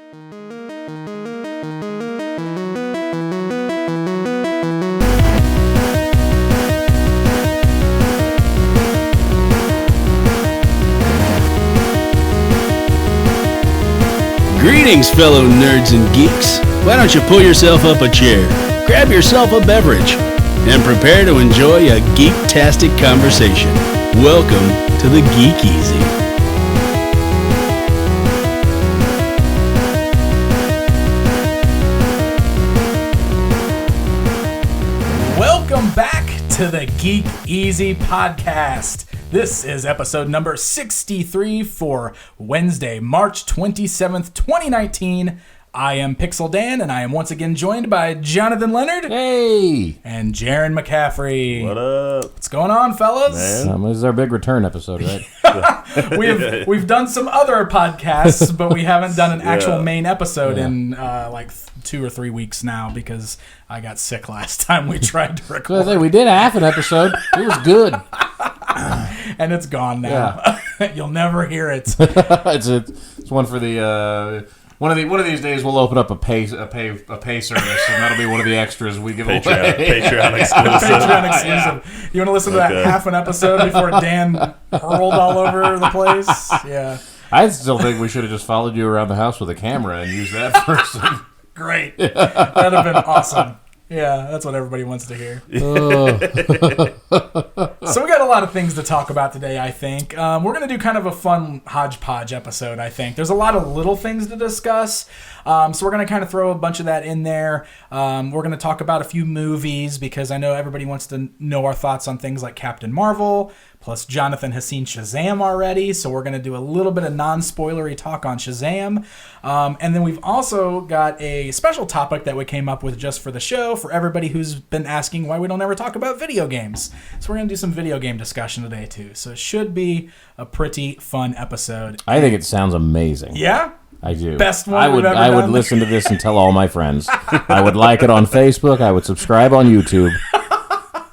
Greetings, fellow nerds and geeks. Why don't you pull yourself up a chair, grab yourself a beverage, and prepare to enjoy a geek-tastic conversation. Welcome to the Geek Easy. Welcome back to the Geek Easy podcast. This is episode number 63 for Wednesday, March 27th, 2019. I am Pixel Dan, and I am once again joined by Jonathan Leonard. Hey! And Jaron McCaffrey. What up? What's going on, fellas? Man. This is our big return episode, right? We've done some other podcasts, but we haven't done an actual main episode in like 2 or 3 weeks now because I got sick last time we tried to record. We did half an episode. It was good. And it's gone now. Yeah. You'll never hear it. It's one for the one of these days we'll open up a pay service, and that'll be one of the extras we give away. Patreon exclusive. Patreon exclusive. Yeah. You want to listen to that half an episode before Dan hurled all over the place? Yeah. I still think we should have just followed you around the house with a camera and used that for some. Great. That'd have been awesome. Yeah, that's what everybody wants to hear. So we got a lot of things to talk about today, I think. We're going to do kind of a fun hodgepodge episode, I think. There's a lot of little things to discuss, so we're going to kind of throw a bunch of that in there. We're going to talk about a few movies because I know everybody wants to know our thoughts on things like Captain Marvel. Plus, Jonathan has seen Shazam already, so we're going to do a little bit of non-spoilery talk on Shazam. And then we've also got a special topic that we came up with just for the show for everybody who's been asking why we don't ever talk about video games. So we're going to do some video game discussion today, too. So it should be a pretty fun episode. I think it sounds amazing. Yeah? I do. Best one I would listen to this and tell all my friends. I would like it on Facebook. I would subscribe on YouTube.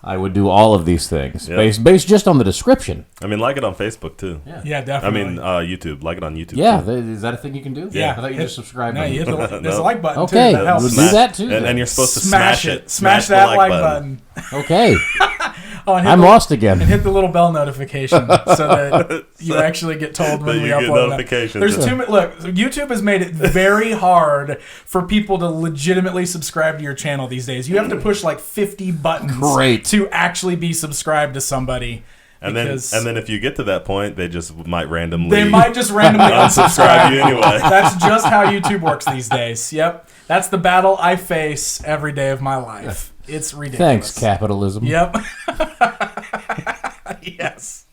I would do all of these things based just on the description. I mean, like it on Facebook, too. Yeah, definitely. I mean, YouTube. Like it on YouTube, Yeah, too. Is that a thing you can do? Yeah. I thought you just subscribe. No, you hit there's a like button, okay. too. That helps. Do that, too. And you're supposed to smash it. Smash that like button. Okay. I'm lost again. And hit the little bell notification so that you actually get told when we upload notifications. There's look, YouTube has made it very hard for people to legitimately subscribe to your channel these days. You have to push like 50 buttons to actually be subscribed to somebody. And then if you get to that point, they just might randomly unsubscribe you anyway. That's just how YouTube works these days. Yep. That's the battle I face every day of my life. It's ridiculous. Thanks, capitalism. Yep. Yes.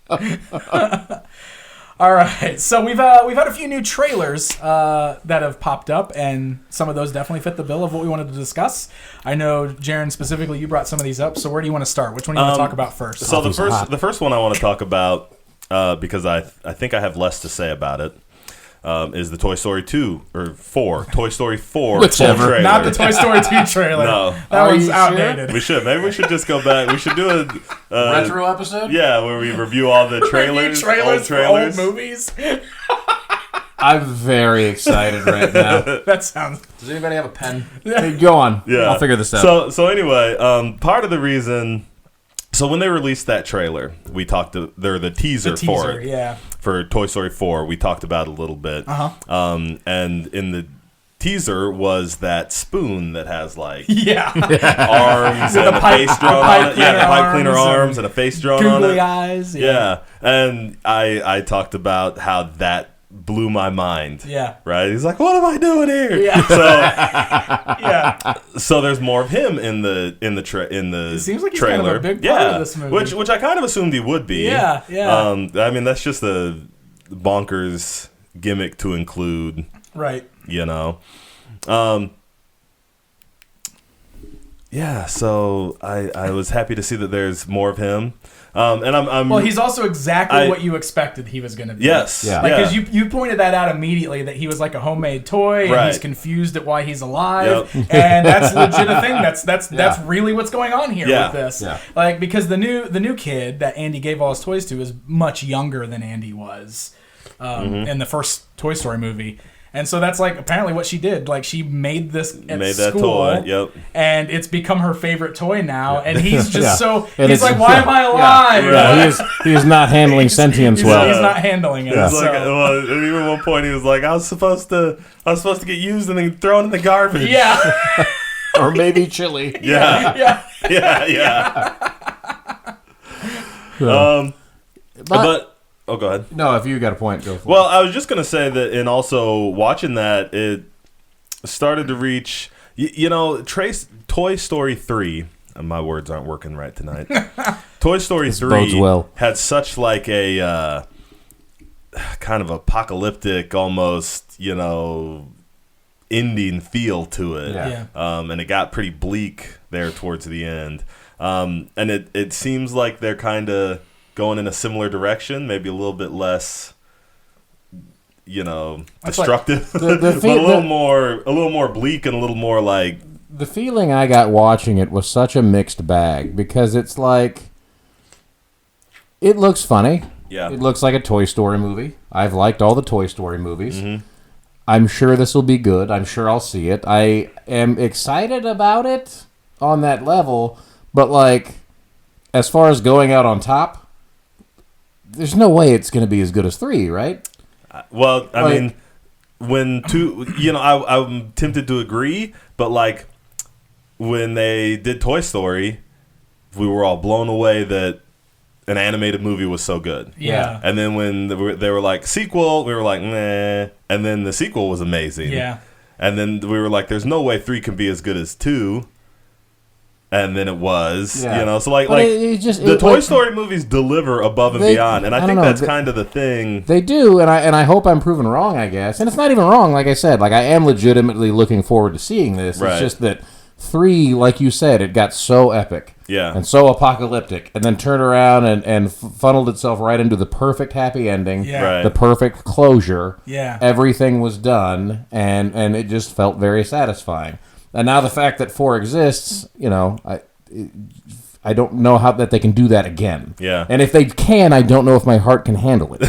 All right. So we've had a few new trailers that have popped up, and some of those definitely fit the bill of what we wanted to discuss. I know, Jaron, specifically, you brought some of these up. So where do you want to start? Which one do you want to talk about first? So the first one I want to talk about, because I think I have less to say about it, is the Toy Story 2 or 4. Toy Story 4 Whichever. trailer. Not the Toy Story 2 trailer. No. That was outdated. Sure? We should. Maybe we should just go back. We should do a retro episode? Yeah, where we review all the trailers, old trailers. For old movies. I'm very excited right now. That sounds... Does anybody have a pen? Hey, go on. Yeah. I'll figure this out. So anyway, part of the reason... So when they released that trailer, we talked to... the teaser for it. Yeah. For Toy Story 4, we talked about it a little bit. Uh-huh. And in the teaser was that spoon that has like and arms and a face drawn on it. Yeah, the pipe cleaner arms and a face drawn on it. Googly eyes. Yeah. And I talked about how that blew my mind. Yeah. Right? He's like, what am I doing here? Yeah. So there's more of him in the It seems like he's trailer. kind of a big part of this movie. Which I kind of assumed he would be. Yeah. I mean, that's just a bonkers gimmick to include. Right. You know. Yeah, so I was happy to see that there's more of him. And I'm well, he's also exactly what you expected he was going to be. Yes. Yeah. Because you pointed that out immediately, that he was like a homemade toy, and he's confused at why he's alive. Yep. And that's legit a thing. That's really what's going on here with this. Yeah. Like, because the new kid that Andy gave all his toys to is much younger than Andy was in the first Toy Story movie. And so that's like apparently what she did. Like she made this at Made school, that toy, yep. and it's become her favorite toy now. And he's just so And he's it's- like, why am I alive? He is not handling sentience He's well. not handling it. It's So. like, well, and even at one point he was like, I was supposed to get used and then thrown in the garbage. Yeah. Or maybe chili. Yeah. Yeah. Yeah. But go ahead. No, if you got a point, go for Well, I was just gonna say that, and also watching that, it started to reach, Toy Story 3. My words aren't working right tonight. Toy Story 3 bodes well. had such like a kind of apocalyptic, almost ending feel to it. Yeah. And it got pretty bleak there towards the end. And it seems like they're kind of going in a similar direction, maybe a little bit less, destructive, The but a little more bleak and a little more like. The feeling I got watching it was such a mixed bag because it's like it looks funny. Yeah. It looks like a Toy Story movie. I've liked all the Toy Story movies. Mm-hmm. I'm sure this will be good. I'm sure I'll see it. I am excited about it on that level, but like as far as going out on top, there's no way it's going to be as good as 3, right? Well, I mean, when 2, I'm tempted to agree, but like when they did Toy Story, we were all blown away that an animated movie was so good. Yeah. And then when they were like, sequel, we were like, meh. And then the sequel was amazing. Yeah. And then we were like, there's no way 3 can be as good as 2. And then it was, Yeah. So like the Toy Story movies deliver above and beyond, and I think that's kind of the thing. They do, and I hope I'm proven wrong, I guess. And it's not even wrong, like I said. Like I am legitimately looking forward to seeing this. Right. It's just that 3, like you said, it got so epic, and so apocalyptic, and then turned around and funneled itself right into the perfect happy ending, Yeah. the perfect closure. Yeah. Everything was done, and it just felt very satisfying. And now the fact that 4 exists, I don't know how that they can do that again. Yeah. And if they can, I don't know if my heart can handle it.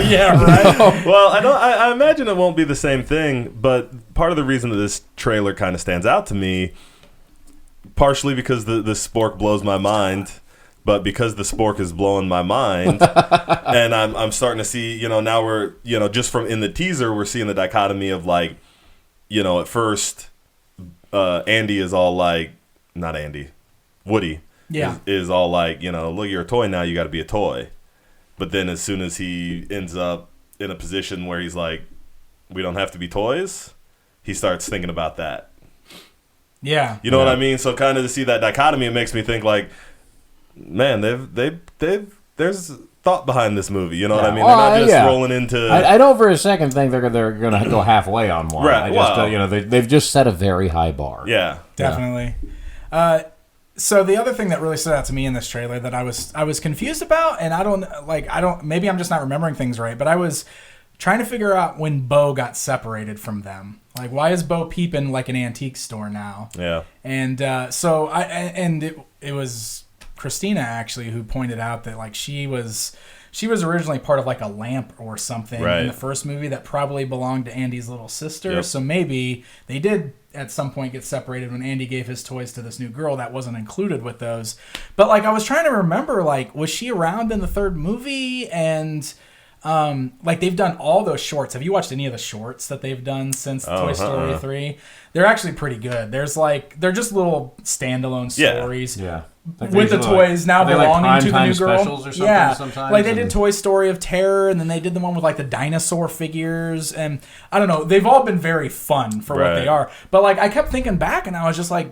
Yeah, right. Well, I imagine it won't be the same thing, but part of the reason that this trailer kind of stands out to me, partially because the spork blows my mind, but because the spork is blowing my mind, and I'm starting to see, now we're, just from in the teaser, we're seeing the dichotomy of like, at first, Andy is all like, not Andy, Woody. Yeah. Is all like, look, you're a toy now, you got to be a toy. But then as soon as he ends up in a position where he's like, we don't have to be toys, he starts thinking about that. Yeah. You know what I mean? So kind of to see that dichotomy, it makes me think like, man, there's thought behind this movie. You know what I mean? Well, they're not just rolling into. I don't for a second think they're going to go halfway on one. Right. I just, they've just set a very high bar. Yeah. Definitely. So the other thing that really stood out to me in this trailer that I was confused about, and maybe I'm just not remembering things right, but I was trying to figure out when Bo got separated from them. Like, why is Bo Peep in like an antique store now? Yeah. And it was Christina actually who pointed out that like she was originally part of like a lamp or something in the first movie that probably belonged to Andy's little sister. Yep. So maybe they did at some point get separated when Andy gave his toys to this new girl that wasn't included with those. But like I was trying to remember, like, was she around in the third movie? And like they've done all those shorts. Have you watched any of the shorts that they've done since Toy Story 3? They're actually pretty good. They're just little standalone stories. Yeah. With the toys now belonging to the new girl. Specials or something yeah, sometimes, like they did Toy Story of Terror, and then they did the one with like the dinosaur figures, and I don't know. They've all been very fun for what they are. But like I kept thinking back, and I was just like,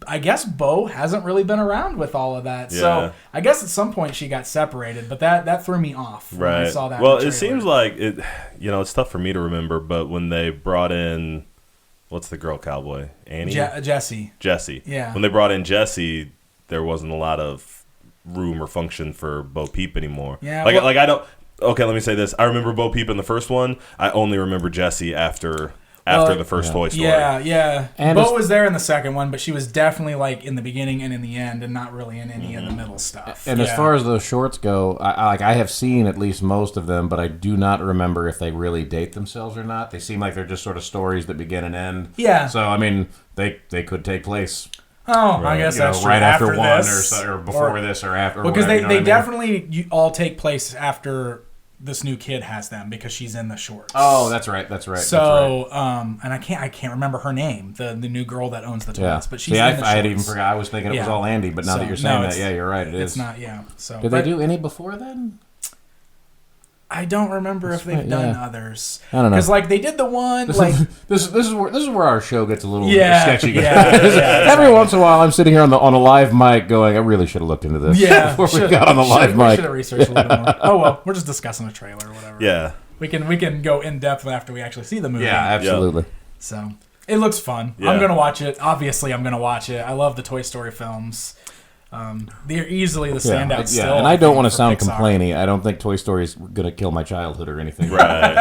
I guess Bo hasn't really been around with all of that. Yeah. So I guess at some point she got separated, but that threw me off when I saw that. Well, it seems like it. It's tough for me to remember, but when they brought in, what's the girl cowboy? Annie? Jessie. Yeah. When they brought in Jessie, there wasn't a lot of room or function for Bo Peep anymore. Yeah. I don't. Okay, let me say this. I remember Bo Peep in the first one. I only remember Jessie after after the first Toy Story. Yeah. And Bo was there in the second one, but she was definitely like in the beginning and in the end, and not really in any of the middle stuff. And as far as those shorts go, I have seen at least most of them, but I do not remember if they really date themselves or not. They seem like they're just sort of stories that begin and end. Yeah. So I mean, they could take place. Oh, I guess that's true. Right after one this, or before this or after. Because whatever, they definitely all take place after this new kid has them because she's in the shorts. Oh, that's right. So, and I can't remember her name, the new girl that owns the toys, but she's in the shorts. I had even forgot. I was thinking it was all Andy, but now that you're saying that, you're right. It is. It's not. Yeah. So did they do any before then? I don't remember if they've done others. I don't know. Because like they did the one this is where our show gets a little sketchy. Every once in a while, I'm sitting here on a live mic going, I really should have looked into this. Yeah, before we got on the live mic. We should have researched a little bit more. Oh well, we're just discussing a trailer or whatever. Yeah, we can go in depth after we actually see the movie. Yeah, absolutely. So it looks fun. Yeah. I'm gonna watch it. Obviously, I'm gonna watch it. I love the Toy Story films. They're easily the standout still. And I don't want to sound Pixar. complainy. I don't think Toy Story is going to kill my childhood or anything. Right.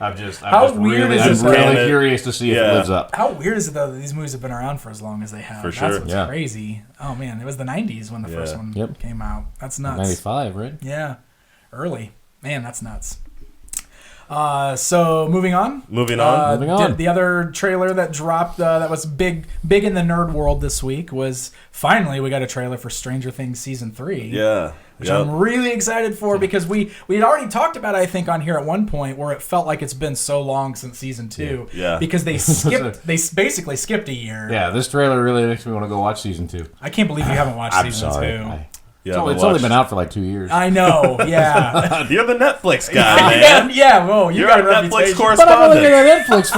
I'm really curious to see if it lives up. How weird is it though that these movies have been around for as long as they have? For That's sure. what's crazy. Oh man, it was the 90s when the first one came out. That's nuts. 95, right? Yeah, early. Man, that's nuts. So moving on. Moving on. The other trailer that dropped that was big in the nerd world this week was finally we got a trailer for Stranger Things season 3. Yeah. Which I'm really excited for because we had already talked about it, I think, on here at one point where it felt like it's been so long since season 2. Yeah. Because they basically skipped a year. Yeah, this trailer really makes me want to go watch season 2. I can't believe you haven't watched season 2. It's only been out for like 2 years. I know, yeah. You're the Netflix guy, man. Yeah, well, you're a Netflix correspondent. But I've only been on Netflix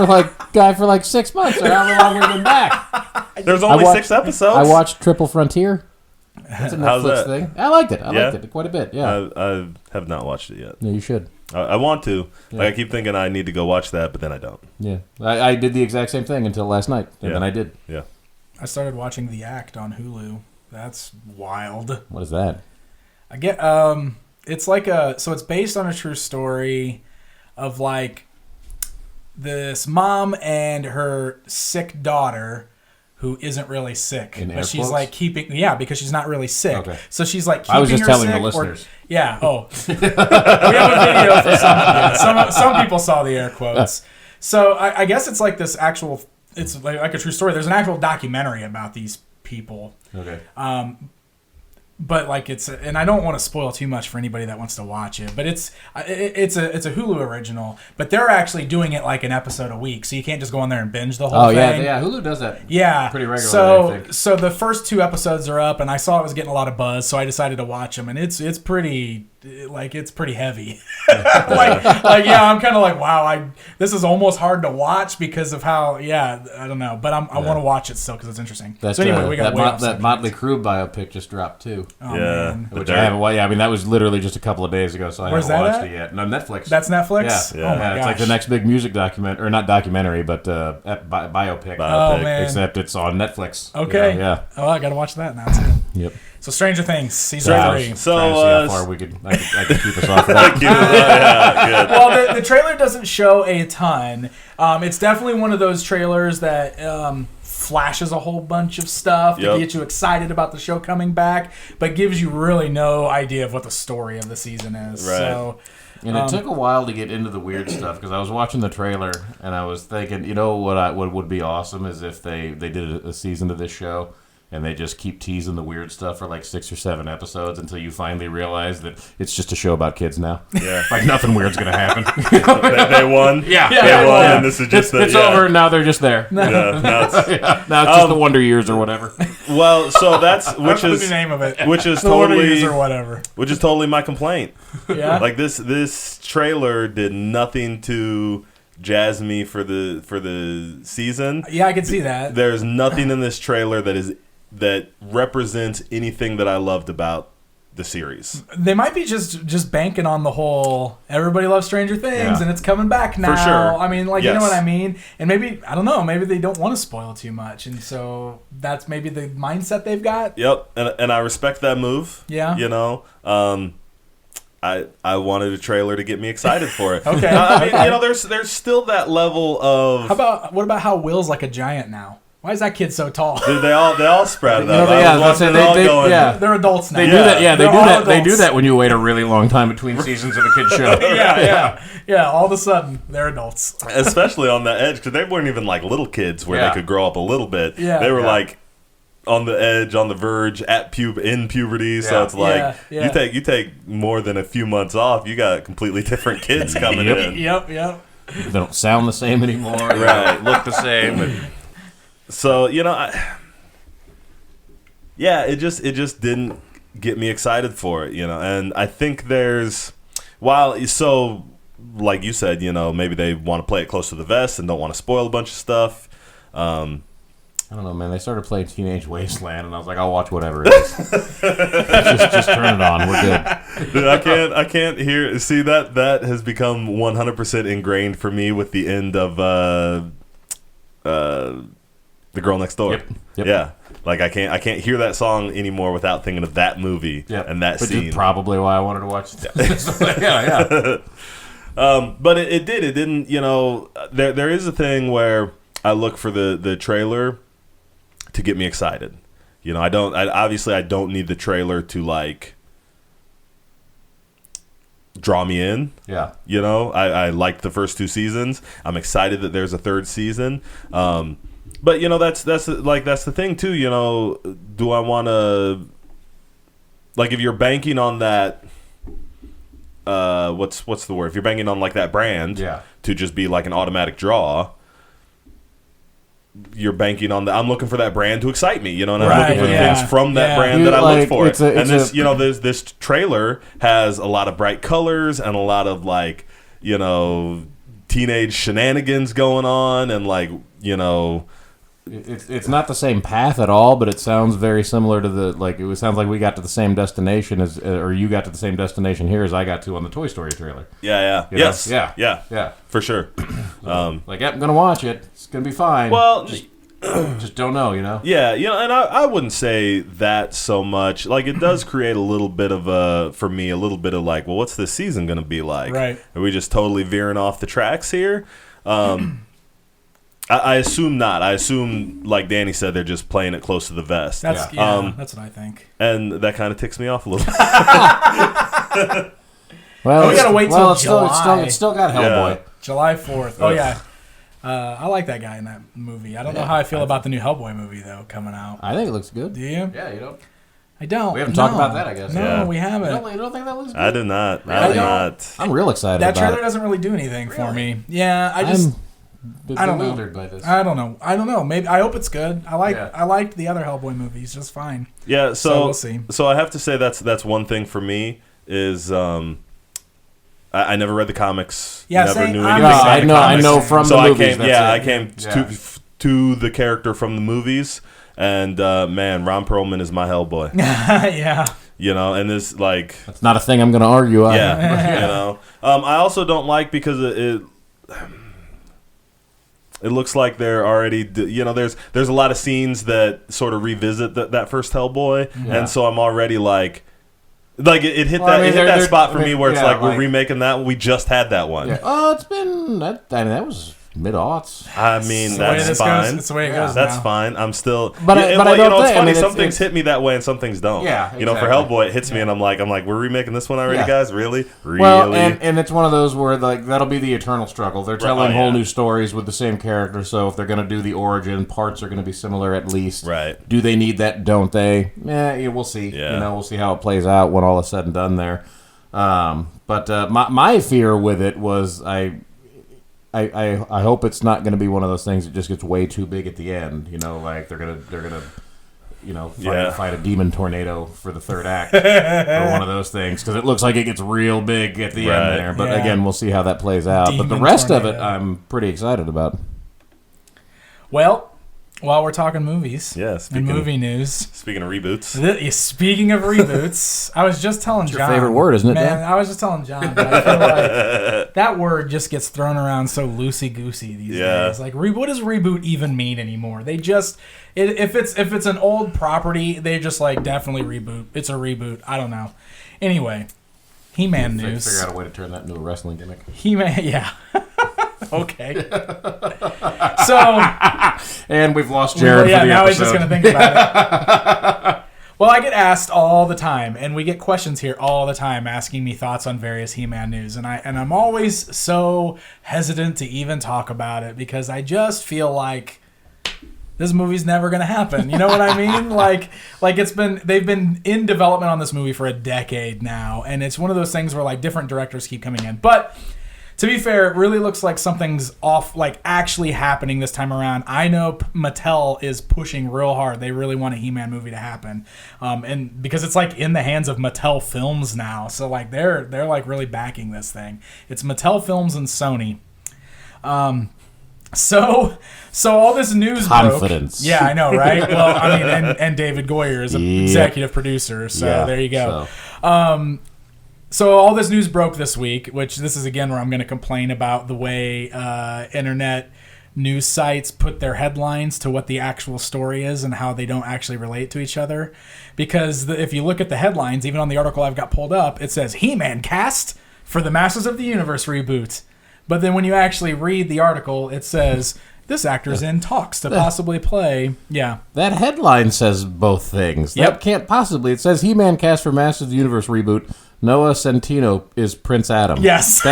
for like 6 months, or however long we've been back. There's only 6 episodes. I watched Triple Frontier. That's a How's Netflix that? thing. I liked it. I liked it quite a bit. Yeah, I have not watched it yet. Yeah, you should. I want to. Yeah. Like I keep thinking I need to go watch that, but then I don't. Yeah, I did the exact same thing until last night, and then I did. Yeah. I started watching The Act on Hulu. That's wild. What is that? I get it's like so it's based on a true story of like this mom and her sick daughter who isn't really sick, but she's like keeping because she's not really sick. Okay. So she's like keeping I was just her telling sick the listeners. we have a video for some people saw the air quotes. So I guess it's like this actual it's like a true story. There's an actual documentary about these people. Okay. But like and I don't want to spoil too much for anybody that wants to watch it. But it's a Hulu original. But they're actually doing it like an episode a week, so you can't just go on there and binge the whole thing. Yeah. Hulu does that. Yeah, pretty regularly. I think. So the first 2 episodes are up, and I saw it was getting a lot of buzz, so I decided to watch them, and it's pretty heavy. I'm kind of like, wow, this is almost hard to watch because of how I don't know, but I want to watch it still because it's interesting. That's, so anyway, we got that Motley Crue biopic just dropped too. Oh, man. Which I haven't. Well, I mean that was literally just a couple of days ago, so I haven't watched it yet. No, Netflix. That's Netflix. Yeah. Oh my gosh. It's like the next big music documentary, or not documentary, but biopic. Oh man. Except it's on Netflix. Okay. Yeah. Oh, I gotta watch that now too. Yep. So Stranger Things season 3. So how far I could keep us off of that. Good. Well, the trailer doesn't show a ton. It's definitely one of those trailers that flashes a whole bunch of stuff to get you excited about the show coming back, but gives you really no idea of what the story of the season is. Right. So, and it took a while to get into the weird stuff because I was watching the trailer and I was thinking, you know what would be awesome is if they did a season of this show. And they just keep teasing the weird stuff for like 6 or 7 episodes until you finally realize that it's just a show about kids now. Yeah. Like nothing weird's going to happen. They won? Yeah. They won, and this is just it's over, and now they're just there. Yeah, now it's just the Wonder Years or whatever. Well, so that's, which is the name of it. Which is the totally, Wonder Years or whatever. Which is totally my complaint. Yeah. Like this trailer did nothing to jazz me for the season. Yeah, I can see that. There's nothing in this trailer that represents anything that I loved about the series. They might be just banking on the whole everybody loves Stranger Things and it's coming back now. For sure. I mean, like, you know what I mean? And maybe, I don't know, maybe they don't want to spoil too much. And so that's maybe the mindset they've got. Yep. And I respect that move. Yeah. You know? I wanted a trailer to get me excited for it. Okay. I mean, you know, there's still that level of. What about how Will's like a giant now? Why is that kid so tall? Dude, they all sprouted up. They're adults now. They do that. Yeah, they do that. They do that when you wait a really long time between seasons of a kid's show. Yeah. All of a sudden, they're adults. Especially on the edge, because they weren't even like little kids where they could grow up a little bit. Yeah. They were like on the edge, on the verge, in puberty. So it's like you take more than a few months off, you got completely different kids coming in. Yep. They don't sound the same anymore. Right. Look the same. So, you know, it just didn't get me excited for it, you know. And I think like you said, you know, maybe they want to play it close to the vest and don't want to spoil a bunch of stuff. I don't know, man. They started playing Teenage Wasteland, and I was like, I'll watch whatever it is. just turn it on. We're good. Dude, I can't hear. See, that has become 100% ingrained for me with the end of The Girl Next Door. Yep. Yeah. Like I can't hear that song anymore without thinking of that movie and that scene. Which is probably why I wanted to watch it. But it didn't, you know, there is a thing where I look for the trailer to get me excited. You know, I don't need the trailer to like draw me in. Yeah. You know, I liked the first 2 seasons. I'm excited that there's a 3rd season. But you know, that's the thing too. You know, do I want to, like, if you're banking on that, what's the word? If you're banking on like that brand, to just be like an automatic draw, you're banking on I'm looking for that brand to excite me. You know, and I'm looking for things from that brand that I look for. This trailer has a lot of bright colors and a lot of like, you know, teenage shenanigans going on, and like, you know. It's not the same path at all, but it sounds very similar to it sounds like we got to the same destination or you got to the same destination here as I got to on the Toy Story trailer. Yeah. Yes. Yeah. Yeah. For sure. I'm gonna watch it. It's gonna be fine. Well, just don't know, you know. Yeah, you know, and I wouldn't say that so much. Like, it does create a little bit of like, well, what's this season gonna be like? Right. Are we just totally veering off the tracks here? I assume not. I assume, like Danny said, they're just playing it close to the vest. That's what I think. And that kind of ticks me off a little bit. Well, we gotta wait till July. It's still got Hellboy. July 4th. Oh, yeah. I like that guy in that movie. I don't know how I feel about the new Hellboy movie, though, coming out. I think it looks good. Do you? Yeah, you don't? I don't. We haven't talked about that, I guess. No, we haven't. You don't think that looks good? I did not. I did not. I'm real excited that about trailer it. doesn't really do anything for me. Yeah, I don't know. By this. I don't know. Maybe I hope it's good. I liked the other Hellboy movies just fine. Yeah, so we'll see. So I have to say that's one thing for me is I never read the comics. Yeah, never same. knew anything. I know from the movies. I came to the character from the movies, and man, Ron Perlman is my Hellboy. Yeah. You know, and this like that's not a thing I'm going to argue on. Yeah. You know, I also don't like because it looks like they're already, you know, there's a lot of scenes that sort of revisit that first Hellboy, and so I'm already like it hit that spot for me where it's like we're remaking that one. We just had that one. Yeah. Oh, it's been that. I mean, that was mid-aughts. I mean, that's fine. It's the way it goes. That's fine. I'm still. But I don't you know, it's think, funny. I mean, some things hit me that way, and some things don't. Yeah, you know, for Hellboy, it hits me, and I'm like, we're remaking this one already, guys. Really? Well, and it's one of those where like that'll be the eternal struggle. They're telling whole new stories with the same character, so if they're going to do the origin, parts are going to be similar at least. Right? Do they need that? Don't they? Yeah, we'll see. Yeah. You know, we'll see how it plays out when all is said and done there. But my fear with it was I hope it's not going to be one of those things that just gets way too big at the end. You know, like they're gonna you know fight a demon tornado for the 3rd act or one of those things, because it looks like it gets real big at the end there. But again, we'll see how that plays out. Demon but the rest tornado. of it, I'm pretty excited about. Well, while we're talking movies and movie news. Speaking of reboots. Speaking of reboots, I was just telling John. Your favorite word, isn't it, Man, Dan? I was just telling John that I feel like that word just gets thrown around so loosey-goosey these days. Like, what does reboot even mean anymore? They just... If it's an old property, they just like, definitely reboot. It's a reboot. I don't know. Anyway, He-Man news. Figure out a way to turn that into a wrestling gimmick. He-Man, yeah. Okay. So. And we've lost Jared. Yeah, for the now episode. he's just gonna think about it. Well, I get asked all the time, and we get questions here all the time asking me thoughts on various He-Man news, and I'm always so hesitant to even talk about it because I just feel like this movie's never gonna happen. You know what I mean? like they've been in development on this movie for a decade now, and it's one of those things where like different directors keep coming in, but. To be fair, it really looks like something's off, like actually happening this time around. I know Mattel is pushing real hard. They really want a He-Man movie to happen, and because it's like in the hands of Mattel Films now, so like they're like really backing this thing. It's Mattel Films and Sony. So all this news Confidence. broke. Yeah, I know, right? Well, I mean, and David Goyer is an executive producer, so there you go. So all this news broke this week, which this is again where I'm going to complain about the way internet news sites put their headlines to what the actual story is and how they don't actually relate to each other. Because if you look at the headlines, even on the article I've got pulled up, it says He-Man cast for the Masters of the Universe reboot. But then when you actually read the article, it says this actor's in talks to possibly play. Yeah. That headline says both things. Yep. That can't possibly. It says He-Man cast for Masters of the Universe reboot. Noah Centineo is Prince Adam. Yes.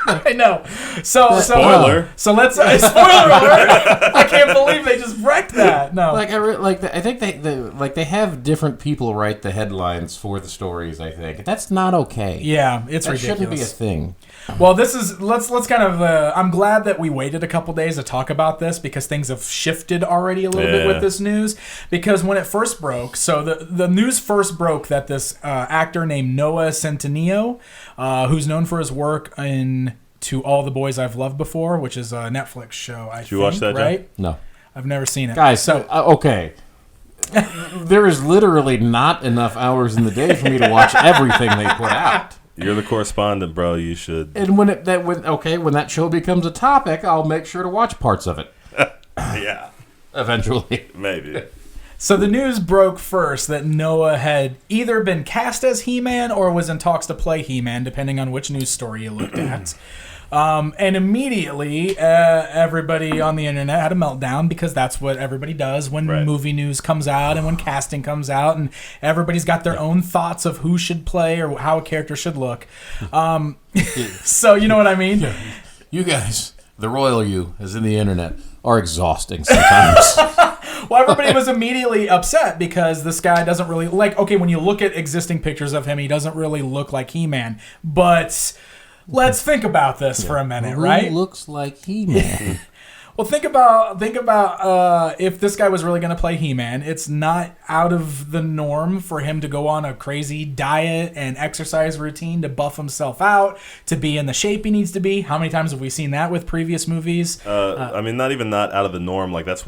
I know. Spoiler. So let's spoiler alert. I can't believe they just wrecked that. No. I think they have different people write the headlines for the stories. I think that's not okay. Yeah, it's that ridiculous. Shouldn't be a thing. Well, this is let's kind of. I'm glad that we waited a couple days to talk about this because things have shifted already a little bit with this news. Because when it first broke, so the news first broke that this actor named Noah Centineo, who's known for his work in To All the Boys I've Loved Before, which is a Netflix show. Did you watch that, John? Right? No, I've never seen it. guys. So okay. There is literally not enough hours in the day for me to watch everything they put out. You're the correspondent, bro. You should. And when that show becomes a topic, I'll make sure to watch parts of it. Yeah. Eventually. Maybe. So the news broke first that Noah had either been cast as He-Man or was in talks to play He-Man, depending on which news story you looked at. And immediately, everybody on the internet had a meltdown because that's what everybody does when movie news comes out and when casting comes out, and everybody's got their own thoughts of who should play or how a character should look. So you know what I mean? Yeah. You guys, the royal you, as in the internet, are exhausting sometimes. Well, everybody was immediately upset because this guy doesn't really okay, when you look at existing pictures of him, he doesn't really look like He-Man, but let's think about this for a minute, right? Who looks like He-Man? Well, think about if this guy was really going to play He-Man, it's not out of the norm for him to go on a crazy diet and exercise routine to buff himself out, to be in the shape he needs to be. How many times have we seen that with previous movies? I mean, not out of the norm. Like that's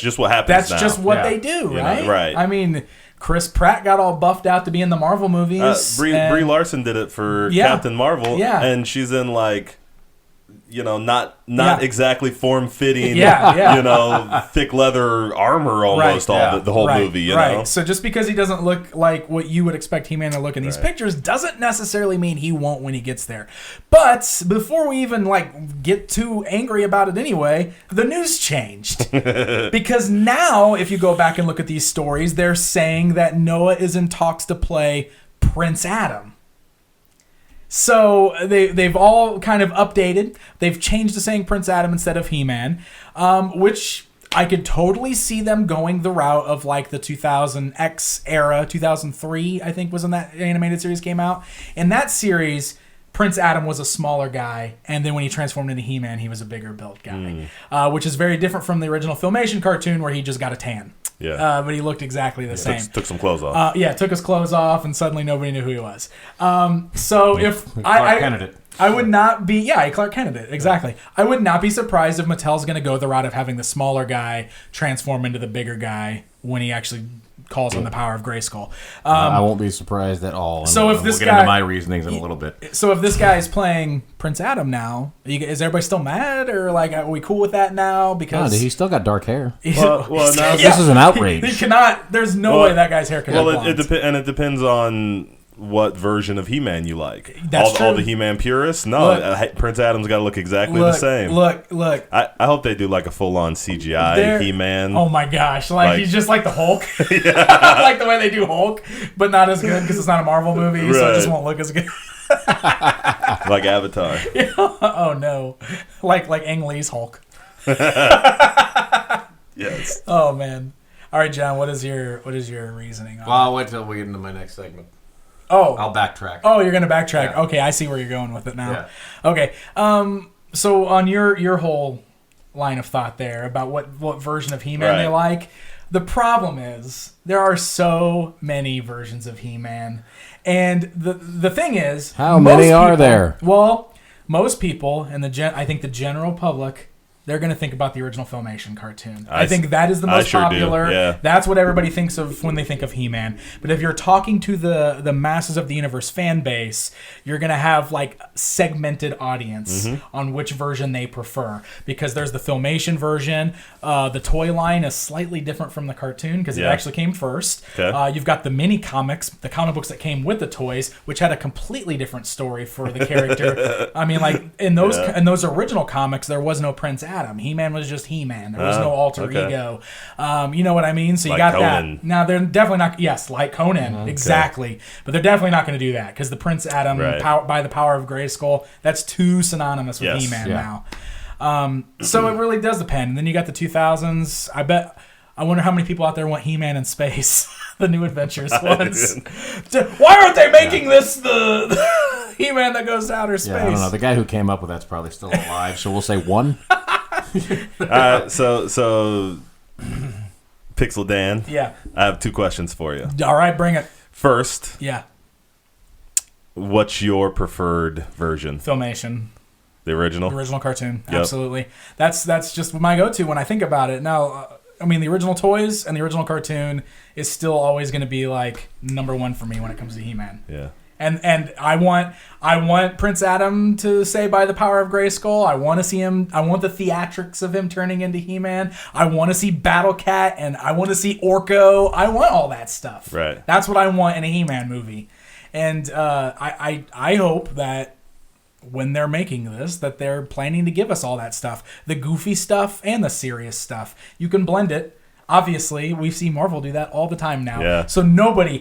just what happens. That's now. just what they do, right? Right. I mean, Chris Pratt got all buffed out to be in the Marvel movies. Brie Larson did it for Captain Marvel. Yeah. And she's in like, not exactly form-fitting, thick leather armor almost the whole movie, you know? So just because he doesn't look like what you would expect He-Man to look in these pictures doesn't necessarily mean he won't when he gets there. But before we even get too angry about it anyway, the news changed. Because now, if you go back and look at these stories, they're saying that Noah is in talks to play Prince Adam. So they've all kind of updated. They've changed to saying Prince Adam instead of He-Man, which I could totally see them going the route of like the 2000X era, 2003 I think was when that animated series came out. In that series, Prince Adam was a smaller guy, and then when he transformed into He-Man, he was a bigger built guy, which is very different from the original Filmation cartoon where he just got a tan. Yeah. But he looked exactly the same. Took some clothes off. Took his clothes off, and suddenly nobody knew who he was. So if I would not be, Clark Kent did, exactly. I would not be surprised if Mattel's going to go the route of having the smaller guy transform into the bigger guy when he actually calls on the power of Grayskull. I won't be surprised at all. So if we'll get into my reasonings in a little bit. So if this guy is playing Prince Adam now, is everybody still mad, or are we cool with that now? Because he's still got dark hair. Well, now this is an outrage. He cannot. There's no way that guy's hair can. Well, it depends on what version of He-Man you like. That's all true. the He-Man purists? No, Prince Adam's got to look exactly the same. Look. I hope they do like a full-on CGI He-Man. Oh my gosh, like he's just like the Hulk. Like the way they do Hulk, but not as good because it's not a Marvel movie, so it just won't look as good. Like Avatar. Oh no, like Ang Lee's Hulk. Yes. Oh man. All right, John. What is your reasoning on Well, I'll wait till we get into my next segment. Oh, I'll backtrack. Oh, you're gonna backtrack. Yeah. Okay, I see where you're going with it now. Yeah. Okay. So on your whole line of thought there about what version of He-Man they like, the problem is there are so many versions of He-Man, and the thing is, how many are there? Well, most people and I think the general public, they're going to think about the original Filmation cartoon. I think that is the most popular. Yeah. That's what everybody thinks of when they think of He-Man. But if you're talking to the masses of the universe fan base, you're going to have like segmented audience on which version they prefer. Because there's the Filmation version. The toy line is slightly different from the cartoon because it actually came first. Okay. You've got the mini comics, the comic books that came with the toys, which had a completely different story for the character. I mean, like in those original comics, there was no Prince Adam. He-Man was just He-Man. There was no alter ego. You know what I mean? So you got Conan. that. Now they're definitely not. Yes, like Conan, exactly. But they're definitely not going to do that because the Prince Adam by the power of Grayskull, that's too synonymous with He-Man now. So it really does depend. And then you got the 2000s. I wonder how many people out there want He-Man in space. The New Adventures ones. Why aren't they making this the He-Man that goes to outer space? Yeah, I don't know. The guy who came up with that's probably still alive, so we'll say one. So Pixel Dan. Yeah. I have 2 questions for you. All right, bring it. First, Yeah. what's your preferred version? Filmation. The original? The original cartoon. Yep. Absolutely. That's just my go-to when I think about it. Now, I mean, the original toys and the original cartoon is still always going to be like number one for me when it comes to He-Man. Yeah. And I want Prince Adam to say by the power of Grayskull. I want to see him. I want the theatrics of him turning into He-Man. I want to see Battle Cat and I want to see Orko. I want all that stuff. Right. That's what I want in a He-Man movie. And I hope that when they're making this, that they're planning to give us all that stuff. The goofy stuff and the serious stuff. You can blend it. Obviously, we see Marvel do that all the time now. Yeah. So nobody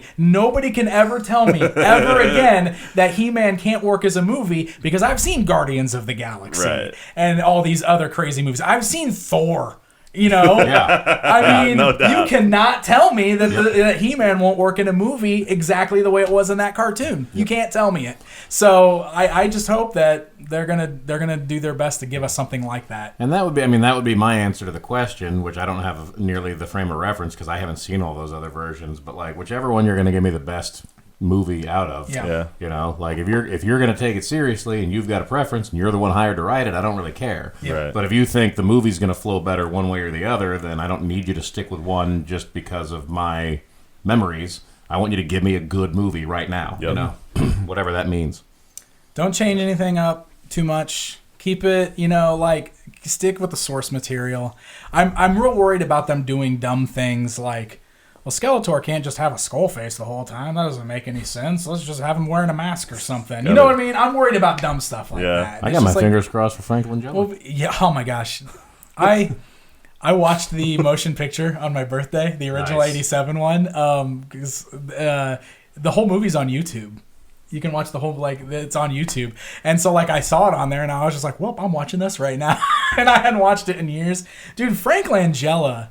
can ever tell me ever again that He-Man can't work as a movie because I've seen Guardians of the Galaxy and all these other crazy movies. I've seen Thor. You know, I mean, No doubt. you cannot tell me that He-Man won't work in a movie exactly the way it was in that cartoon. You can't tell me it. So I just hope that they're gonna do their best to give us something like that. And that would be my answer to the question, which I don't have nearly the frame of reference because I haven't seen all those other versions. But like whichever one you're gonna give me the best movie out of. Yeah. You know, like if you're going to take it seriously and you've got a preference and you're the one hired to write it, I don't really care. Yeah. Right. But if you think the movie's going to flow better one way or the other, then I don't need you to stick with one just because of my memories. I want you to give me a good movie right now. Yep. You know, whatever that means. Don't change anything up too much. Keep it, like stick with the source material. I'm real worried about them doing dumb things like, well, Skeletor can't just have a skull face the whole time. That doesn't make any sense. Let's just have him wearing a mask or something. You know what I mean? I'm worried about dumb stuff like that. I got my fingers crossed for Frank Langella. Well, yeah. Oh my gosh, I watched the motion picture on my birthday, the original '87 one, because the whole movie's on YouTube. You can watch the whole, it's on YouTube. And so, I saw it on there, and I was just like, well, I'm watching this right now. And I hadn't watched it in years. Dude, Frank Langella,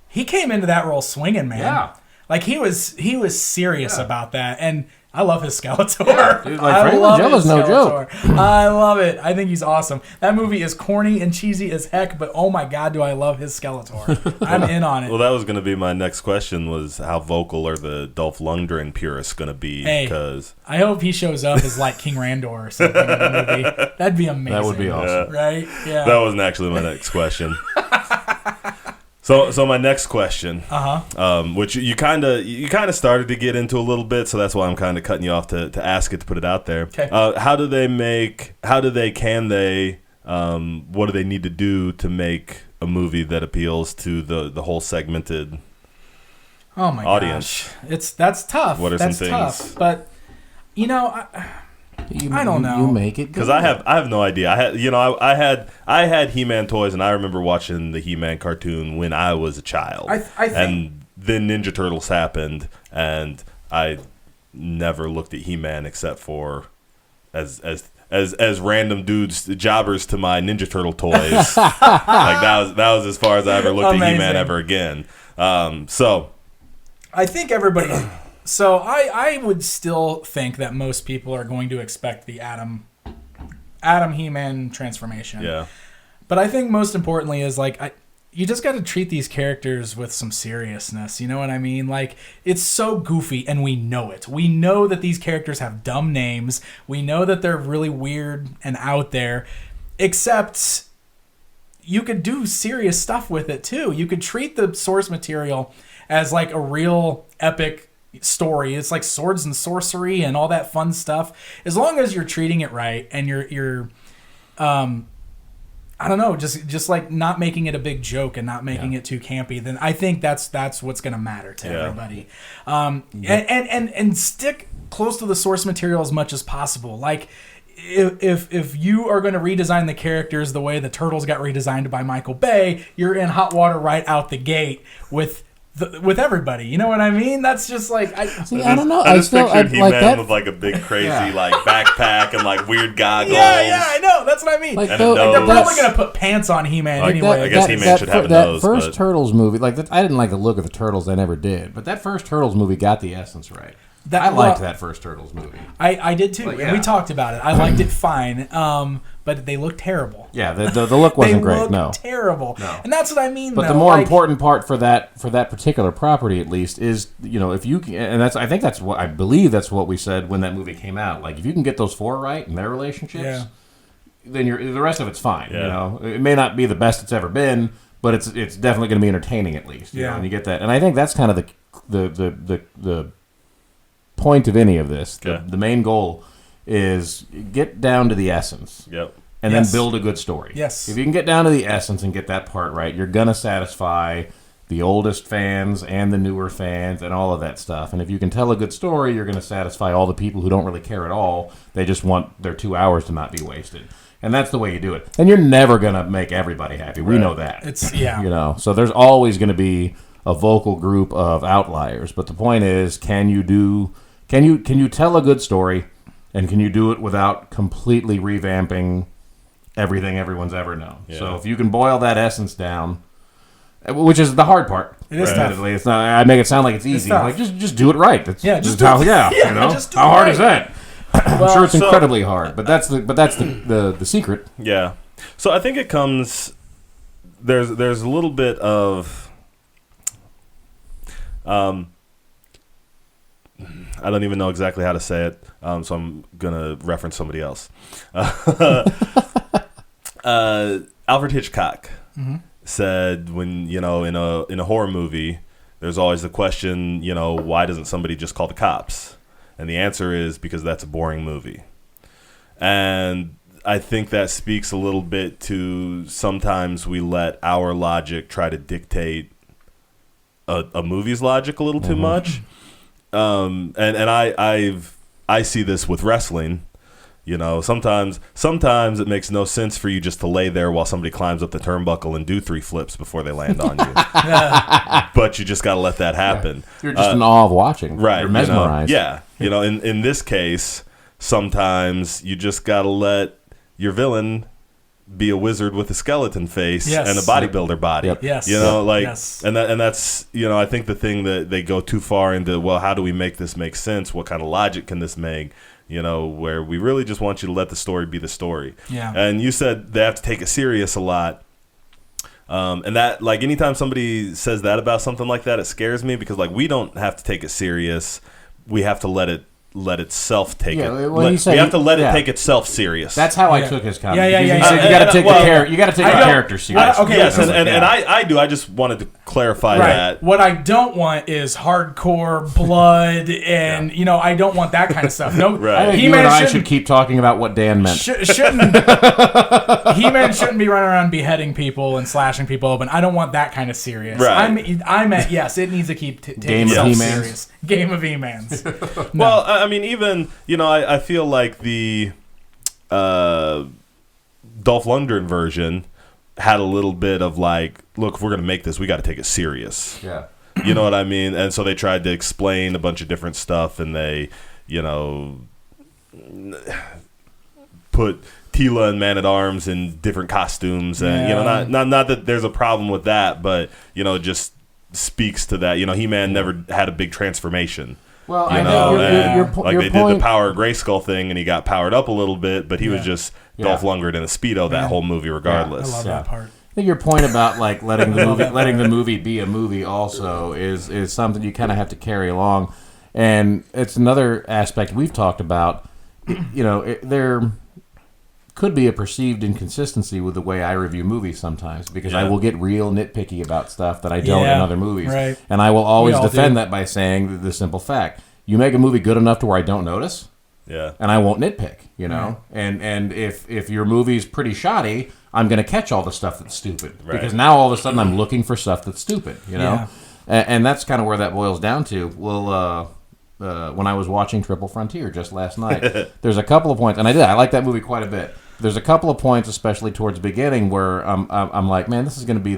he came into that role swinging, man. Yeah. He was serious about that. And I love his Skeletor. Yeah, dude, Frank Langella's no joke. I love it. I think he's awesome. That movie is corny and cheesy as heck, but oh my God, do I love his Skeletor. I'm in on it. Well, that was going to be my next question, was how vocal are the Dolph Lundgren purists going to be? Because I hope he shows up as King Randor or something in the movie. That'd be amazing. That would be awesome. Right? Yeah. That wasn't actually my next question. So my next question, which you kind of started to get into a little bit, so that's why I'm kind of cutting you off to ask it, to put it out there. Okay. What do they need to do to make a movie that appeals to the whole segmented oh my audience? Gosh. That's tough. What are that's some things? Tough, but I don't know. You make it because I have no idea. I had He-Man toys, and I remember watching the He-Man cartoon when I was a child. I think, and then Ninja Turtles happened, and I never looked at He-Man except for as random dudes, jobbers to my Ninja Turtle toys. Like that was as far as I ever looked at He-Man ever again. So I think everybody. So I would still think that most people are going to expect the Adam He-Man transformation. Yeah. But I think most importantly is you just got to treat these characters with some seriousness. You know what I mean? Like, it's so goofy, and we know it. We know that these characters have dumb names. We know that they're really weird and out there. Except, you could do serious stuff with it, too. You could treat the source material as, like, a real epic story. It's like swords and sorcery and all that fun stuff. As long as you're treating it right, and you're I don't know, just like not making it a big joke and not making it too campy, then I think that's what's going to matter to everybody. And stick close to the source material as much as possible. Like, if you are going to redesign the characters the way the Turtles got redesigned by Michael Bay, you're in hot water right out the gate with everybody. You know what I mean? That's just like I don't know. I just pictured He-Man like that with like a big crazy like backpack and like weird goggles. Yeah, I know. That's what I mean. Like, they're probably gonna put pants on He-Man anyway. I guess He-Man should have a nose. That first Turtles movie, I didn't like the look of the Turtles. I never did. But that first Turtles movie got the essence right. I liked that first Turtles movie. I did too. And we talked about it. I liked it fine. But they look terrible. Yeah, the look wasn't great. They look terrible. No. And that's what I mean. But the more important part for that particular property, at least, is if you can, and I believe that's what we said when that movie came out. Like, if you can get those four right in their relationships, then the rest of it's fine. Yeah. It may not be the best it's ever been, but it's definitely going to be entertaining at least. You know, and you get that, and I think that's kind of the point of any of this. The main goal is get down to the essence. Yep. And then build a good story. Yes. If you can get down to the essence and get that part right, you're going to satisfy the oldest fans and the newer fans and all of that stuff. And if you can tell a good story, you're going to satisfy all the people who don't really care at all. They just want their 2 hours to not be wasted. And that's the way you do it. And you're never going to make everybody happy. We know that. So there's always going to be a vocal group of outliers. But the point is, can you tell a good story? And can you do it without completely revamping everything everyone's ever known? Yeah. So if you can boil that essence down, which is the hard part. It is tough. It's not. I make it sound like it's easy. Like just do it right. That's just do it. How hard is that? I'm sure it's incredibly hard, but that's the secret. Yeah. So I think it comes. There's a little bit of. I don't even know exactly how to say it, so I'm gonna reference somebody else. Alfred Hitchcock said, when in a horror movie, there's always the question, why doesn't somebody just call the cops? And the answer is because that's a boring movie. And I think that speaks a little bit to sometimes we let our logic try to dictate a movie's logic a little too much. And I see this with wrestling. Sometimes it makes no sense for you just to lay there while somebody climbs up the turnbuckle and do 3 flips before they land on you. But you just got to let that happen. You're just in awe of watching. Right. You're mesmerized. In this case, sometimes you just got to let your villain be a wizard with a skeleton face and a bodybuilder body. Yep. Yes. And that's I think the thing that they go too far into, well, how do we make this make sense? What kind of logic can this make? Where we really just want you to let the story be the story. Yeah. And you said they have to take it serious a lot. And that, like, anytime somebody says that about something like that, it scares me, because like, we don't have to take it serious. We have to let itself take it. We have to let it take itself serious. That's how I took his comment. Yeah. He said you got to take the character serious. Okay. Yes, and I do. I just wanted to clarify that. What I don't want is hardcore blood, and I don't want that kind of stuff. No, I think you and I should keep talking about what Dan meant. Shouldn't He-Man shouldn't be running around beheading people and slashing people open. I don't want that kind of serious. Right. I meant yes, it needs to keep taking itself serious. Game of He-Mans. Well, I mean, even, I feel like the Dolph Lundgren version had a little bit of like, look, if we're going to make this, we got to take it serious. Yeah. You know what I mean? And so they tried to explain a bunch of different stuff, and they, put Tila and Man-at-Arms in different costumes. And, not that there's a problem with that, but, just speaks to that. He-Man never had a big transformation. Well, they did the Power Grayskull thing, and he got powered up a little bit, but he was just Dolph Lundgren in a Speedo that whole movie regardless. I love that part. I think your point about like letting the movie be a movie also is something you kind of have to carry along, and it's another aspect we've talked about. There could be a perceived inconsistency with the way I review movies sometimes, because I will get real nitpicky about stuff that I don't in other movies, right. and I will always defend that by saying the simple fact: you make a movie good enough to where I don't notice. Yeah. And I won't nitpick, And if your movie's pretty shoddy, I'm going to catch all the stuff that's stupid. Right. Because now all of a sudden I'm looking for stuff that's stupid, Yeah. And that's kind of where that boils down to. Well, when I was watching Triple Frontier just last night, there's a couple of points, and I like that movie quite a bit. There's a couple of points, especially towards the beginning, where I'm like, man, this is going to be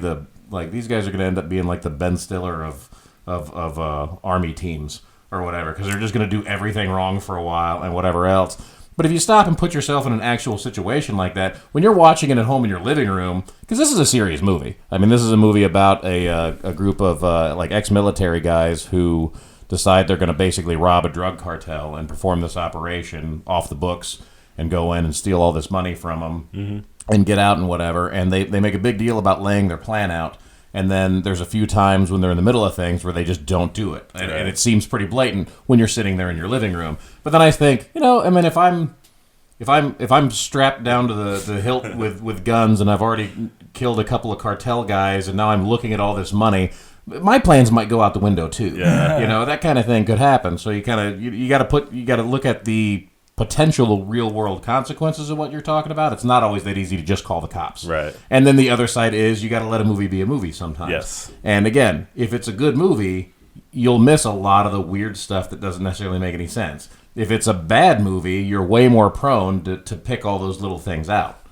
these guys are going to end up being like the Ben Stiller of army teams. Or whatever, because they're just going to do everything wrong for a while and whatever else. But if you stop and put yourself in an actual situation like that, when you're watching it at home in your living room, because this is a serious movie. I mean, this is a movie about a group of like ex-military guys who decide they're going to basically rob a drug cartel and perform this operation off the books and go in and steal all this money from them and get out and whatever. And they make a big deal about laying their plan out. And then there's a few times when they're in the middle of things where they just don't do it, and it seems pretty blatant when you're sitting there in your living room. But then I think, if I'm strapped down to the hilt with guns and I've already killed a couple of cartel guys and now I'm looking at all this money, my plans might go out the window too. Yeah. That kind of thing could happen. So you got to look at the potential real world consequences of what you're talking about. It's not always that easy to just call the cops. Right. And then the other side is you got to let a movie be a movie sometimes. Yes. And again, if it's a good movie, you'll miss a lot of the weird stuff that doesn't necessarily make any sense. If it's a bad movie, you're way more prone to pick all those little things out.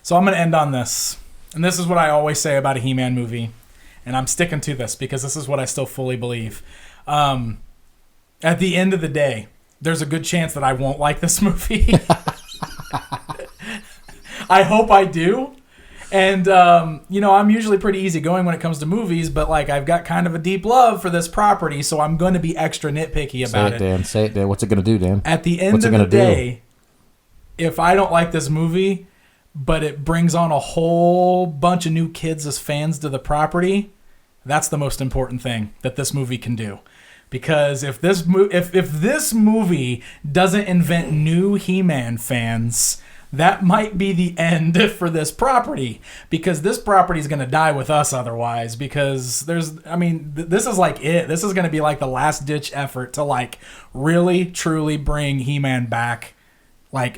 So I'm going to end on this. And this is what I always say about a He-Man movie. And I'm sticking to this because this is what I still fully believe. At the end of the day, there's a good chance that I won't like this movie. I hope I do. And, I'm usually pretty easygoing when it comes to movies, but, I've got kind of a deep love for this property, so I'm going to be extra nitpicky about it. Say it, Dan. What's it going to do, Dan? At the end of the day, if I don't like this movie, but it brings on a whole bunch of new kids as fans to the property, that's the most important thing that this movie can do. Because if this movie doesn't invent new He-Man fans, that might be the end for this property. Because this property is going to die with us otherwise. Because this is like it. This is going to be like the last ditch effort to really truly bring He-Man back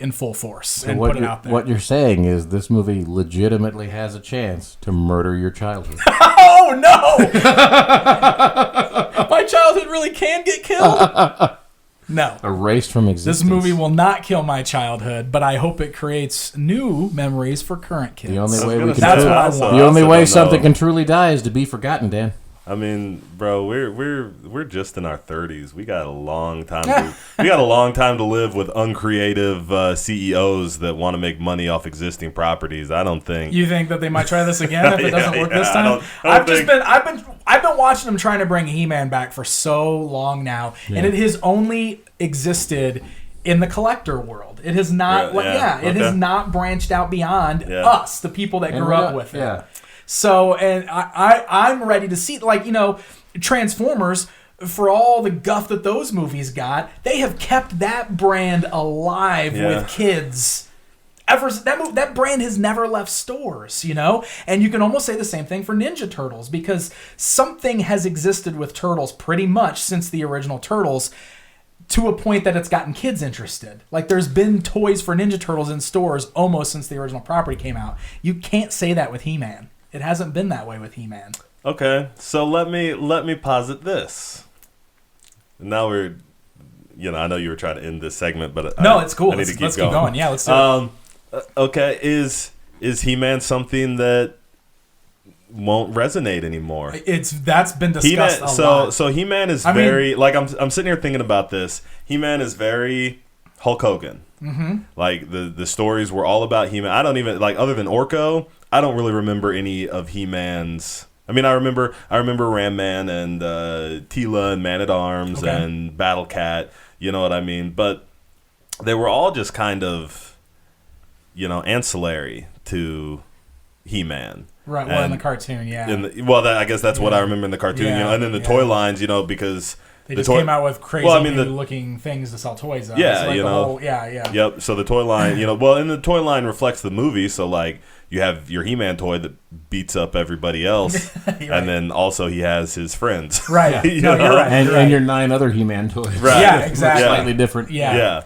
in full force and put it out there. What you're saying is this movie legitimately has a chance to murder your childhood. Oh no! My childhood really can get killed? No. Erased from existence. This movie will not kill my childhood, but I hope it creates new memories for current kids. The only way something can truly die is to be forgotten, Dan. I mean, bro, we're just in our 30s. We got a long time. To live with uncreative CEOs that want to make money off existing properties. I don't think. You think that they might try this again if it doesn't work this time? I've been watching them trying to bring He-Man back for so long now, and it has only existed in the collector world. It has not. It has not branched out beyond us, the people that grew up with it. Yeah. So, and I'm ready to see, Transformers, for all the guff that those movies got, they have kept that brand alive with kids. That brand has never left stores, And you can almost say the same thing for Ninja Turtles, because something has existed with Turtles pretty much since the original Turtles, to a point that it's gotten kids interested. There's been toys for Ninja Turtles in stores almost since the original property came out. You can't say that with He-Man. It hasn't been that way with He-Man. Okay, so let me posit this. Now we're I know you were trying to end this segment, but no, it's cool. I need to keep let's going. keep going. Yeah, let's do it. Okay, is He-Man something that won't resonate anymore? That's been discussed a lot. So He-Man is very like I'm sitting here thinking about this. He-Man is very Hulk Hogan. Mm-hmm. Like the stories were all about He-Man. I don't even like, other than Orko, I don't really remember any of He-Man's. I mean, I remember Ram Man and Tila and Man at Arms and Battle Cat. You know what I mean? But they were all just kind of, ancillary to He-Man. Right. Well, in the cartoon, yeah. I guess that's what I remember in the cartoon. And then the toy lines, because they just came out with crazy looking things to sell toys on. Yeah, so like Yep. So the toy line, and the toy line reflects the movie. So like, you have your He-Man toy that beats up everybody else, and then also he has his friends. Right. You're right. And your 9 other He-Man toys. Right. Yeah, exactly. Slightly different. Yeah.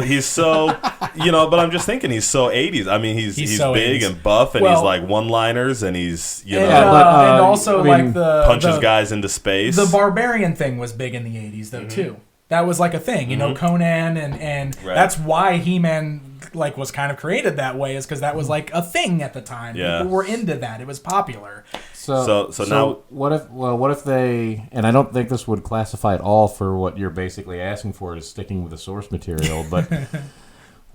He's so, but I'm just thinking he's so 80s. I mean, he's so big 80s. and buff, and he's like one-liners, and he's, and also punches guys into space. The barbarian thing was big in the 80s, though, too. That was like a thing, Conan, and that's why He-Man was kind of created that way, is because that was like a thing at the time. Yeah. People were into that. It was popular. So now, what if they, and I don't think this would classify at all for what you're basically asking for, is sticking with the source material, but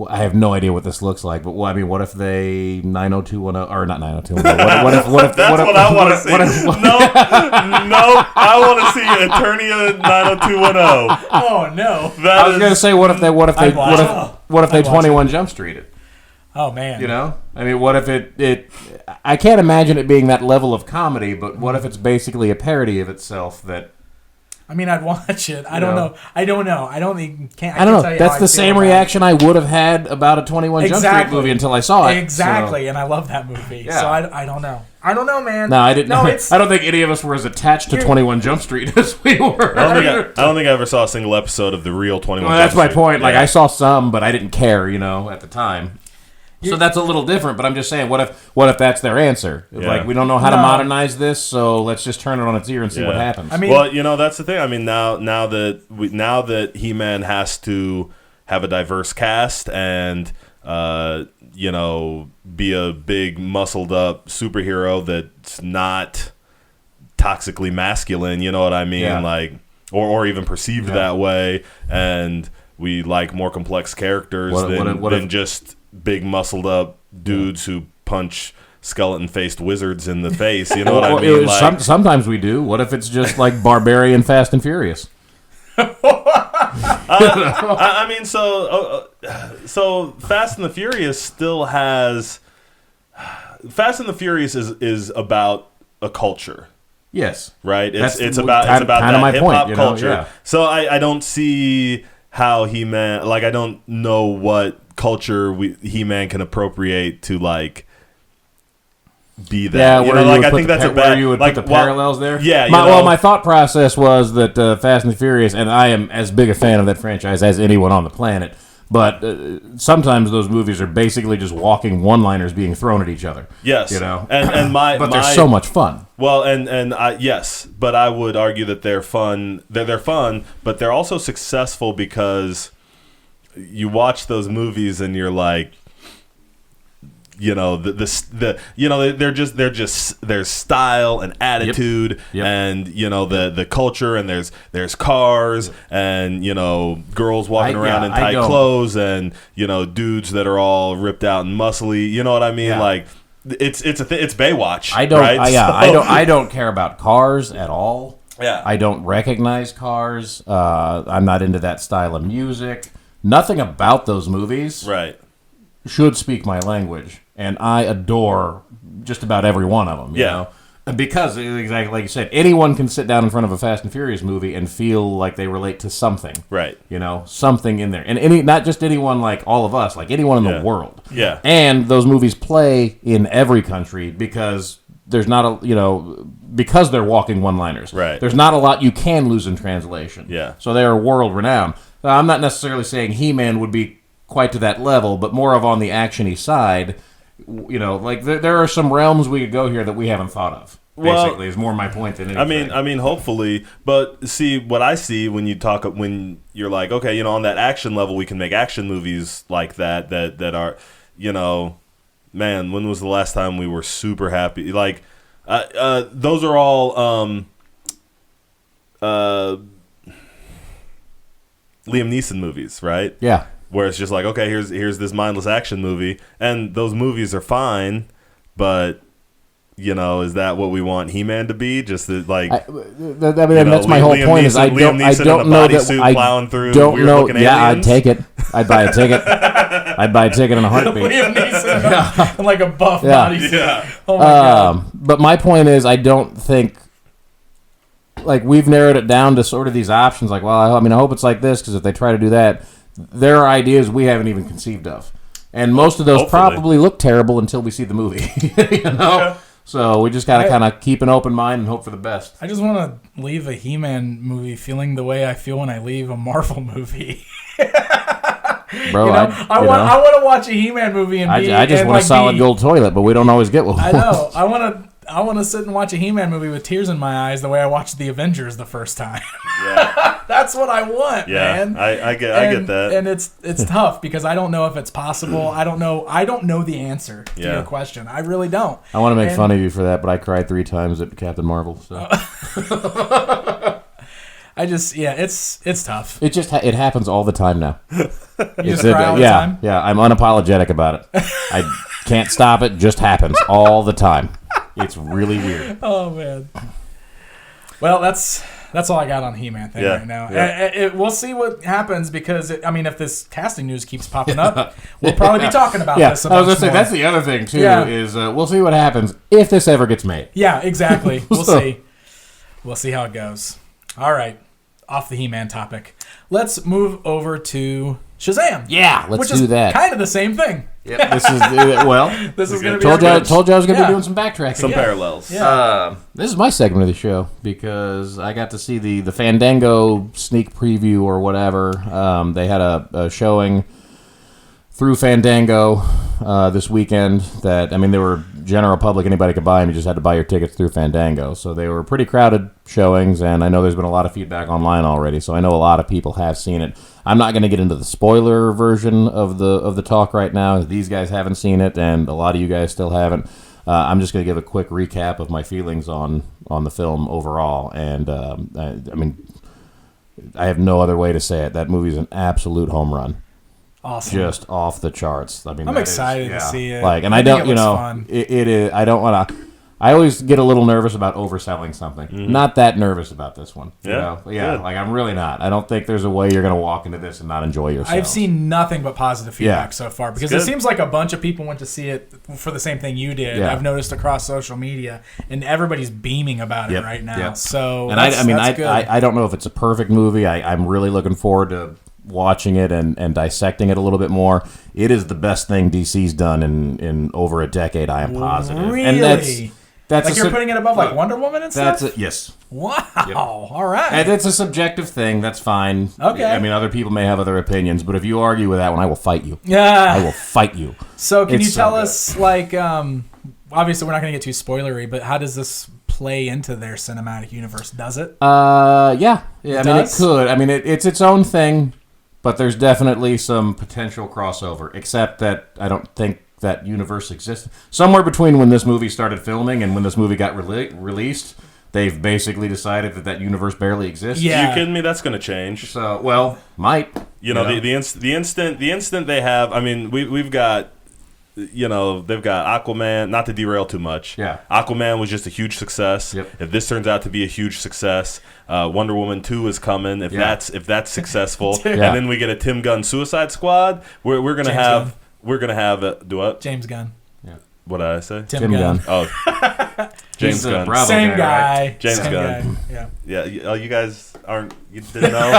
I have no idea what this looks like. But what if they 90210 or not 90210? What if that's what I want to see. No, I want to see Eternia 90210. Oh no! I was gonna say, what if they 21 Jump Street it? Oh man! What if it? I can't imagine it being that level of comedy, but what if it's basically a parody of itself that? I'd watch it. I don't know. I don't know. I don't think. I don't know. That's the same reaction I would have had about a 21 Jump Street movie until I saw it. Exactly, and I love that movie. Yeah. So I don't know. I don't know, man. No, I didn't. No, I don't think any of us were as attached to 21 Jump Street as we were. I don't think I ever saw a single episode of the real 21 Jump Street. That's my point. Like, I saw some, but I didn't care, at the time. So that's a little different, but I'm just saying, what if that's their answer? Yeah. Like, we don't know how to modernize this, so let's just turn it on its ear and see what happens. That's the thing. Now that He-Man has to have a diverse cast and be a big muscled up superhero that's not toxically masculine, you know what I mean? Yeah. Like, or even perceived that way, and we like more complex characters than just big muscled up dudes who punch skeleton faced wizards in the face. You know what I mean? Sometimes we do. What if it's just like Barbarian Fast and Furious? So Fast and the Furious still has. Fast and the Furious is about a culture. Yes. Right. It's about that hip hop culture. Yeah. So I don't see how He-Man, I don't know what culture He-Man can appropriate to be that. Yeah, I think that's a bad. Where you would put the parallels there. Yeah. My thought process was that Fast and the Furious, and I am as big a fan of that franchise as anyone on the planet. But sometimes those movies are basically just walking one-liners being thrown at each other. Yes, but they're so much fun. Well, yes, but I would argue that they're fun. They're fun, but they're also successful because you watch those movies and you're like, there's style and attitude, Yep. and the culture, and there's cars, and girls walking around in tight clothes, and dudes that are all ripped out and muscly. You know what I mean? Yeah. Like it's Baywatch. I don't. Right? I don't care about cars at all. Yeah. I don't recognize cars. I'm not into that style of music. Nothing about those movies Right. should speak my language. And I adore just about every one of them, you know? Because, exactly like you said, anyone can sit down in front of a Fast and Furious movie and feel like they relate to something. Right. Something in there. And not just anyone like all of us, like anyone in the world. Yeah. And those movies play in every country because there's not because they're walking one-liners. Right. There's not a lot you can lose in translation. Yeah. So they are world-renowned. I'm not necessarily saying He-Man would be quite to that level, but more of on the action-y side. There are some realms we could go here that we haven't thought of. Basically, is more my point than anything. I mean, hopefully, but see what I see when you're like, okay, on that action level, we can make action movies like that are, man, when was the last time we were super happy? Like, those are all Liam Neeson movies, right? Yeah. Where it's just like, okay, here's this mindless action movie, and those movies are fine, but is that what we want He-Man to be? Just like, that's my whole point. Is I don't know that I plowing through don't know. Yeah, aliens. I'd take it. I'd buy a ticket. I'd buy a ticket in a heartbeat. Liam Neeson in like a buff bodysuit. Yeah. Oh my god. But my point is, I don't think like we've narrowed it down to sort of these options. Like, well, I mean, I hope it's like this because if they try to do that, there are ideas we haven't even conceived of, and most of those probably look terrible until we see the movie. Yeah. So we just got to kind of keep an open mind and hope for the best. I just want to leave a He-Man movie feeling the way I feel when I leave a Marvel movie. Bro, I want to watch a He-Man movie and I just want a solid gold toilet, but we don't always get one. I know. I want to sit and watch a He-Man movie with tears in my eyes the way I watched the Avengers the first time. Yeah. That's what I want, man. I get that. And it's tough because I don't know if it's possible. I don't know the answer to your question. I really don't. I want to make fun of you for that, but I cried 3 times at Captain Marvel. So. It's tough. It happens all the time now. You just cry all the time? Yeah, I'm unapologetic about it. I can't stop it. Just happens all the time. It's really weird. Oh man. Well, that's all I got on He-Man thing right now. Yeah. We'll see what happens because if this casting news keeps popping up, we'll probably be talking about this. I was gonna say that's the other thing too. Is we'll see what happens if this ever gets made. Yeah, exactly. We'll see. We'll see how it goes. All right, off the He-Man topic, let's move over to Shazam. Yeah, let's do that. Kind of the same thing. Yep. This is This is going to be. Told you I was going to be doing some backtracking. Some parallels. Yeah. This is my segment of the show because I got to see the Fandango sneak preview or whatever. They had a showing through Fandango this weekend that, I mean, they were general public. Anybody could buy them. You just had to buy your tickets through Fandango. So they were pretty crowded showings, and I know there's been a lot of feedback online already, so I know a lot of people have seen it. I'm not going to get into the spoiler version of the talk right now. These guys haven't seen it, and a lot of you guys still haven't. I'm just going to give a quick recap of my feelings on the film overall. And, I mean, I have no other way to say it. That movie's an absolute home run. Awesome. Just off the charts. I mean, I'm excited to see it. Like, and I don't, it is. I don't want to. I always get a little nervous about overselling something. Mm-hmm. Not that nervous about this one. Yeah. Like I'm really not. I don't think there's a way you're going to walk into this and not enjoy yourself. I've seen nothing but positive feedback so far because it seems like a bunch of people went to see it for the same thing you did. Yeah. I've noticed across social media, and everybody's beaming about it right now. Yep. So, and I don't know if it's a perfect movie. I'm really looking forward to watching it and dissecting it a little bit more. It is the best thing DC's done in over a decade. I am positive. Really? And that's like you're putting it above like Wonder Woman and stuff? Yes. Wow. Yep. All right. And it's a subjective thing. That's fine. Okay. I mean, other people may have other opinions, but if you argue with that one, I will fight you. Yeah. I will fight you. So can you tell us, like, obviously we're not going to get too spoilery, but how does this play into their cinematic universe? Does it? Yeah. I mean, it could. I mean, it's its own thing, but there's definitely some potential crossover, except that I don't think that universe exists. Somewhere between when this movie started filming and when this movie got released, they've basically decided that universe barely exists. Yeah. Are you kidding me? That's going to change. So, well, might. The instant they have, I mean, we've got, they've got Aquaman, not to derail too much. Yeah. Aquaman was just a huge success. Yep. If this turns out to be a huge success, Wonder Woman 2 is coming. If that's successful, and then we get a Tim Gunn Suicide Squad, we're going to have... We're going to have do what? James Gunn. Yeah. What did I say? Tim Gunn. Oh. James Gunn. Bravo Same guy. Right? James Same Gunn. Guy. Yeah. Yeah. You guys you didn't know?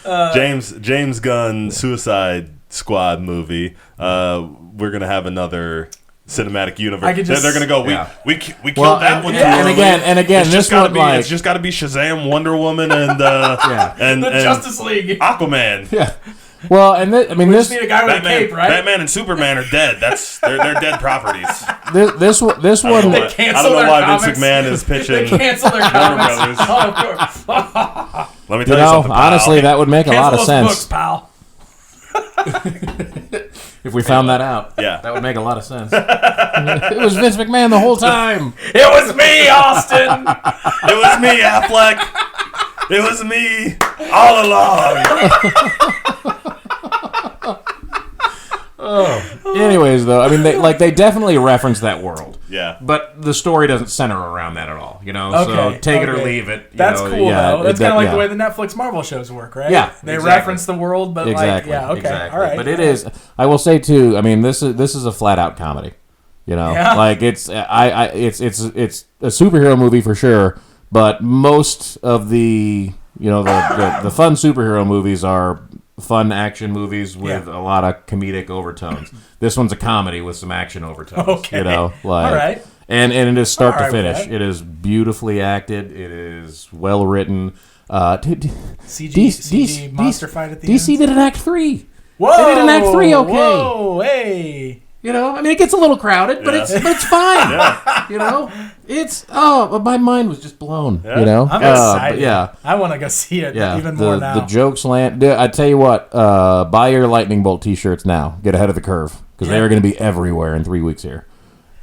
Okay. James Gunn Suicide Squad movie. We're going to have another cinematic universe. They're going to go, we killed that one too early. And again, it's just got to be Shazam, Wonder Woman, and the Justice League. Aquaman. Yeah. Well, and I mean, We this just need a guy with a cape, right? Batman and Superman are dead. They're dead properties. this one. They I don't cancel know their why comics. Vince McMahon is They pitching. cancel their comics. Oh, of course. Let me You tell you know, something, pal. honestly, that would make a lot Cancel of those sense books, pal. if we found that out. Yeah. That would make a lot of sense. It was Vince McMahon the whole time. It was me, Austin. It was me, Affleck. It was me all along. Anyways, though, I mean, they definitely reference that world. Yeah. But the story doesn't center around that at all, you know. Okay, So take it or okay. leave it. That's cool, though. That's kind of like the way the the Netflix Marvel shows work, right? Yeah, They exactly. reference the world, but exactly. like, yeah, okay, Exactly. all right. But it is. I will say too. I mean, this is a flat out comedy. You know, Yeah. like it's a superhero movie for sure. But most of the the fun superhero movies are fun action movies with a lot of comedic overtones. This one's a comedy with some action overtones. Okay. You know, like, All right. and it is start All to right with finish. that. It is beautifully acted. It is well written. CG monster fight at the DC end. did an Act 3. Whoa! They did an Act 3 okay. Whoa! Hey! You know, I mean, it gets a little crowded, but it's fine. You know, but my mind was just blown. Yeah. You know, I'm but excited. yeah, I want to go see it even the, more now. The jokes land. I tell you what, buy your Lightning Bolt T-shirts now. Get ahead of the curve because they are going to be everywhere in 3 weeks here.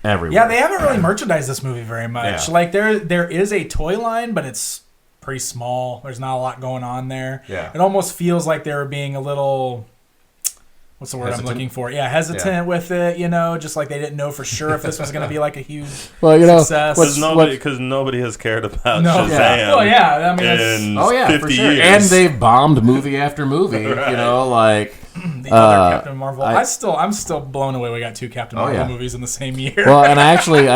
Everywhere. Yeah, they haven't really merchandised this movie very much. Yeah. Like there is a toy line, but it's pretty small. There's not a lot going on there. Yeah. It almost feels like they were being a little. What's the word Hesitant? I'm looking for? Yeah, hesitant with it. You know, just like they didn't know for sure if this was going to be like a huge success. Because nobody has cared about No. Shazam. Yeah. Well, yeah. I mean, it's in 50 for sure. years. And they've bombed movie after movie. Right. You know, like. the other Captain Marvel. I'm I'm still blown away. We got two Captain Marvel movies in the same year. Well, and I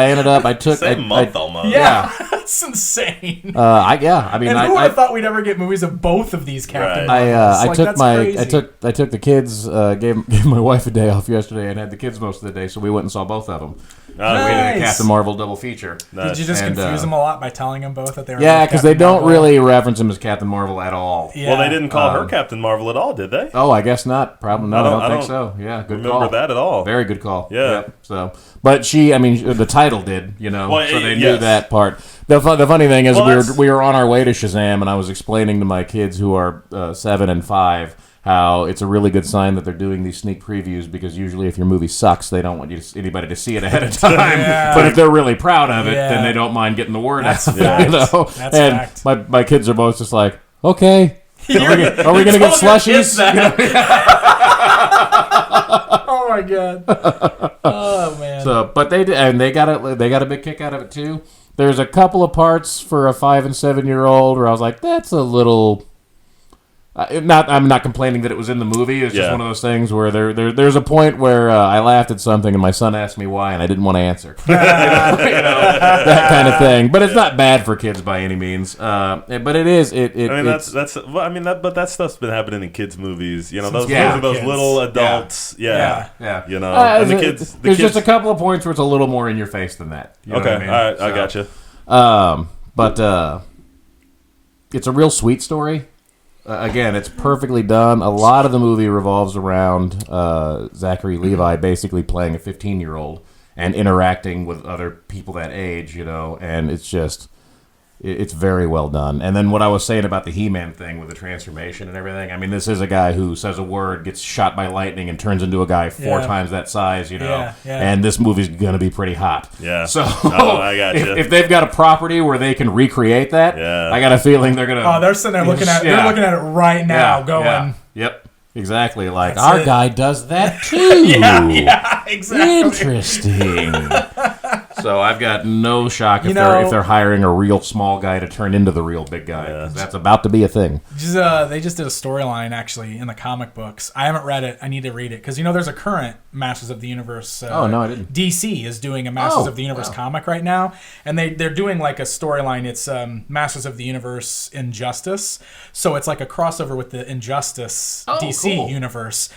ended up. I took. Same month almost. yeah, that's insane. I mean, and who would have thought we'd ever get movies of both of these Captain Marvels? I took the kids, gave my wife a day off yesterday, and had the kids most of the day, so we went and saw both of them. We did a Captain Marvel double feature. Did you just confuse them a lot by telling them both that they were? Yeah, because they don't really reference him as Captain Marvel at all. Yeah. Well, they didn't call her Captain Marvel at all, did they? Oh, I guess not. Probably not. I don't think so. Yeah, good remember call. Remember that at all? Very good call. Yeah. Yep. So, but the title did, you know, Well, so they yes. knew that part. The funny thing is, Well, we were on our way to Shazam, and I was explaining to my kids who are 7 and 5 how it's a really good sign that they're doing these sneak previews because usually if your movie sucks, they don't want anybody to see it ahead of time. Yeah. But if they're really proud of it, then they don't mind getting the word out. fact. You know? That's and fact. my kids are both just like, okay. Are we gonna get slushies? Oh my god! Oh man! So, but they did, and they got a big kick out of it too. There's a couple of parts for a 5 and 7-year-old where I was like, that's a little. I'm not complaining that it was in the movie. It's just one of those things where there's a point where I laughed at something and my son asked me why and I didn't want to answer. That kind of thing. But it's not bad for kids by any means. But it is. But that stuff's been happening in kids' movies. You know, those kids. little adults. Yeah. You know, and the kids. There's just a couple of points where it's a little more in your face than that. You know Okay, what I mean? all right, I gotcha. But it's a real sweet story. Again, it's perfectly done. A lot of the movie revolves around Zachary Levi basically playing a 15-year-old and interacting with other people that age, you know, and it's just, it's very well done. And then what I was saying about the He-Man thing with the transformation and everything, I mean, this is a guy who says a word, gets shot by lightning, and turns into a guy 4 times that size, you know, and this movie's going to be pretty hot. Yeah. So I gotcha. if they've got a property where they can recreate that, I got a feeling they're going to... Oh, they're sitting there looking at they're looking at it right now, going... Yep. Exactly. Like, That's our it. guy does that too. Yeah, exactly. Interesting. So I've got no shock if know- they're hiring a real small guy to turn into the real big guy. 'Cause that's about to be a thing. They just did a storyline actually in the comic books. I haven't read it. I need to read it because there's a current Masters of the Universe. Oh, no, I didn't. DC is doing a Masters of the Universe comic right now, and they're doing like a storyline. It's Masters of the Universe Injustice, so it's like a crossover with the Injustice DC universe.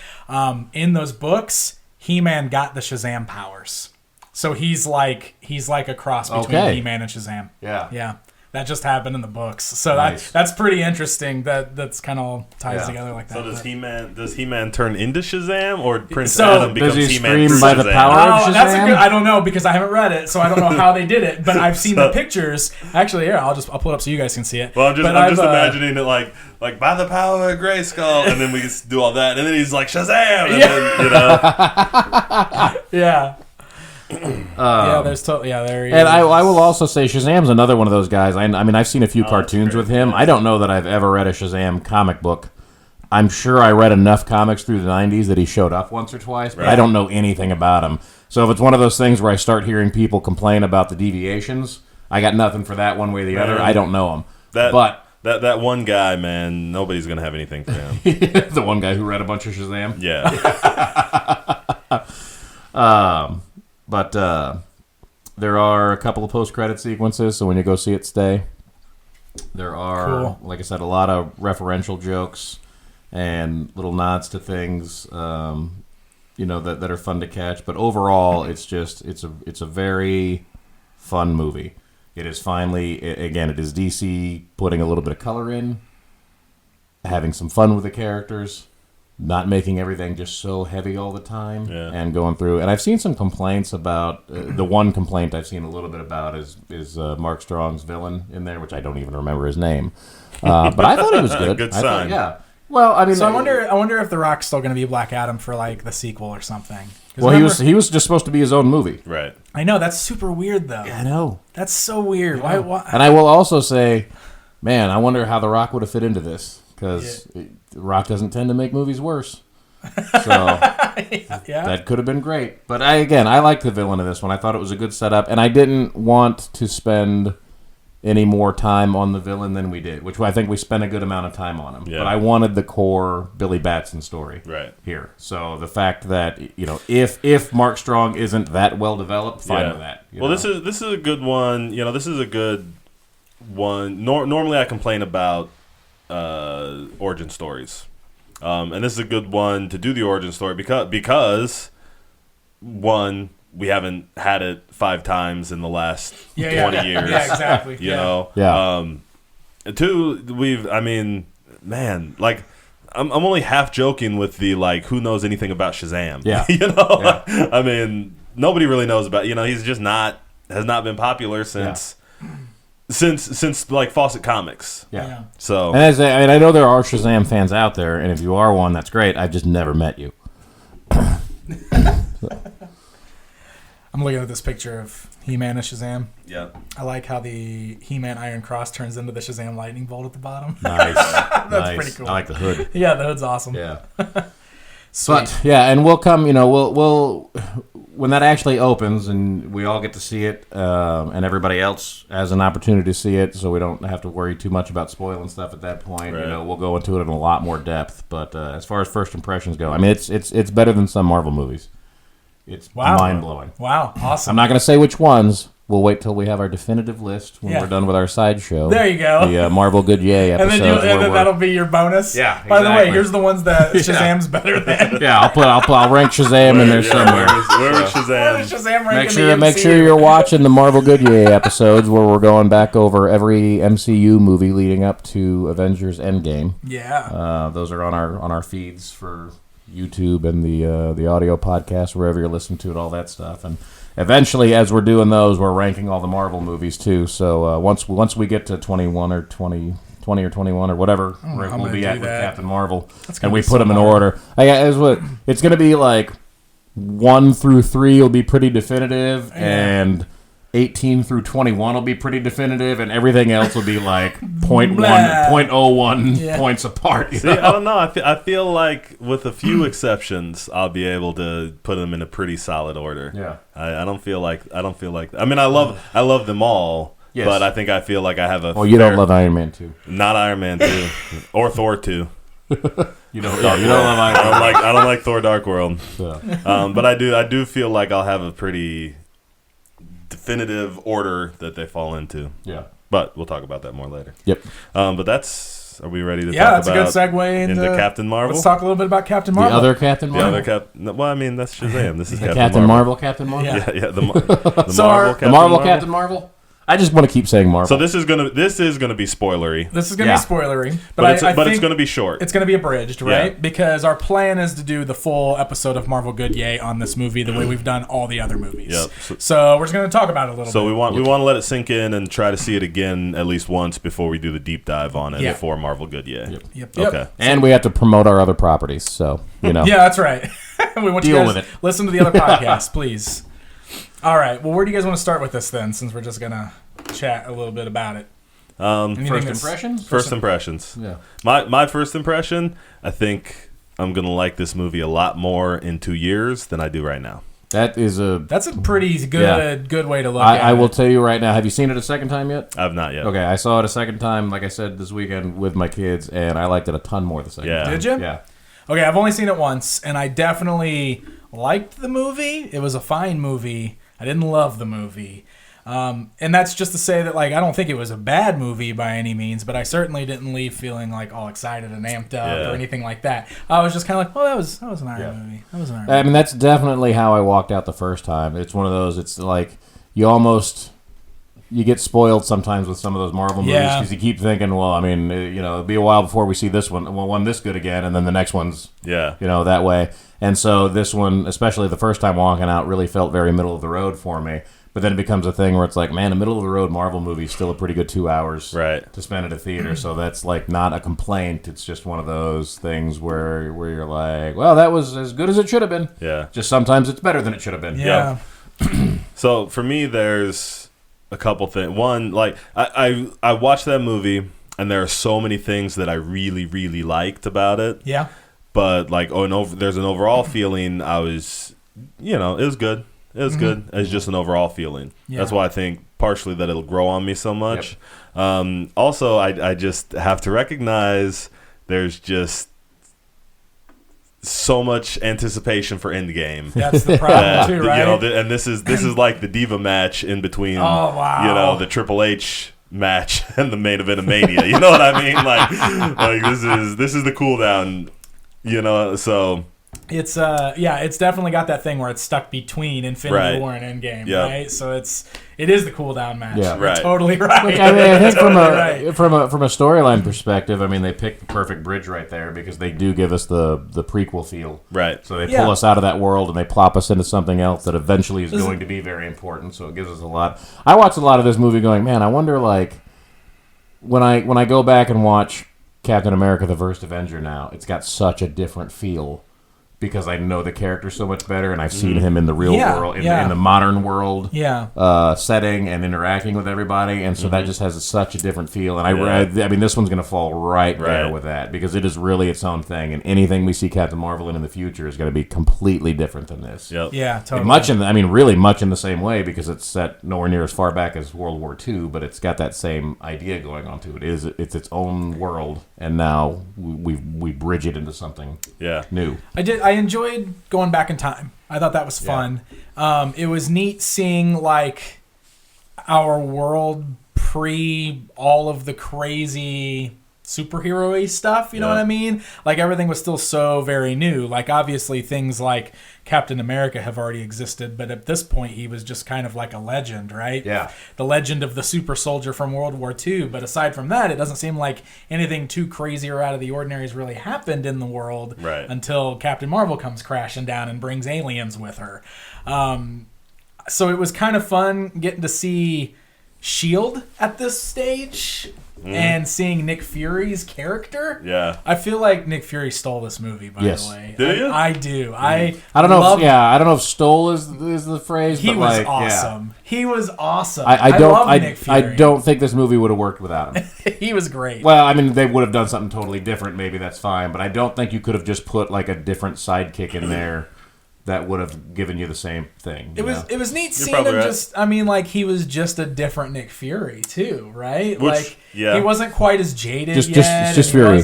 In those books, He-Man got the Shazam powers. So he's like a cross between He-Man and Shazam. Yeah. Yeah. that just happened in the books. So Nice. that's pretty interesting. That's kind of ties together like that. So but- does He-Man turn into Shazam, or Prince So- Adam becomes Does he He-Man scream through by the Shazam? power of Oh, that's a Shazam? good. I don't know because I haven't read it, so I don't know how they did it. But I've seen the pictures. Actually, here I'll pull it up so you guys can see it. Well, I'm But just imagining it like by the power of Grayskull, and then we just do all that, and then he's like Shazam, and then, you know. Yeah. There's there he And is. I will also say Shazam's another one of those guys. I mean, I've seen a few cartoons with him. I don't know that I've ever read a Shazam comic book. I'm sure I read enough comics through the 90s that he showed up once or twice, but I don't know anything about him. So if it's one of those things where I start hearing people complain about the deviations, I got nothing for that one way or the other. I don't know him. But that one guy, man, nobody's gonna have anything for him. the one guy who read a bunch of Shazam. Yeah. But there are a couple of post-credit sequences, so when you go see it, stay. There are, like I said, a lot of referential jokes and little nods to things, that are fun to catch. But overall, it's a very fun movie. It is finally, again, it is DC putting a little bit of color in, having some fun with the characters, not making everything just so heavy all the time, and going through. And I've seen some complaints about the one complaint I've seen a little bit about is Mark Strong's villain in there, which I don't even remember his name. But I thought it was good. Good sign. Yeah. Well, I mean, So I wonder if The Rock's still going to be Black Adam for like the sequel or something. 'Cause Well, he was just supposed to be his own movie. Right. I know that's super weird though. I know. That's so weird. Why? And I will also say, man, I wonder how The Rock would have fit into this, because The Rock doesn't tend to make movies worse. So that could have been great. But I liked the villain of this one. I thought it was a good setup, and I didn't want to spend any more time on the villain than we did, which I think we spent a good amount of time on him. Yeah. But I wanted the core Billy Batson story here. So the fact that, if Mark Strong isn't that well developed, fine with that. This is a good one. This is a good one. Normally I complain about origin stories. And this is a good one to do the origin story because one, we haven't had it 5 times in the last 20 years. Yeah, exactly. You know? Two, I'm only half joking with the, who knows anything about Shazam? Yeah. I mean, nobody really knows about, he's just has not been popular since Fawcett Comics. Yeah. So, and I know there are Shazam fans out there, and if you are one, that's great. I've just never met you. I'm looking at this picture of He-Man and Shazam. Yeah. I like how the He-Man Iron Cross turns into the Shazam lightning bolt at the bottom. Nice. That's pretty cool. I like the hood. Yeah, the hood's awesome. Yeah. Sweet. But and we'll come. We'll when that actually opens and we all get to see it, and everybody else has an opportunity to see it, so we don't have to worry too much about spoiling stuff at that point. Right. We'll go into it in a lot more depth. But as far as first impressions go, I mean, it's better than some Marvel movies. It's mind blowing. Wow, awesome. I'm not going to say which ones. We'll wait till we have our definitive list when Yeah. we're done with our sideshow. There you go. The Marvel Good Yay and episodes. then that'll be your bonus. Yeah, By the way, exactly. here's the ones that Shazam's better than. Yeah, I'll rank Shazam in there somewhere. Where is Where is Shazam? Shazam rank in the Make MCU? sure you're watching the Marvel Good Yay episodes where we're going back over every MCU movie leading up to Avengers Endgame. Yeah. Those are on our feeds for YouTube and the audio podcast, wherever you're listening to it, all that stuff. And eventually, as we're doing those, we're ranking all the Marvel movies too. So once we get to 21 or 20 or 21 or whatever, we'll be at with Captain Marvel, and we put them in order. It's going to be like 1 through 3 will be pretty definitive, and 18 through 21 will be pretty definitive, and everything else will be like 0.01 points apart. See, I don't know. I feel like with a few exceptions, I'll be able to put them in a pretty solid order. Yeah. I don't feel like. I mean, I love them all. Yes. But I think I feel like I have a. Oh, you don't love Iron Man 2. Not Iron Man 2 or Thor 2. You don't love Iron Man. I don't like Thor: Dark World. So. But I do feel like I'll have a pretty definitive order that they fall into. Yeah. But we'll talk about that more later. Yep. But are we ready to talk that's about a good segue into Captain Marvel? Let's talk a little bit about Captain The Marvel. other Captain Marvel? Well, I mean, that's Shazam. This is Captain Marvel. Captain Marvel? Yeah. Yeah, the Marvel The Marvel Captain Marvel? I just want to keep saying Marvel. So this is gonna be spoilery. This is gonna be spoilery, but it's think gonna be short. It's gonna be abridged, right? Yeah. Because our plan is to do the full episode of Marvel Good Yay on this movie the way we've done all the other movies. Yep. So we're just gonna talk about it a little bit. So we want to let it sink in and try to see it again at least once before we do the deep dive on it for Marvel Good Yay. Yep. Okay. And we have to promote our other properties, so you know. Yeah, that's right. We want Deal you guys with it. Listen to the other podcasts, please. All right. Well, where do you guys want to start with this then? Since we're just gonna chat a little bit about it. First impressions. First impressions. Yeah. My first impression. I think I'm gonna like this movie a lot more in 2 years than I do right now. That's a pretty good way to look at it. I will tell you right now. Have you seen it a second time yet? I've not yet. Okay, I saw it a second time, like I said, this weekend with my kids, and I liked it a ton more the second time. Did you? Yeah. Okay, I've only seen it once, and I definitely liked the movie. It was a fine movie. I didn't love the movie. And that's just to say that, like, I don't think it was a bad movie by any means, but I certainly didn't leave feeling, like, all excited and amped up or anything like that. I was just kind of like, that was an alright movie. That was an alright movie. I mean, that's definitely how I walked out the first time. It's one of those, it's like, you get spoiled sometimes with some of those Marvel movies because you keep thinking, well, I mean, it'll be a while before we see this one this good again, and then the next one's, that way. And so this one, especially the first time walking out, really felt very middle of the road for me. But then it becomes a thing where it's like, man, a middle of the road Marvel movie is still a pretty good 2 hours to spend at a theater. So that's like not a complaint. It's just one of those things where you're like, well, that was as good as it should have been. Yeah. Just sometimes it's better than it should have been. Yeah. So for me, there's a couple things. One, like I watched that movie, and there are so many things that I really, really liked about it. Yeah. But like, there's an overall feeling. I was, it was good. It was good. It's just an overall feeling. Yeah. That's why I think partially that it'll grow on me so much. Yep. Also, I just have to recognize there's just so much anticipation for Endgame. That's the problem too, right? And this is like the Diva match in between. Oh wow! The Triple H match and the main event of Mania. You know what I mean? Like this is the cool down. So. It's it's definitely got that thing where it's stuck between Infinity War and Endgame, right? So it is the cool down match. Yeah, right. You're totally right. Look, I mean, I think from a storyline perspective, I mean, they picked the perfect bridge right there because they do give us the prequel feel, right? So they pull us out of that world and they plop us into something else that eventually is going to be very important. So it gives us a lot. I watched a lot of this movie, going, man, I wonder, like, when I go back and watch Captain America: The First Avenger now, it's got such a different feel. Because I know the character so much better, and I've seen him in the real world, in the modern world setting, and interacting with everybody, and so that just has such a different feel. And I mean, this one's going to fall right there with that, because it is really its own thing, and anything we see Captain Marvel in the future is going to be completely different than this. Yep. Yeah, totally. Really much in the same way, because it's set nowhere near as far back as World War II, but it's got that same idea going on to it. It's its own world, and now we bridge it into something new. I enjoyed going back in time. I thought that was fun. Yeah. It was neat seeing, like, our world pre all of the crazy superhero-y stuff, you know what I mean? Like, everything was still so very new. Like, obviously, things like Captain America have already existed, but at this point, he was just kind of like a legend, right? Yeah. The legend of the super soldier from World War II. But aside from that, it doesn't seem like anything too crazy or out of the ordinary has really happened in the world until Captain Marvel comes crashing down and brings aliens with her. So it was kind of fun getting to see S.H.I.E.L.D. at this stage. And seeing Nick Fury's character, I feel like Nick Fury stole this movie. By the way, do you? I do. I don't know. I don't know if "stole" is the phrase. He but was awesome. Yeah. He was awesome. I love Nick Fury. I don't think this movie would have worked without him. He was great. Well, I mean, they would have done something totally different. Maybe that's fine, but I don't think you could have just put like a different sidekick in there. That would have given you the same thing. It was neat seeing him just. I mean, like, he was just a different Nick Fury too, right? He wasn't quite as jaded yet. Just Fury.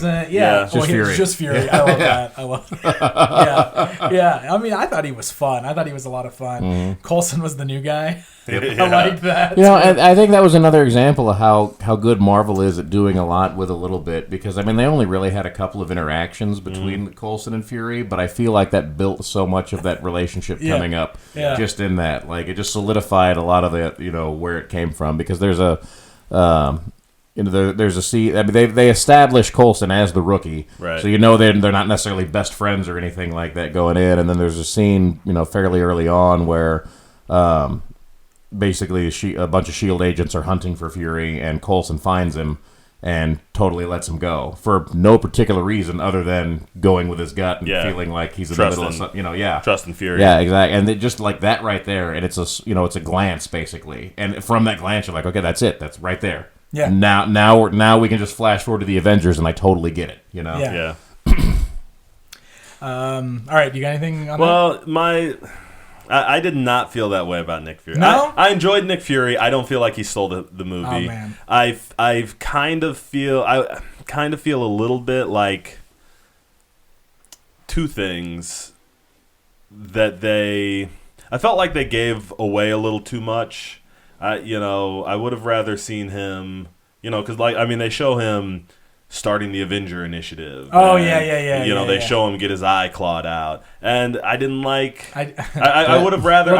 Just Fury. I love that. I love that. Yeah. I mean, I thought he was fun. I thought he was a lot of fun. Coulson was the new guy. I like that. You know, and I think that was another example of how good Marvel is at doing a lot with a little bit. Because, I mean, they only really had a couple of interactions between Coulson and Fury, but I feel like that built so much of that relationship coming up just in that. Like, it just solidified a lot of the, where it came from. Because there's a... there's a scene. I mean, they establish Coulson as the rookie, right? So they're not necessarily best friends or anything like that going in. And then there's a scene, fairly early on where, basically a bunch of S.H.I.E.L.D. agents are hunting for Fury, and Coulson finds him and totally lets him go for no particular reason other than going with his gut and feeling like he's in the middle of something. Trusting Fury. Yeah, exactly. And just like that right there, and it's a glance basically, and from that glance you're like, okay, that's it. That's right there. Yeah. Now we can just flash forward to the Avengers, and I totally get it. Yeah. All right. You got anything on that? I did not feel that way about Nick Fury. No? I enjoyed Nick Fury. I don't feel like he stole the movie. Oh, man. I kind of feel a little bit like two things that I felt like they gave away a little too much. I would have rather seen him, because they show him starting the Avenger Initiative. Oh, and, they show him get his eye clawed out, and I didn't like. I would have rather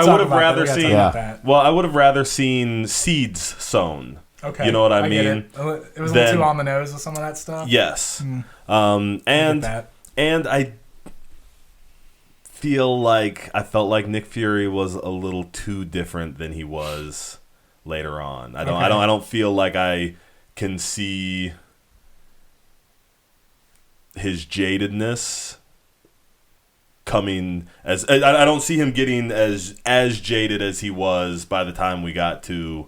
seen. I would have rather seen seeds sown. Okay, you know what I mean? It was a little too on the nose with some of that stuff. Yes, and I felt like Nick Fury was a little too different than he was later on. I don't feel like I can see his jadedness coming I don't see him getting as jaded as he was by the time we got to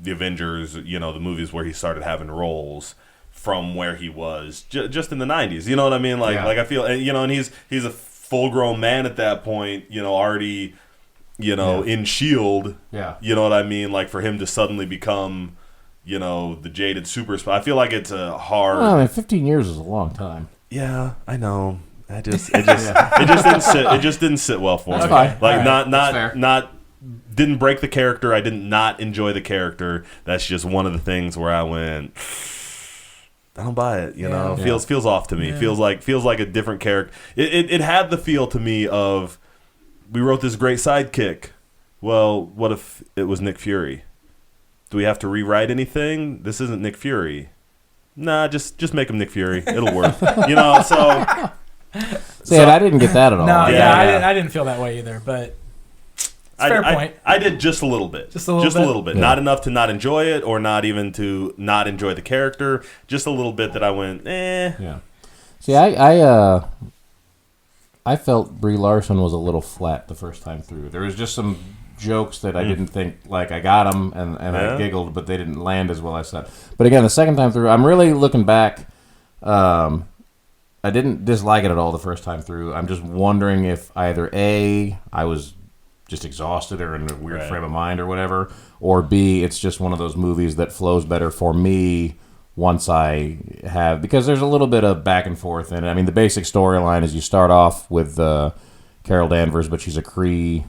the Avengers, the movies where he started having roles from where he was just in the 90s. You know what I mean? Like I feel, and he's a full-grown man at that point, already, in S.H.I.E.L.D. Yeah. You know what I mean? Like, for him to suddenly become, the jaded super spy. I feel like it's a hard... Well, I mean, 15 years is a long time. Yeah, I know. It just didn't sit. It just didn't sit well for me. That's fine. Like, didn't break the character. I did not enjoy the character. That's just one of the things where I went, I don't buy it. Feels off to me. Yeah. Feels like a different character. It had the feel to me of, we wrote this great sidekick. Well, what if it was Nick Fury? Do we have to rewrite anything? This isn't Nick Fury. Nah, just make him Nick Fury. It'll work. So. I didn't get that at all. No, I didn't feel that way either. But it's a fair point. I did just a little bit. Just a little bit. Yeah. Not enough to not enjoy it, or not even to not enjoy the character. Just a little bit that I went, eh. Yeah. See, I felt Brie Larson was a little flat the first time through. There was just some jokes that I didn't think, like, I got them and I giggled, but they didn't land as well as I said. But again, the second time through, I'm really looking back. I didn't dislike it at all the first time through. I'm just wondering if either A, I was just exhausted or in a weird frame of mind or whatever, or B, it's just one of those movies that flows better for me once I have, because there's a little bit of back and forth. And I mean, the basic storyline is you start off with Carol Danvers, but she's a Kree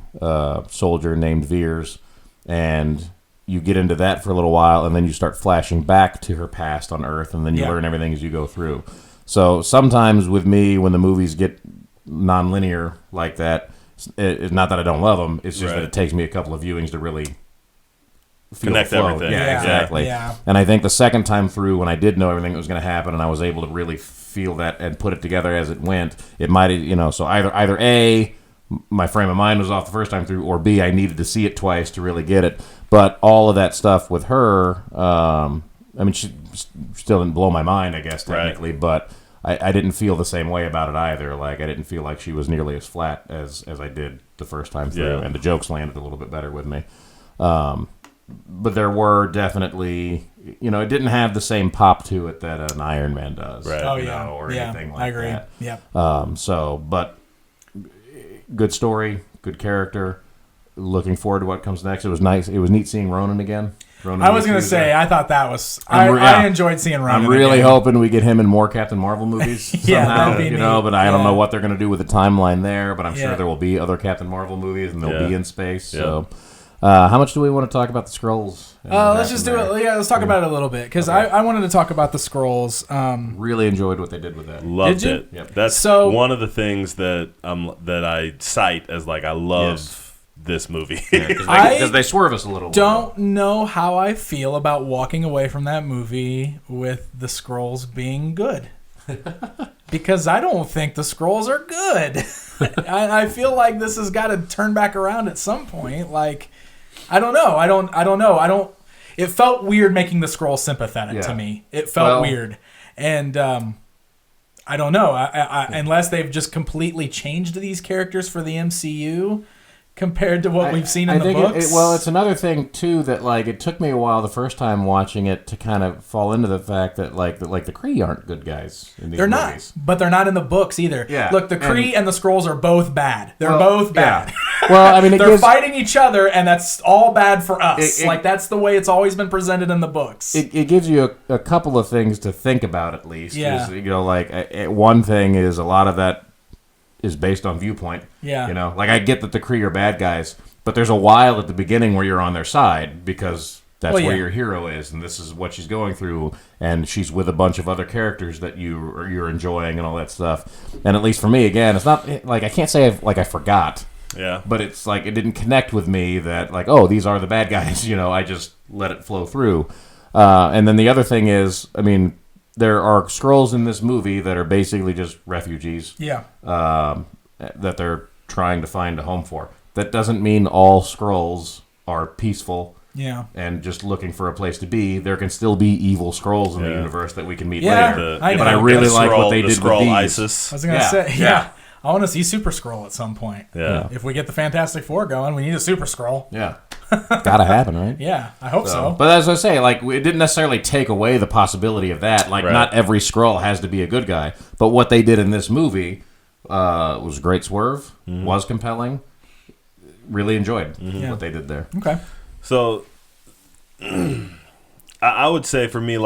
soldier named Veers, and you get into that for a little while, and then you start flashing back to her past on Earth, and then you learn everything as you go through. So sometimes with me, when the movies get non-linear like that, it's not that I don't love them, it's just that it takes me a couple of viewings to really connect everything. Yeah, exactly. Yeah. And I think the second time through, when I did know everything that was going to happen, and I was able to really feel that and put it together as it went, it might have, so either A, my frame of mind was off the first time through, or B, I needed to see it twice to really get it. But all of that stuff with her, I mean, she still didn't blow my mind, I guess, technically, but I didn't feel the same way about it either. Like, I didn't feel like she was nearly as flat as I did the first time through, and the jokes landed a little bit better with me. But there were definitely, it didn't have the same pop to it that an Iron Man does, or anything like that. Yeah. But good story, good character. Looking forward to what comes next. It was nice. It was neat seeing Ronan again. I was going to say, I thought that was... I enjoyed seeing Ronan. I'm really hoping we get him in more Captain Marvel movies somehow. That'd be neat. But I don't know what they're going to do with the timeline there. But I'm sure there will be other Captain Marvel movies, and they'll be in space. So, How much do we want to talk about the Skrulls? Let's just do it. Yeah, let's talk about it a little bit because I wanted to talk about the Skrulls. Really enjoyed what they did with that. Loved Did you? it. Yep. That's one of the things that I cite as like I love this movie. Because they swerve us a little. Don't know how I feel about walking away from that movie with the Skrulls being good. Because I don't think the Skrulls are good. I feel like this has got to turn back around at some point. Like, I don't know. I don't know. It felt weird making the Skrulls sympathetic to me. It felt weird. And I don't know. Unless they've just completely changed these characters for the MCU compared to what we've seen in the books. It's another thing too that like it took me a while the first time watching it to kind of fall into the fact that the Kree aren't good guys in these they're movies. not, but they're not in the books either. Yeah. Look, the Kree and the Skrulls are both bad. They're both bad. Yeah. Well, I mean, they're fighting each other, and that's all bad for us. That's the way it's always been presented in the books. It gives you a couple of things to think about at least. Yeah. One thing is a lot of that is based on viewpoint. Yeah. I get that the Kree are bad guys, but there's a while at the beginning where you're on their side because that's where your hero is, and this is what she's going through, and she's with a bunch of other characters that you're enjoying and all that stuff. And at least for me, again, it's not like I can't say I forgot. Yeah. But it's like it didn't connect with me that these are the bad guys. I just let it flow through. And then the other thing is, I mean, there are Skrulls in this movie that are basically just refugees. Yeah. That they're trying to find a home for. That doesn't mean all Skrulls are peaceful. Yeah. And just looking for a place to be. There can still be evil Skrulls in the universe that we can meet later. But I really like what they did with these. ISIS. I was going to say, yeah. I want to see Super Skrull at some point. Yeah. If we get the Fantastic Four going, we need a Super Skrull. Yeah. Gotta happen, right? Yeah, I hope so. But as I say, it didn't necessarily take away the possibility of that. Not every Skrull has to be a good guy. But what they did in this movie was a great swerve, was compelling. Really enjoyed what they did there. Okay. So, I would say for me,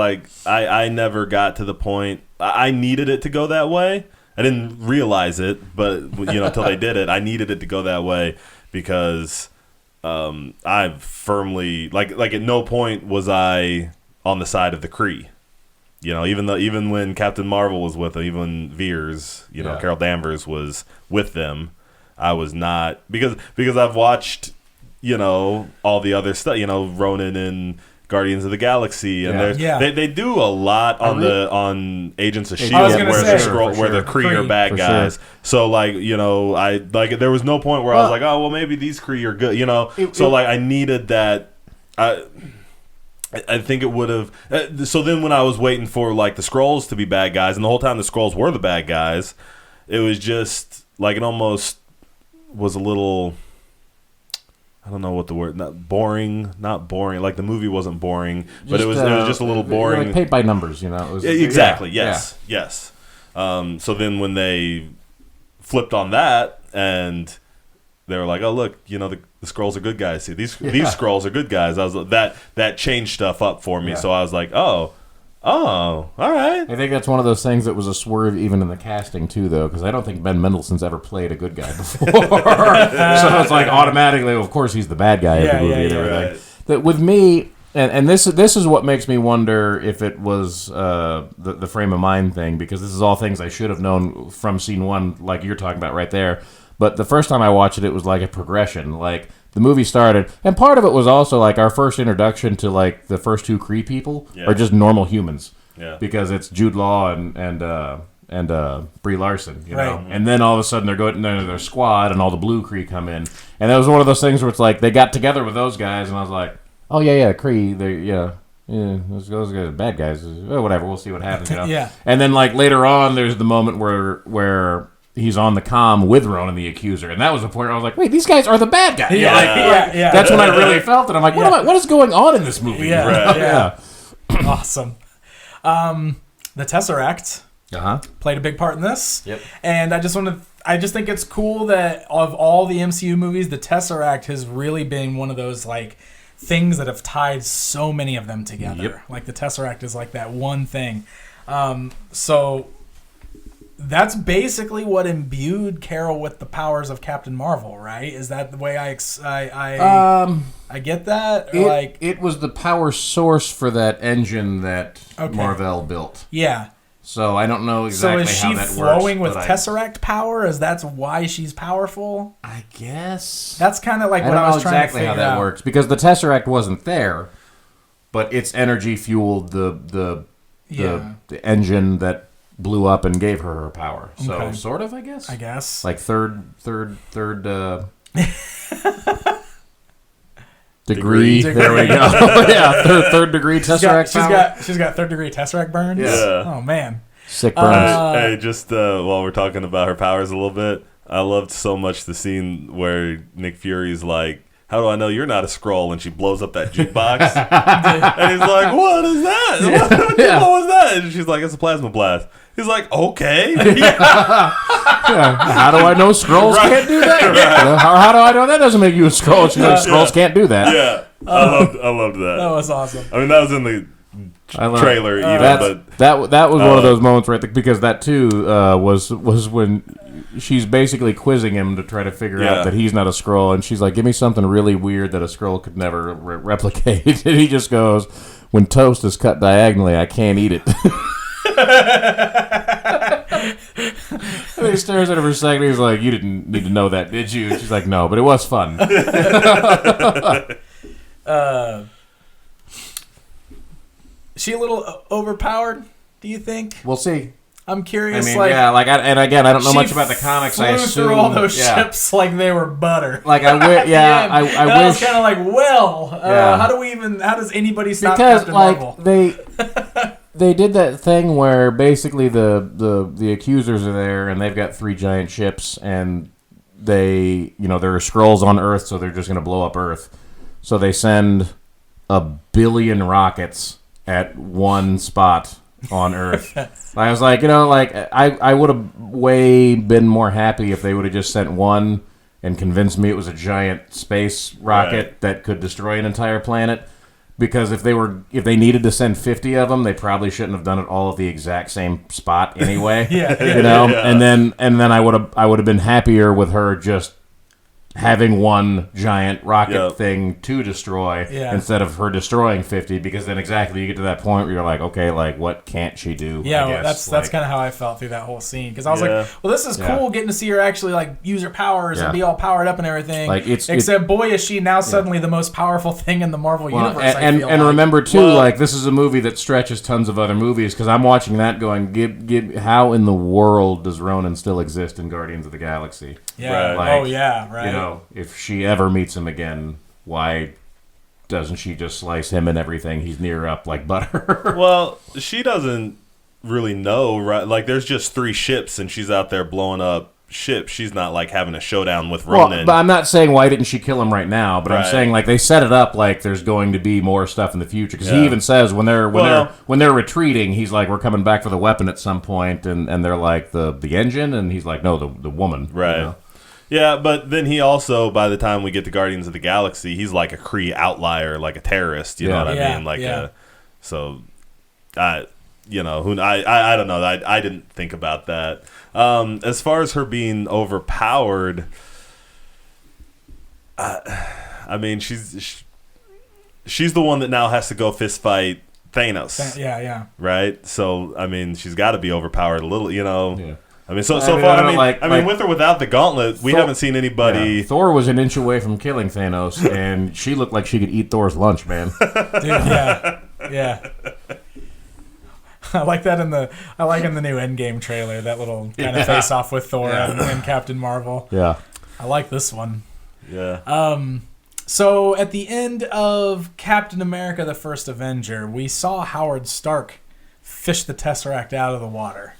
I never got to the point. I needed it to go that way. I didn't realize it, but until they did it, I needed it to go that way because I firmly at no point was I on the side of the Kree. Even when Captain Marvel was with them, even Veers, Carol Danvers was with them, I was not because I've watched all the other stuff, Ronan and Guardians of the Galaxy, and they do a lot on Agents of S.H.I.E.L.D. where the Kree are bad guys. Sure. So there was no point where I was like, oh well, maybe these Kree are good, I needed that. I think it would have. So then when I was waiting for the Skrulls to be bad guys, and the whole time the Skrulls were the bad guys, it was just it almost was a little. I don't know what the word. Not boring. The movie wasn't boring, but it was just a little boring. Paid by numbers, It was, exactly. Yes. So then when they flipped on that and they were like, "Oh look, the Skrulls are good guys. See, these Skrulls are good guys." I was that changed stuff up for me. Yeah. So I was like, "Oh, all right." I think that's one of those things that was a swerve even in the casting too, though, because I don't think Ben Mendelsohn's ever played a good guy before. So it's automatically, of course, he's the bad guy of the movie and everything. Right. That with me, and this is what makes me wonder if it was the frame of mind thing, because this is all things I should have known from scene one, like you're talking about right there. But the first time I watched it, it was like a progression. The movie started, and part of it was also our first introduction to the first two Kree people are just normal humans. Yeah. Because it's Jude Law and Brie Larson, right. And then all of a sudden they're going into their squad, and all the blue Kree come in, and that was one of those things where it's they got together with those guys, and I was like, oh yeah, Kree, those guys are bad guys, whatever, we'll see what happens, Yeah. And then later on, there's the moment where he's on the comm with Ronan the Accuser, and that was the point where I was like, wait, these guys are the bad guys. Yeah. That's when I really felt it. I'm like, what is going on in this movie? Yeah. Awesome. The Tesseract played a big part in this. Yep. And I just think it's cool that of all the MCU movies, the Tesseract has really been one of those things that have tied so many of them together. Yep. The Tesseract is that one thing. So that's basically what imbued Carol with the powers of Captain Marvel, right? Is that the way I get that? It was the power source for that engine that Marvel built. Yeah. So I don't know exactly how that works. So is she flowing with Tesseract power? Is that's why she's powerful? I guess. That's kind of like what I was trying to figure out. I don't know exactly how that works because the Tesseract wasn't there, but its energy fueled the engine that blew up and gave her power. So sort of, I guess. Like third degree. There we go. Yeah, third degree Tesseract power. She's got third degree Tesseract burns. Yeah. Oh man. Sick burns. Hey, just while we're talking about her powers a little bit, I loved so much the scene where Nick Fury's like, "How do I know you're not a Skrull?" And she blows up that jukebox. And he's like, "What is that? What was that?" And she's like, "It's a plasma blast." He's like, "Okay." How do I know Skrulls can't do that? Right. How do I know that doesn't make you a Skrull? She's like, Skrulls can't do that. Yeah. I loved that. That was awesome. I mean, that was in the trailer but that was one of those moments right there, because that too was when she's basically quizzing him to try to figure out that he's not a Skrull, and she's like, "Give me something really weird that a Skrull could never replicate." And he just goes, "When toast is cut diagonally, I can't eat it." And he stares at her for a second. He's like, "You didn't need to know that, did you?" She's like, "No, but it was fun." She a little overpowered, do you think? We'll see. I'm curious. I mean, and again, I don't know much about the comics. I assume through all those ships like they were butter. Like I wish. I wish. I was kind of like, how does anybody stop Captain Marvel? They did that thing where basically the accusers are there and they've got 3 giant ships and there are Skrulls on Earth, so they're just going to blow up Earth. So they send 1 billion rockets at one spot on Earth. I was like, I would have way been more happy if they would have just sent one and convinced me it was a giant space rocket that could destroy an entire planet. Because if they needed to send 50 of them, they probably shouldn't have done it all at the exact same spot anyway. And then I would have been happier with her just having one giant rocket thing to destroy instead of her destroying 50, because then exactly you get to that point where you're like, okay, like what can't she do? Yeah, well, that's kind of how I felt through that whole scene, because I was like, well, this is cool getting to see her actually like use her powers and be all powered up and everything. Like except boy, is she now suddenly the most powerful thing in the Marvel universe. And remember too, like this is a movie that stretches tons of other movies, because I'm watching that going, how in the world does Ronan still exist in Guardians of the Galaxy? Yeah. Right. If she ever meets him again, why doesn't she just slice him and everything he's near up like butter? Well, she doesn't really know, right? Like, there's just 3 ships, and she's out there blowing up ships. She's not, like, having a showdown with Ronan. Well, but I'm not saying why didn't she kill him right now, but I'm saying, like, they set it up like there's going to be more stuff in the future. Because he even says when they're retreating, he's like, we're coming back for the weapon at some point, and they're like, the engine? And he's like, no, the woman. Right. Yeah, but then he also, by the time we get to Guardians of the Galaxy, he's like a Kree outlier, like a terrorist. You know what I mean? Like, I don't know. I didn't think about that. As far as her being overpowered, I mean, she's the one that now has to go fist fight Thanos. Yeah. Right. So I mean, she's got to be overpowered a little. Yeah. I mean, so far, I mean, with or without the gauntlet, we haven't seen anybody. Yeah. Thor was an inch away from killing Thanos, and she looked like she could eat Thor's lunch, man. Dude, yeah. I like that in the new Endgame trailer, that little kind of face off with Thor and Captain Marvel. Yeah, I like this one. Yeah. So at the end of Captain America: The First Avenger, we saw Howard Stark fish the Tesseract out of the water,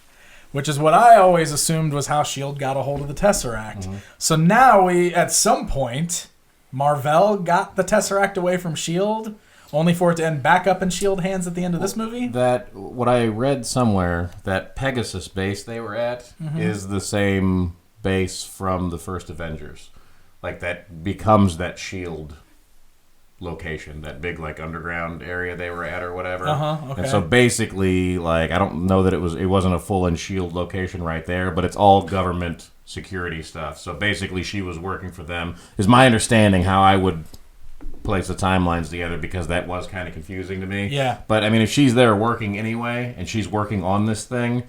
which is what I always assumed was how S.H.I.E.L.D. got a hold of the Tesseract. Mm-hmm. So now at some point, Marvel got the Tesseract away from S.H.I.E.L.D., only for it to end back up in S.H.I.E.L.D. hands at the end of this movie? What I read somewhere, that Pegasus base they were at is the same base from the first Avengers. Like, that becomes that S.H.I.E.L.D. location, that big like underground area they were at or whatever. Okay. And so basically, like I don't know that it wasn't a full-in SHIELD location right there, but it's all government security stuff. So basically, she was working for them. Is my understanding how I would place the timelines together, because that was kind of confusing to me. Yeah. But I mean, if she's there working anyway, and she's working on this thing,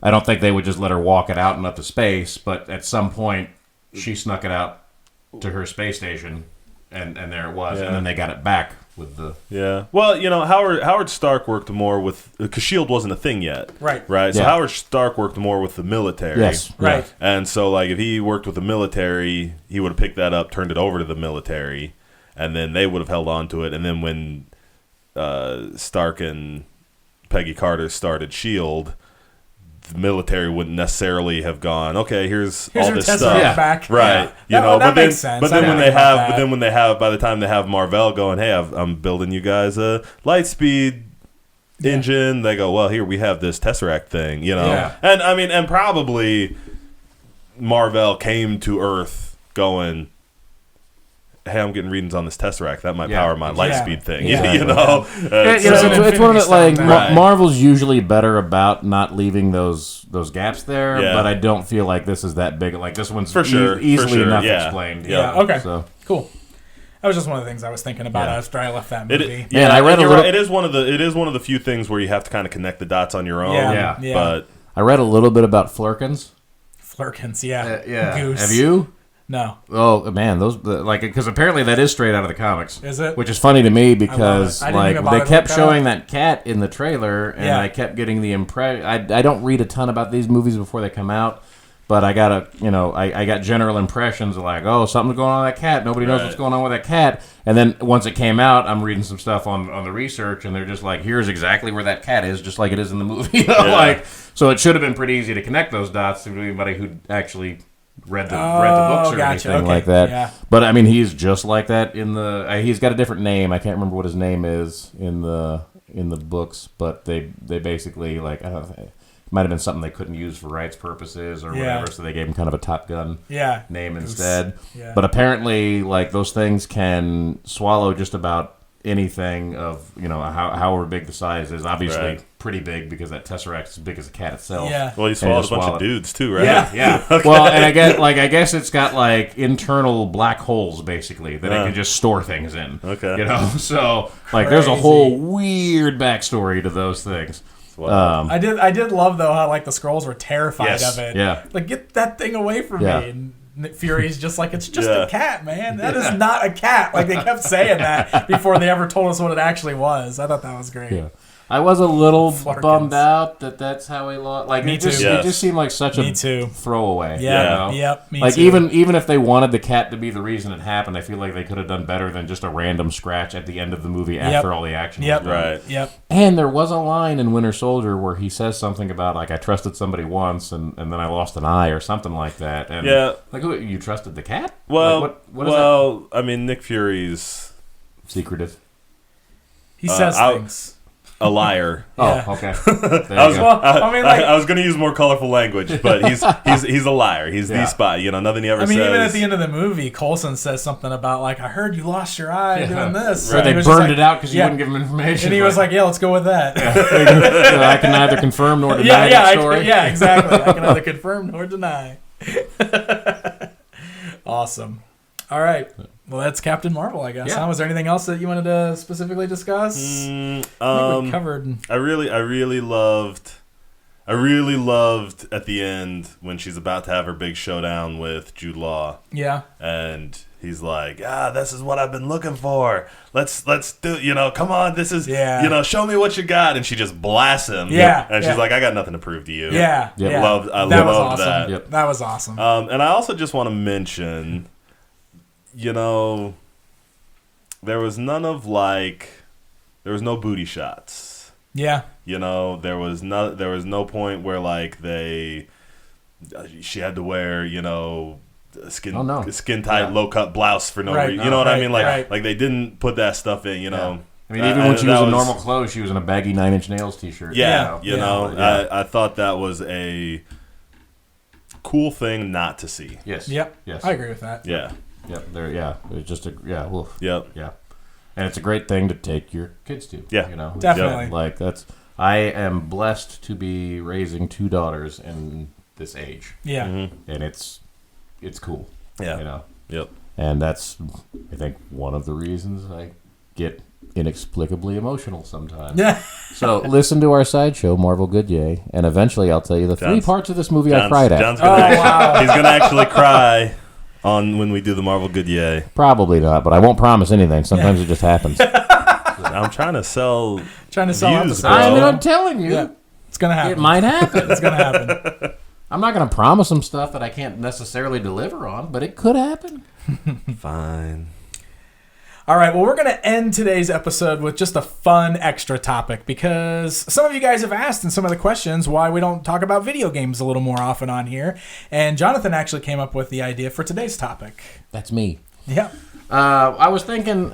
I don't think they would just let her walk it out and up to space. But at some point, she snuck it out to her space station. And there it was, and then they got it back with the... Yeah. Well, Howard Stark worked more with... Because S.H.I.E.L.D. wasn't a thing yet. Right. So Howard Stark worked more with the military. Yes. Right. And so, like, if he worked with the military, he would have picked that up, turned it over to the military, and then they would have held on to it. And then when Stark and Peggy Carter started S.H.I.E.L.D., the military wouldn't necessarily have gone, okay, here's all your this Tesseract stuff, back. right? Yeah. That makes sense. But then when they have, by the time they have Marvel going, hey, I'm building you guys a Lightspeed engine, they go, well, here we have this Tesseract thing, and I mean, and probably Marvel came to Earth going, hey, I'm getting readings on this Tesseract. That might power my Lightspeed thing. It's one of the, like, Marvel's usually better about not leaving those gaps there, but I don't feel like this is that big. Like, this one's easily enough explained. Yeah. Okay. So. Cool. That was just one of the things I was thinking about after I left that movie. I read a little. It is one of the few things where you have to kind of connect the dots on your own. Yeah. But I read a little bit about Flurkins. Flurkins, yeah. Goose. Have you? No. Oh man, because apparently that is straight out of the comics. Is it? Which is funny to me because like they kept showing that that cat in the trailer, and I kept getting the impression. I don't read a ton about these movies before they come out, but I got I got general impressions of like, oh, something's going on with that cat. Nobody knows what's going on with that cat. And then once it came out, I'm reading some stuff on the research, and they're just like, here's exactly where that cat is, just like it is in the movie. Like, so it should have been pretty easy to connect those dots to anybody who actually read the books or anything like that. Yeah. But I mean, he's just like that in the. He's got a different name. I can't remember what his name is in the books, but they basically, like, I don't know, it might have been something they couldn't use for rights purposes or whatever, so they gave him kind of a Top Gun name instead. Yeah. But apparently, like, those things can swallow just about anything of, however big the size is. Obviously pretty big, because that Tesseract's as big as a cat itself. Yeah. Well, he swallowed a bunch of dudes too, right? Yeah. Okay. Well, and I guess it's got like internal black holes basically that it can just store things in. Okay. So like there's a whole weird backstory to those things. I did love though how like the Skrulls were terrified of it. Yeah. Like, get that thing away from me. And Nick Fury's just like, it's just a cat, man. That is not a cat. Like, they kept saying that before they ever told us what it actually was. I thought that was great. Yeah. I was a little bummed out that's how he lost. Like, it just seemed like such a throwaway. Yeah. Yep. Me like too. even if they wanted the cat to be the reason it happened, I feel like they could have done better than just a random scratch at the end of the movie after all the action was done. Right. Yep. And there was a line in Winter Soldier where he says something about, like, I trusted somebody once and then I lost an eye or something like that. And like, who, you trusted the cat? Well, like, what is that? I mean, Nick Fury's secretive. He says things. A liar. Oh, okay. I was going to use more colorful language, but he's a liar. He's the spy. Nothing he ever says. Even at the end of the movie, Coulson says something about, like, I heard you lost your eye doing this. Right. They burned it out because you wouldn't give him information. And he was like, let's go with that. So I can neither confirm nor deny that story. Exactly. I can neither confirm nor deny. Awesome. All right. Well, that's Captain Marvel, I guess. Was there anything else that you wanted to specifically discuss? I think we covered. I really loved at the end when she's about to have her big showdown with Jude Law. Yeah. And he's like, this is what I've been looking for. Let's do, come on, this is, show me what you got. And she just blasts him. Yeah. And she's like, I got nothing to prove to you. Yeah. I loved that. Yep. That was awesome. And I also just want to mention, there was no booty shots. Yeah. There was no point where, like, she had to wear, skin tight low cut blouse for no reason. You know what I mean? Like they didn't put that stuff in, I mean, even when she was in normal clothes, she was in a baggy 9 Inch Nails t-shirt. I thought that was a cool thing not to see. Yes. Yep. Yes. I agree with that. Yeah. Yep. There. Yeah. It was just a. Yeah. Oof. Yep. Yeah. And it's a great thing to take your kids to. Yeah. You know, Definitely. Like I am blessed to be raising 2 daughters in this age. Yeah. And it's cool. Yeah. You know. Yep. And that's, I think, one of the reasons I get inexplicably emotional sometimes. Yeah. So listen to our sideshow, Marvel Good Yay, and eventually I'll tell you the 3 parts of this movie I cried at. John's gonna he's going to actually cry on when we do the Marvel Good Yay. Probably not, but I won't promise anything. Sometimes it just happens. I'm trying to sell episodes. I'm telling you. Yeah. It's going to happen. It might happen. It's going to happen. I'm not going to promise some stuff that I can't necessarily deliver on, but it could happen. Fine. All right, well, we're going to end today's episode with just a fun extra topic because some of you guys have asked in some of the questions why we don't talk about video games a little more often on here. And Jonathan actually came up with the idea for today's topic. That's me. Yeah. I was thinking,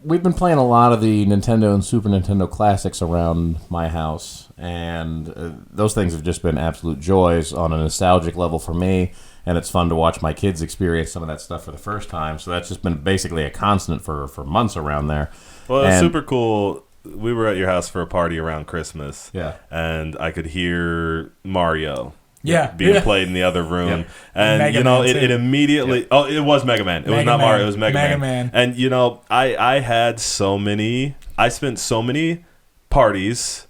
we've been playing a lot of the Nintendo and Super Nintendo classics around my house, and those things have just been absolute joys on a nostalgic level for me. And it's fun to watch my kids experience some of that stuff for the first time. So that's just been basically a constant for months around there. Well, it was super cool. We were at your house for a party around Christmas. Yeah. And I could hear Mario being played in the other room. Yep. And, Mega you know, Man it immediately... Yep. Oh, it was Mega Man. It was not Mario. It was Mega Man. And, you know, I had so many... I spent so many parties...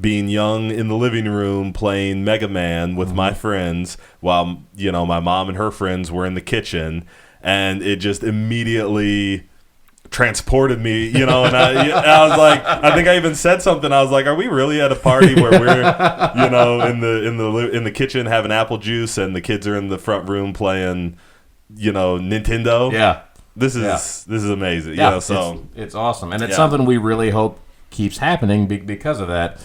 being young in the living room playing Mega Man with my friends while, you know, my mom and her friends were in the kitchen, and it just immediately transported me, you know, and I was like, I think I even said something. I was like, are we really at a party where we're, you know, in the kitchen having apple juice and the kids are in the front room playing, you know, Nintendo? Yeah. This is amazing. Yeah, you know, so it's awesome. And it's something we really hope keeps happening because of that.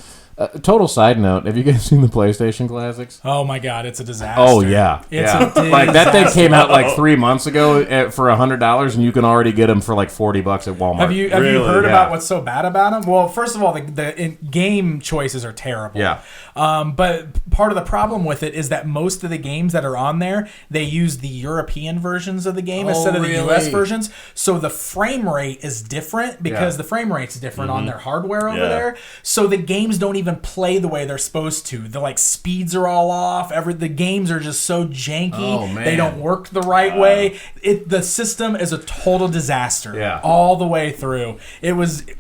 Total side note, have you guys seen the PlayStation Classics? Oh my God, it's a disaster. Oh yeah, it's a disaster. Like that thing came out like 3 months ago for $100, and you can already get them for like $40 at Walmart. Have you heard about what's so bad about them? Well, first of all, the game choices are terrible. Yeah. But part of the problem with it is that most of the games that are on there, they use the European versions of the game instead of the US versions. So the frame rate is different because the frame rate's different on their hardware over there. So the games don't even play the way they're supposed to. The like speeds are all off. The games are just so janky. Oh, man. They don't work the right way. The system is a total disaster. Yeah. All the way through.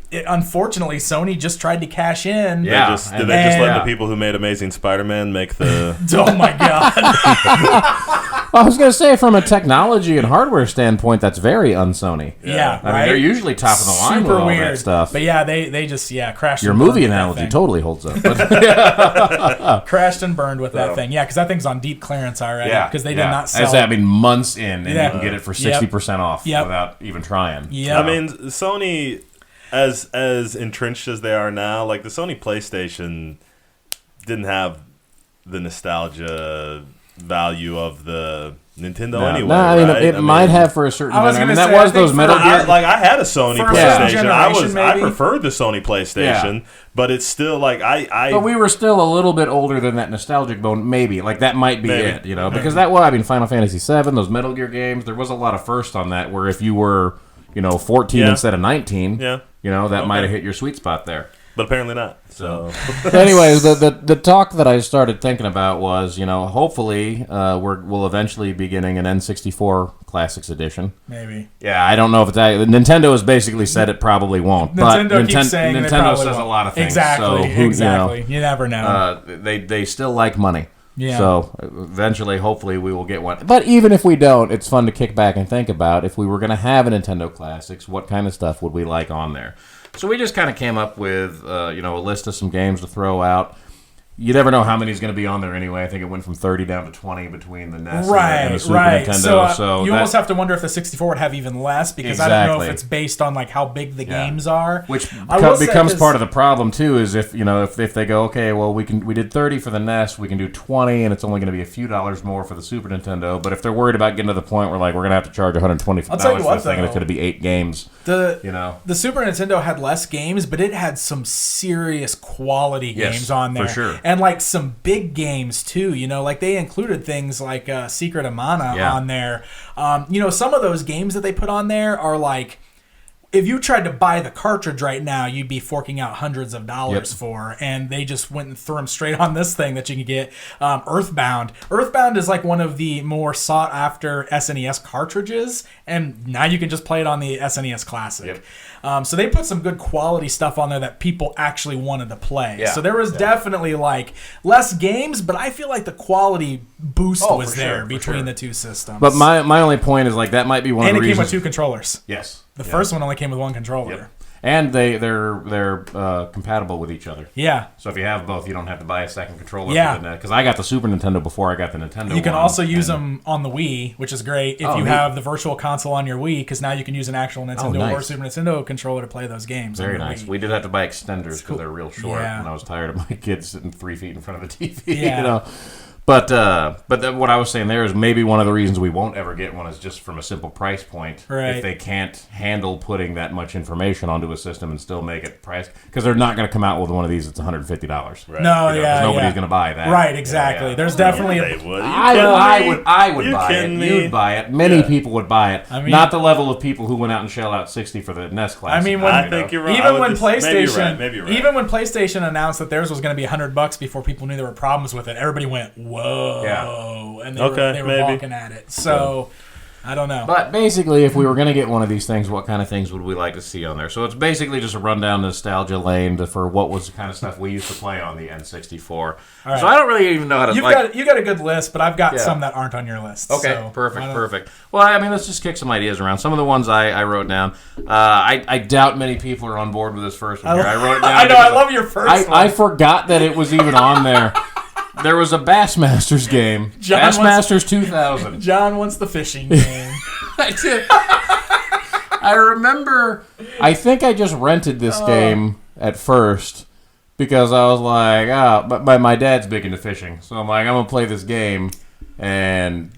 Unfortunately, Sony just tried to cash in. Yeah. Did they just let the people who made Amazing Spider-Man make the... Oh my God. Well, I was going to say, from a technology and hardware standpoint, that's very un-Sony. Yeah, I mean, they're usually top of the line with all that stuff. But yeah, they just crashed. Your and movie burned analogy totally holds up. Crashed and burned with that thing. Yeah, because that thing's on deep clearance already. Because they did not sell. I mean, months in, and you can get it for 60% off without even trying. Yeah. I mean, Sony, as entrenched as they are now, like the Sony PlayStation didn't have the nostalgia value of the Nintendo anyway. No, I mean, right? it might have for a certain. That was those Metal Gear. I had a Sony PlayStation. I maybe? preferred the Sony PlayStation, but it's still like But we were still a little bit older than that nostalgic bone. Maybe like that might be it. You know, because Final Fantasy VII, those Metal Gear games, there was a lot of firsts on that. Where if you were, 14 instead of 19, that might have hit your sweet spot there. But apparently not. So, anyways, the talk that I started thinking about was, hopefully we'll eventually be getting an N64 Classics edition. Maybe. Yeah, I don't know if it's Nintendo has basically said it probably won't. Nintendo keeps saying Nintendo says won't. A lot of things. Exactly. So you never know. They still like money. Yeah. So eventually, hopefully, we will get one. But even if we don't, it's fun to kick back and think about if we were going to have a Nintendo Classics, what kind of stuff would we like on there? So we just kind of came up with, a list of some games to throw out. You never know how many's going to be on there anyway. I think it went from 30 down to 20 between the NES and the Super Nintendo. So you almost have to wonder if the 64 would have even less because I don't know if it's based on like how big the games are. Which becomes part of the problem too. Is if they go, okay, well we did 30 for the NES, we can do 20, and it's only going to be a few dollars more for the Super Nintendo. But if they're worried about getting to the point where like we're going to have to charge $120 for this thing, and it's going to be 8 games. The Super Nintendo had less games, but it had some serious quality games on there. For sure. And like some big games too, like they included things like Secret of Mana on there. Some of those games that they put on there are like, if you tried to buy the cartridge right now, you'd be forking out hundreds of dollars for, and they just went and threw them straight on this thing that you can get. Earthbound. Earthbound is like one of the more sought after SNES cartridges, and now you can just play it on the SNES Classic. So they put some good quality stuff on there that people actually wanted to play. So there was definitely like less games, but I feel like the quality boost was there between the two systems. But my only point is like that might be one of the reasons. And it came with 2 controllers. Yes. The first one only came with 1 controller. And they're compatible with each other. Yeah. So if you have both, you don't have to buy a second controller. Yeah. Because I got the Super Nintendo before I got the Nintendo. You can also use them on the Wii, which is great if you have the Virtual Console on your Wii, because now you can use an actual Nintendo or Super Nintendo controller to play those games. Very nice. Wii. We did have to buy extenders because they're real short, and I was tired of my kids sitting 3 feet in front of the TV. Yeah. You know. But what I was saying there is maybe one of the reasons we won't ever get one is just from a simple price point. Right. If they can't handle putting that much information onto a system and still make it priced, because they're not going to come out with one of these that's $150. Right. No, nobody's going to buy that. Right, exactly. There's definitely. They would. I would buy it. You'd buy it. Many people would buy it. I mean, not the level of people who went out and shelled out $60 for the NES Classic. I mean, I think you're right. Even when PlayStation, maybe you're right. Even when PlayStation announced that theirs was going to be $100 before people knew there were problems with it, everybody went, "Whoa!" Yeah. And they were balking at it. So, I don't know. But basically, if we were going to get one of these things, what kind of things would we like to see on there? So it's basically just a rundown nostalgia lane for what was the kind of stuff we used to play on the N64. Right. So I don't really even know how to... You got a good list, but I've got some that aren't on your list. Okay, so perfect. Well, I mean, let's just kick some ideas around. Some of the ones I wrote down. I doubt many people are on board with this first one here. I wrote it down. I know, I love your first one. I forgot that it was even on there. There was a Bassmasters game. Bassmasters 2000. John wants the fishing game. I did. I remember, I think I just rented this game at first because I was like, but my dad's big into fishing. So I'm like, I'm going to play this game. And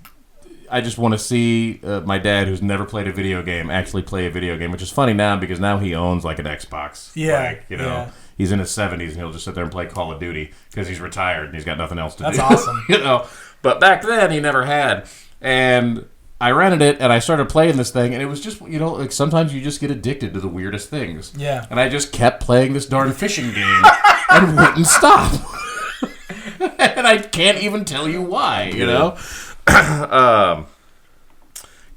I just want to see my dad, who's never played a video game, actually play a video game, which is funny now because now he owns like an Xbox. Yeah. Like, you know. Yeah. He's in his 70s, and he'll just sit there and play Call of Duty because he's retired and he's got nothing else to do. That's awesome. You know, but back then he never had. And I rented it, and I started playing this thing, and it was just, you know, like sometimes you just get addicted to the weirdest things. Yeah. And I just kept playing this darn fishing game and wouldn't stop. And I can't even tell you why, you know?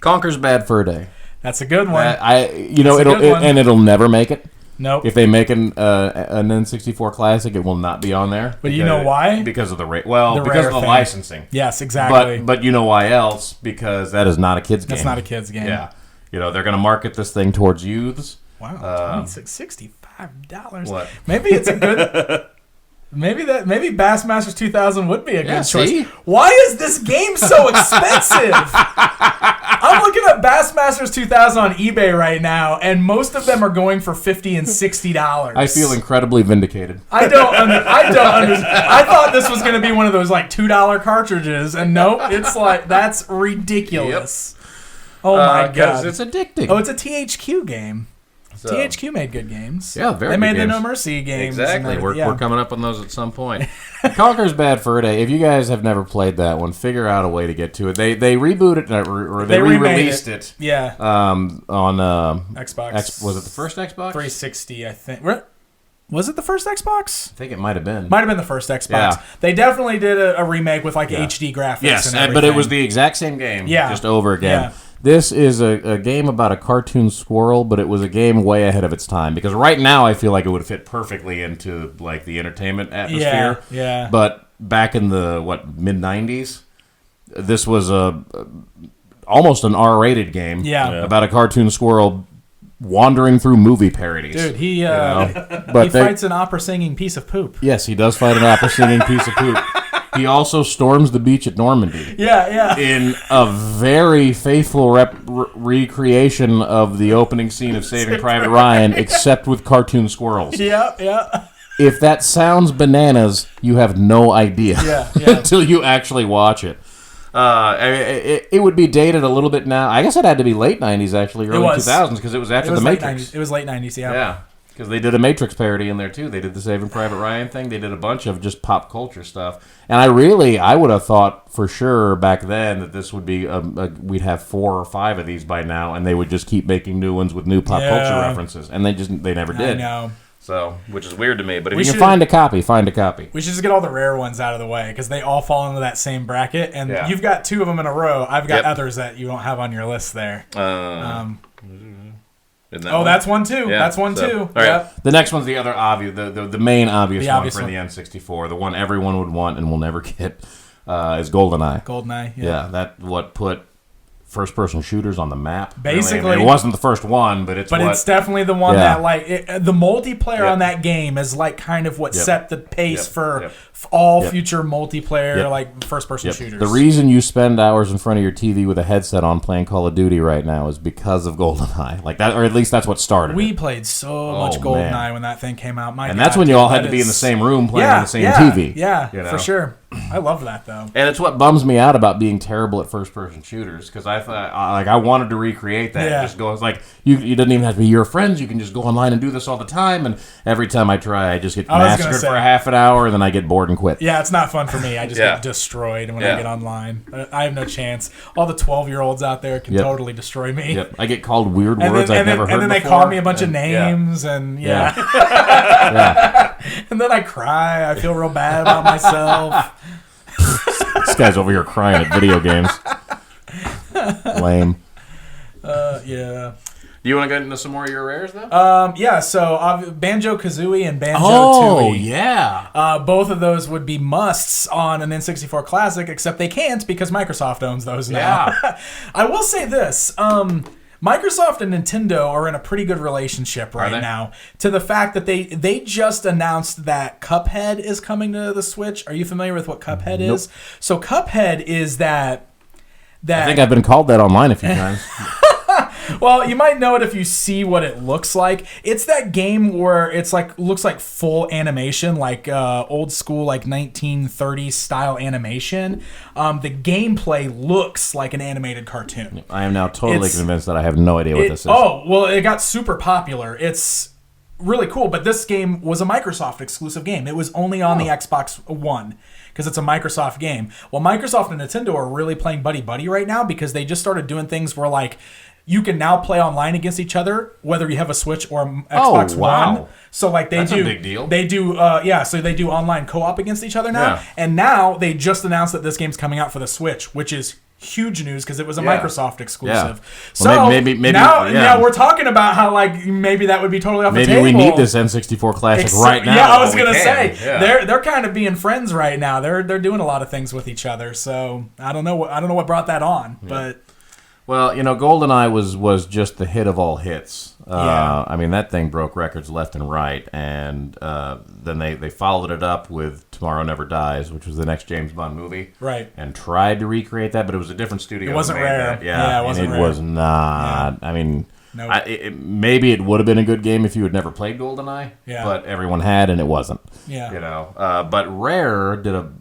Conker's Bad Fur Day. That's a good one. It'll never make it. Nope. If they make an N64 Classic, it will not be on there. But you know why? Because of the rate. Well, because of the licensing. Yes, exactly. But you know why else? Because that is not a kid's game. That's not a kid's game. Yeah. You know, they're going to market this thing towards youths. Wow, $65. What? Maybe it's a good... Maybe Bassmasters 2000 would be a good choice. See? Why is this game so expensive? I'm looking at Bassmasters 2000 on eBay right now, and most of them are going for $50 and $60. I feel incredibly vindicated. I don't understand. I thought this was going to be one of those like $2 cartridges, and nope, it's like that's ridiculous. Yep. Oh my god, because it's addicting. Oh, it's a THQ game. So, THQ made good games. Yeah, very good. They made games. the No Mercy games. Exactly. We're coming up on those at some point. Conker's Bad Fur Day. If you guys have never played that one, figure out a way to get to it. They rebooted it, or they re-released it. Yeah. On Xbox. Was it the first Xbox? 360, I think. Was it the first Xbox? I think it might have been. Might have been the first Xbox. Yeah. They definitely did a remake with like HD graphics. Yes, and everything. But it was the exact same game. Yeah. Just over again. Yeah. This is a game about a cartoon squirrel, but it was a game way ahead of its time. Because right now, I feel like it would fit perfectly into like the entertainment atmosphere. Yeah. But back in the mid-90s, this was almost an R-rated game. Yeah. About a cartoon squirrel wandering through movie parodies. Dude, he fights an opera-singing piece of poop. Yes, he does fight an opera-singing piece of poop. He also storms the beach at Normandy. Yeah. In a very faithful recreation of the opening scene of Saving Private Ryan, except with cartoon squirrels. Yeah. If that sounds bananas, you have no idea until you actually watch it. It would be dated a little bit now. I guess it had to be late 90s, actually, early 2000s, because it was after The Matrix. It was late 90s, Yeah. Because they did a Matrix parody in there, too. They did the Saving Private Ryan thing. They did a bunch of just pop culture stuff. And I would have thought for sure back then that this would be, we'd have 4 or 5 of these by now, and they would just keep making new ones with new pop culture references. And they never did. I know. So, which is weird to me. But if you can find a copy, find a copy. We should just get all the rare ones out of the way, because they all fall into that same bracket. And you've got 2 of them in a row. I've got others that you don't have on your list there. That's one too. Yeah, that's one too. All right. The next one's the other obvious, the main obvious one for the N64, the one everyone would want and will never get, is GoldenEye. GoldenEye. Yeah, that what put first-person shooters on the map. Basically, really. I mean, it wasn't the first one, but it's definitely the one that the multiplayer on that game is like kind of what set the pace for all future multiplayer like first-person shooters. The reason you spend hours in front of your TV with a headset on playing Call of Duty right now is because of GoldenEye, like that, or at least that's what started. We played so much GoldenEye when that thing came out. That's when you all had to be in the same room playing on the same TV. Yeah, for sure. I love that though, and it's what bums me out about being terrible at first-person shooters, because I thought I wanted to recreate that. Just go, it's like you didn't even have to be your friends. You can just go online and do this all the time. And every time I try, I just get massacred for a half an hour, and then I get bored and quit. Yeah, it's not fun for me. I just get destroyed when I get online. I have no chance. All the 12-year-olds out there can totally destroy me. Yep. I get called weird words I've never heard before. And then they call me a bunch of names, and and then I cry. I feel real bad about myself. This guy's over here crying at video games. Lame. Yeah. Do you want to get into some more of your rares, though? So Banjo-Kazooie and Banjo-Tooie. Oh, yeah. Both of those would be musts on an N64 Classic, except they can't because Microsoft owns those now. Yeah. I will say this. Microsoft and Nintendo are in a pretty good relationship right now, to the fact that they just announced that Cuphead is coming to the Switch. Are you familiar with what Cuphead is? So Cuphead is that I think I've been called that online a few times. Well, you might know it if you see what it looks like. It's that game where it's like looks like full animation, like old school, like 1930s style animation. The gameplay looks like an animated cartoon. I am now totally convinced that I have no idea what this is. Oh, well, it got super popular. It's really cool, but this game was a Microsoft exclusive game. It was only on the Xbox One, because it's a Microsoft game. Well, Microsoft and Nintendo are really playing buddy-buddy right now, because they just started doing things where, like, you can now play online against each other, whether you have a Switch or Xbox One. So, like, that's a big deal. They do, so they do online co-op against each other now. Yeah. And now they just announced that this game's coming out for the Switch, which is huge news because it was a Microsoft exclusive. Yeah. Well, so maybe now we're talking about how, like, maybe that would be totally off the table. Maybe we need this N64 Classic right now. Yeah, I was gonna say they're kind of being friends right now. They're doing a lot of things with each other. So I don't know what brought that on, but. Well, GoldenEye was just the hit of all hits. I mean, that thing broke records left and right, and then they followed it up with Tomorrow Never Dies, which was the next James Bond movie. Right. And tried to recreate that, but it was a different studio. It wasn't rare. It wasn't rare. It was not. Yeah. I mean, nope. Maybe it would have been a good game if you had never played GoldenEye, but everyone had, and it wasn't. Yeah. But Rare did a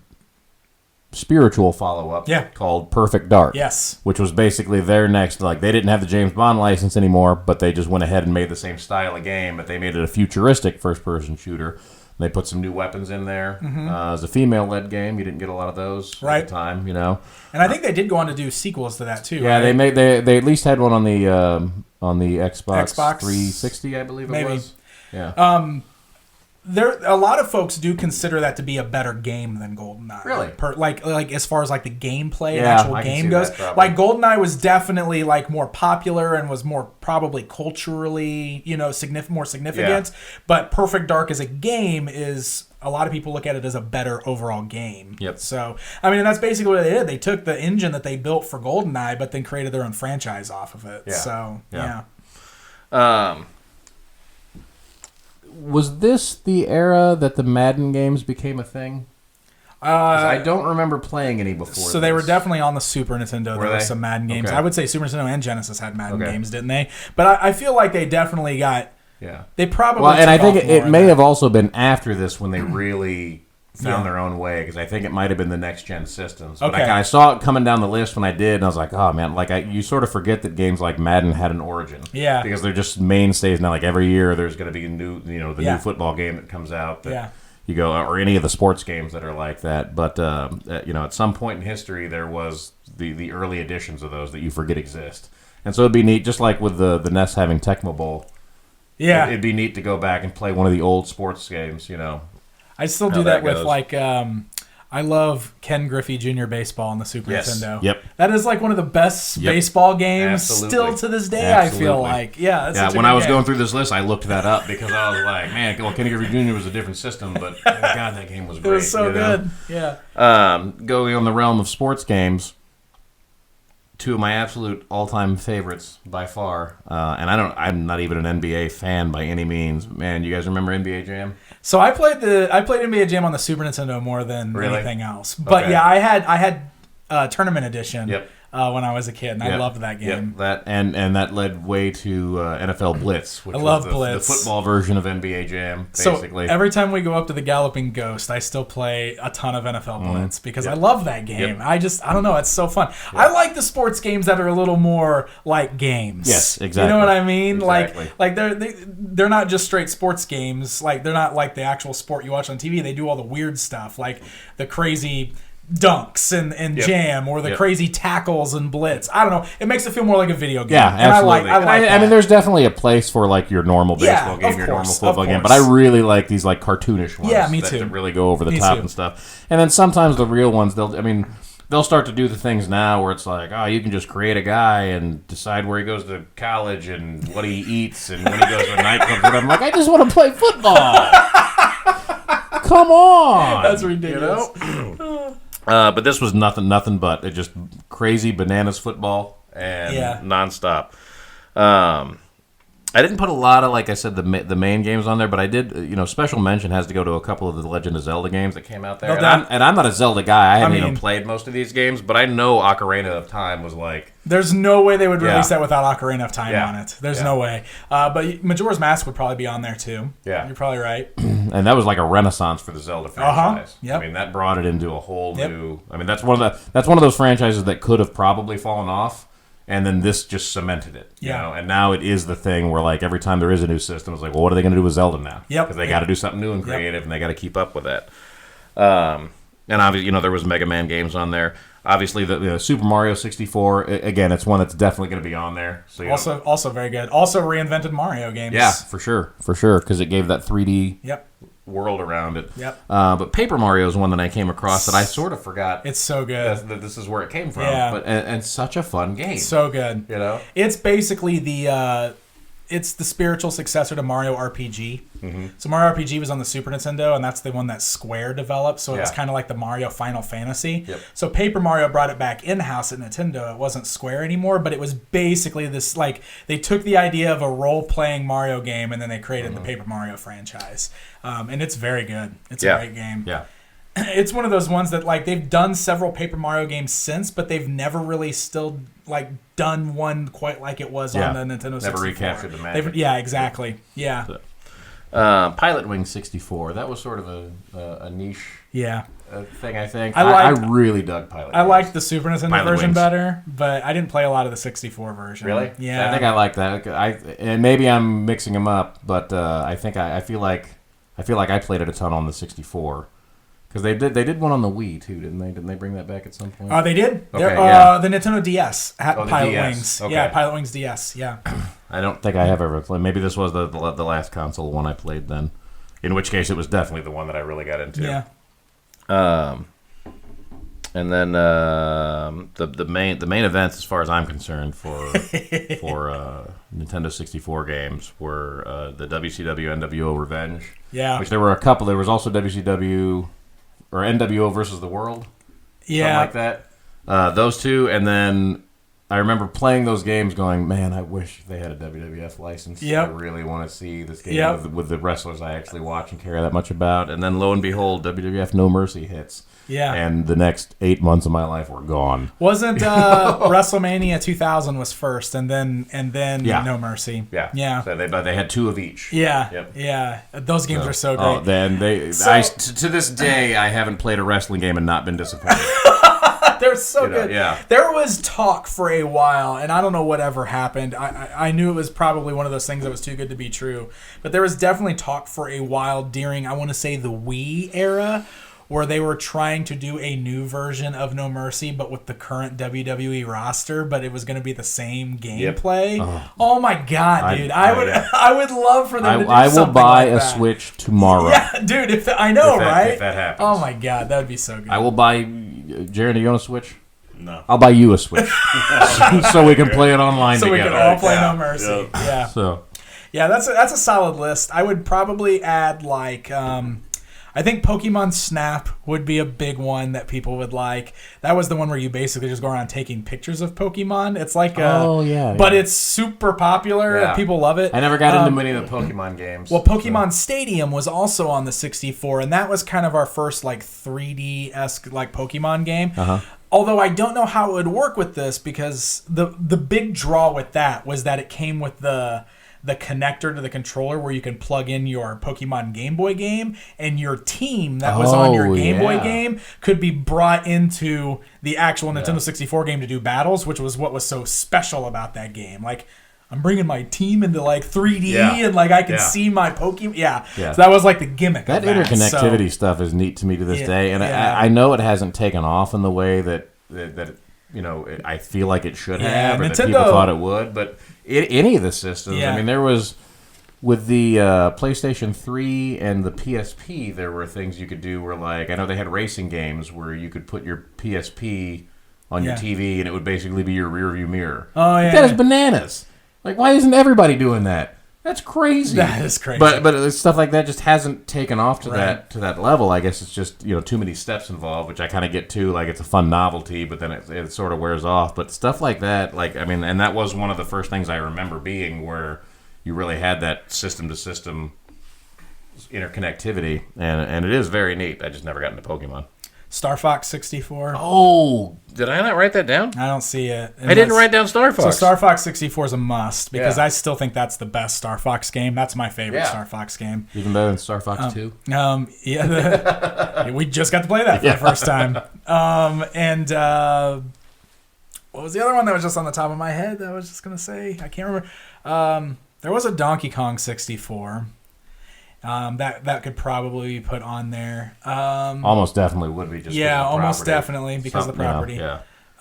spiritual follow-up called Perfect Dark. Yes. Which was basically their next, like, they didn't have the James Bond license anymore, but they just went ahead and made the same style of game, but they made it a futuristic first-person shooter. They put some new weapons in there. Mm-hmm. It was a female-led game. You didn't get a lot of those at the time, And I think they did go on to do sequels to that, too, Yeah, right? they at least had one on the Xbox 360, I believe it was. Yeah. A lot of folks do consider that to be a better game than GoldenEye. Really? Like as far as like the gogameplay and actual game goes. Like GoldenEye was definitely like more popular and was more probably culturally, more significant. Yeah. But Perfect Dark as a game is, a lot of people look at it as a better overall game. Yep. So, I mean, that's basically what they did. They took the engine that they built for GoldenEye, but then created their own franchise off of it. Yeah. So, yeah. Was this the era that the Madden games became a thing? I don't remember playing any before. So they were definitely on the Super Nintendo. There were some Madden games. Okay. I would say Super Nintendo and Genesis had Madden games, didn't they? But I feel like they definitely got. Yeah. They probably. Well, and I think it may have also been after this when they really found their own way, because I think it might have been the next-gen systems. But Okay. I saw it coming down the list when I did, and I was like, oh, man, you sort of forget that games like Madden had an origin. Yeah. Because they're just mainstays now. Like, every year there's going to be a new, new football game that comes out. You go, or any of the sports games that are like that. But, at some point in history, there was the early editions of those that you forget exist. And so it'd be neat, just like with the NES having Tecmo Bowl. Yeah. It'd be neat to go back and play one of the old sports games, I still do that with, I love Ken Griffey Jr. Baseball on the Super Nintendo. Yep. That is like one of the best baseball games still to this day, I feel like. Yeah, that's when I was going through this list, I looked that up because I was like, man, well, Ken Griffey Jr. was a different system, but God, that game was great. It was so good. Yeah. Going on the realm of sports games, two of my absolute all-time favorites by far, and I'm not even an NBA fan by any means. Man, you guys remember NBA Jam? So I played NBA Jam on the Super Nintendo more than anything else. But yeah, I had Tournament Edition when I was a kid, and I loved that game. That and that led way to NFL Blitz, which was the football version of NBA Jam, basically. So every time we go up to the Galloping Ghost, I still play a ton of NFL Blitz because I love that game. I don't know, it's so fun. I like the sports games that are a little more like games. Yes, exactly. You know what I mean? Exactly. Like they're not just straight sports games. Like they're not like the actual sport you watch on TV. They do all the weird stuff, like the crazy dunks and jam, or the crazy tackles and blitz. I don't know. It makes it feel more like a video game. Yeah, absolutely. I like that. I mean, there's definitely a place for like your normal baseball game, your normal football game, but I really like these like cartoonish ones. Yeah, me too. That really go over the top and stuff. And then sometimes the real ones, they'll start to do the things now where it's like, oh, you can just create a guy and decide where he goes to college and what he eats and when he goes to a nightclub. And I'm like, I just want to play football. Come on. That's ridiculous. But this was nothing but just crazy bananas football and nonstop. I didn't put a lot of, like I said, the main games on there, but I did, special mention has to go to a couple of the Legend of Zelda games that came out there. And I'm not a Zelda guy. I haven't even played most of these games, but I know Ocarina of Time was like... There's no way they would release that without Ocarina of Time on it. There's no way. But Majora's Mask would probably be on there, too. Yeah. You're probably right. And that was like a renaissance for the Zelda franchise. Yep. I mean, that brought it into a whole new... I mean, that's one of those franchises that could have probably fallen off. And then this just cemented it, you know? And now it is the thing where, like, every time there is a new system, it's like, well, what are they going to do with Zelda now? Because they got to do something new and creative, and they got to keep up with that. And obviously, there was Mega Man games on there. Obviously, the Super Mario 64, again, it's one that's definitely going to be on there. So also very good. Also reinvented Mario games. Yeah, for sure, because it gave that 3D world around it. Yep. But Paper Mario is one that I came across that I sort of forgot. It's so good. That this is where it came from. Yeah. But and such a fun game. So good. It's basically it's the spiritual successor to Mario RPG. Mm-hmm. So Mario RPG was on the Super Nintendo, and that's the one that Square developed. So it was kind of like the Mario Final Fantasy. Yep. So Paper Mario brought it back in-house at Nintendo. It wasn't Square anymore, but it was basically this, like, they took the idea of a role-playing Mario game, and then they created the Paper Mario franchise. And it's very good. It's a great game. Yeah. It's one of those ones that, like, they've done several Paper Mario games since, but they've never really still, like, done one quite like it was on the Nintendo 64. Never recaptured the magic. Exactly. Yeah. So, Pilot Wing 64. That was sort of a niche thing, I think. I really dug Pilot Wings. I liked the Super Nintendo version better, but I didn't play a lot of the 64 version. Really? Yeah. I think I like that. And maybe I'm mixing them up, but I think I feel like I played it a ton on the 64. Because they did one on the Wii too, didn't they? Didn't they bring that back at some point? They did. Okay, the Nintendo DS had Pilot DS. Wings. Okay. Yeah, Pilot Wings DS. Yeah. I don't think I have ever played. Maybe this was the last console one I played then. In which case, it was definitely the one that I really got into. Yeah. And then the main events, as far as I'm concerned, for Nintendo 64 games were the WCW NWO Revenge. Yeah. Which there were a couple. There was also WCW or NWO versus the World. Yeah. Something like that. Those two, and then I remember playing those games going, man, I wish they had a WWF license. Yep. I really want to see this game with the wrestlers I actually watch and care that much about. And then lo and behold, WWF No Mercy hits. Yeah. And the next 8 months of my life were gone. Wasn't WrestleMania 2000 was first, and then No Mercy. Yeah. Yeah. So they had 2 of each. Yeah. Yep. Yeah. Those games are so great. Oh, then to this day, I haven't played a wrestling game and not been disappointed. They're so good. Yeah. There was talk for a while, and I don't know whatever happened. I knew it was probably one of those things that was too good to be true. But there was definitely talk for a while during, I want to say, the Wii era, where they were trying to do a new version of No Mercy, but with the current WWE roster, but it was going to be the same gameplay. Oh my God, dude! I would love for them to do I will something buy like a that. Switch tomorrow. Yeah, dude. I know, right? If that happens. Oh my God, that would be so good. I will buy. Jared, are you on a Switch? No. I'll buy you a Switch so we can play it online so together. we can all play No Mercy. Yep. Yeah. So, Yeah, that's a solid list. I would probably add I think Pokemon Snap would be a big one that people would like. That was the one where you basically just go around taking pictures of Pokemon. It's like but it's super popular. Yeah. And people love it. I never got into many of the Pokemon games. Well, Pokemon Stadium was also on the 64, and that was kind of our first 3D-esque Pokemon game. Although I don't know how it would work with this, because the big draw with that was that it came with the connector to the controller where you can plug in your Pokemon Game Boy game, and your team that was on your Game Boy game could be brought into the actual Nintendo 64 game to do battles, which was what was so special about that game. I'm bringing my team into 3D and I can see my Pokemon. Yeah. So that was the gimmick. That of that interconnectivity stuff is neat to me to this day, and I know it hasn't taken off in the way that I feel like it should have, or that people thought it would. But any of the systems, I mean, there was with the PlayStation 3 and the PSP, there were things you could do where I know they had racing games where you could put your PSP on your TV and it would basically be your rearview mirror. Oh yeah, that is bananas. Why isn't everybody doing that? That's crazy. That is crazy. But stuff like that just hasn't taken off to that level. I guess it's just too many steps involved, which I kind of get to. It's a fun novelty, but then it sort of wears off. But stuff like that, and that was one of the first things I remember being where you really had that system to system interconnectivity, and it is very neat. I just never got into Pokemon. Star Fox 64. Oh, did I not write that down? I don't see it. I didn't write down Star Fox. So Star Fox 64 is a must, because I still think that's the best Star Fox game. That's my favorite Star Fox game. Even better than Star Fox 2? We just got to play that for the first time. What was the other one that was just on the top of my head that I was just going to say? I can't remember. There was a Donkey Kong 64. That could probably be put on there. Almost definitely would be just almost definitely because of the property.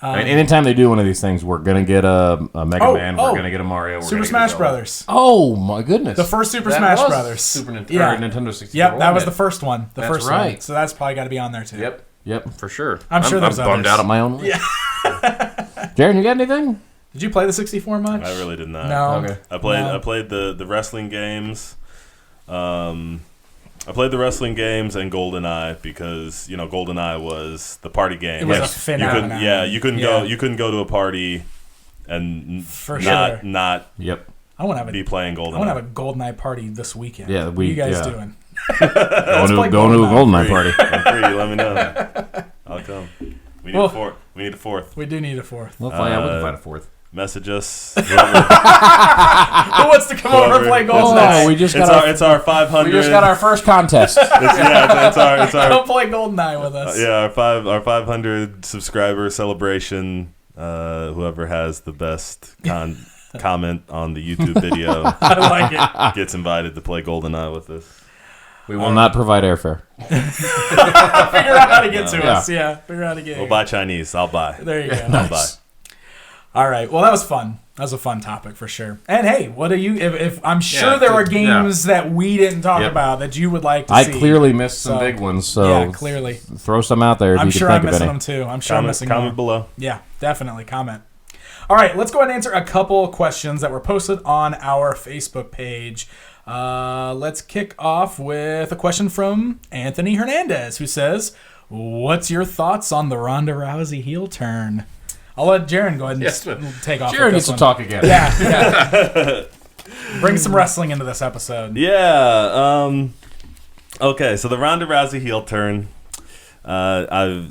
Anytime they do one of these things, we're gonna get a Mega Man, we're gonna get a Mario, Super Smash Brothers. Oh my goodness! The first Super Smash Brothers. Super Nintendo 64. Yep, that was the first one. That's right. One. So that's probably got to be on there too. Yep, for sure. I'm sure there's bummed others. out at my own list. Yeah. Jared, you got anything? Did you play the 64 much? I really did not. No. Okay. I played the wrestling games. I played the wrestling games and GoldenEye because GoldenEye was the party game. It was a phenomenon. You couldn't go to a party and not I want to be playing GoldenEye. I want to have a GoldenEye party this weekend. Yeah, what are you guys doing? Going to a GoldenEye party. I'm free. Let me know. I'll come. We need a fourth. We do need a fourth. Well, we can find a fourth. Message us. Who wants to come over and play GoldenEye? It's our 500. We just got our first contest. It's our Don't play GoldenEye with us. Our 500 subscriber celebration. Whoever has the best comment on the YouTube video, I like it. gets invited to play GoldenEye with us. We will not provide airfare. Figure out how to get to us. Yeah, figure out how to get. We'll buy Chinese. I'll buy. There you go. I'll buy. All right. Well, that was fun. That was a fun topic for sure. And hey, what do you? If I'm sure there were games that we didn't talk about that you would like to see. I clearly missed some big ones, so clearly throw some out there. If I'm you sure can I'm think of missing any. them too. I'm sure I'm missing comment more. below. Yeah, definitely comment. All right, let's go ahead and answer a couple questions that were posted on our Facebook page. Let's kick off with a question from Anthony Hernandez, who says, "What's your thoughts on the Ronda Rousey heel turn?" I'll let Jaron go ahead and take off. Jaron gets to talk again. Yeah. Bring some wrestling into this episode. Yeah. Okay, so the Ronda Rousey heel turn, I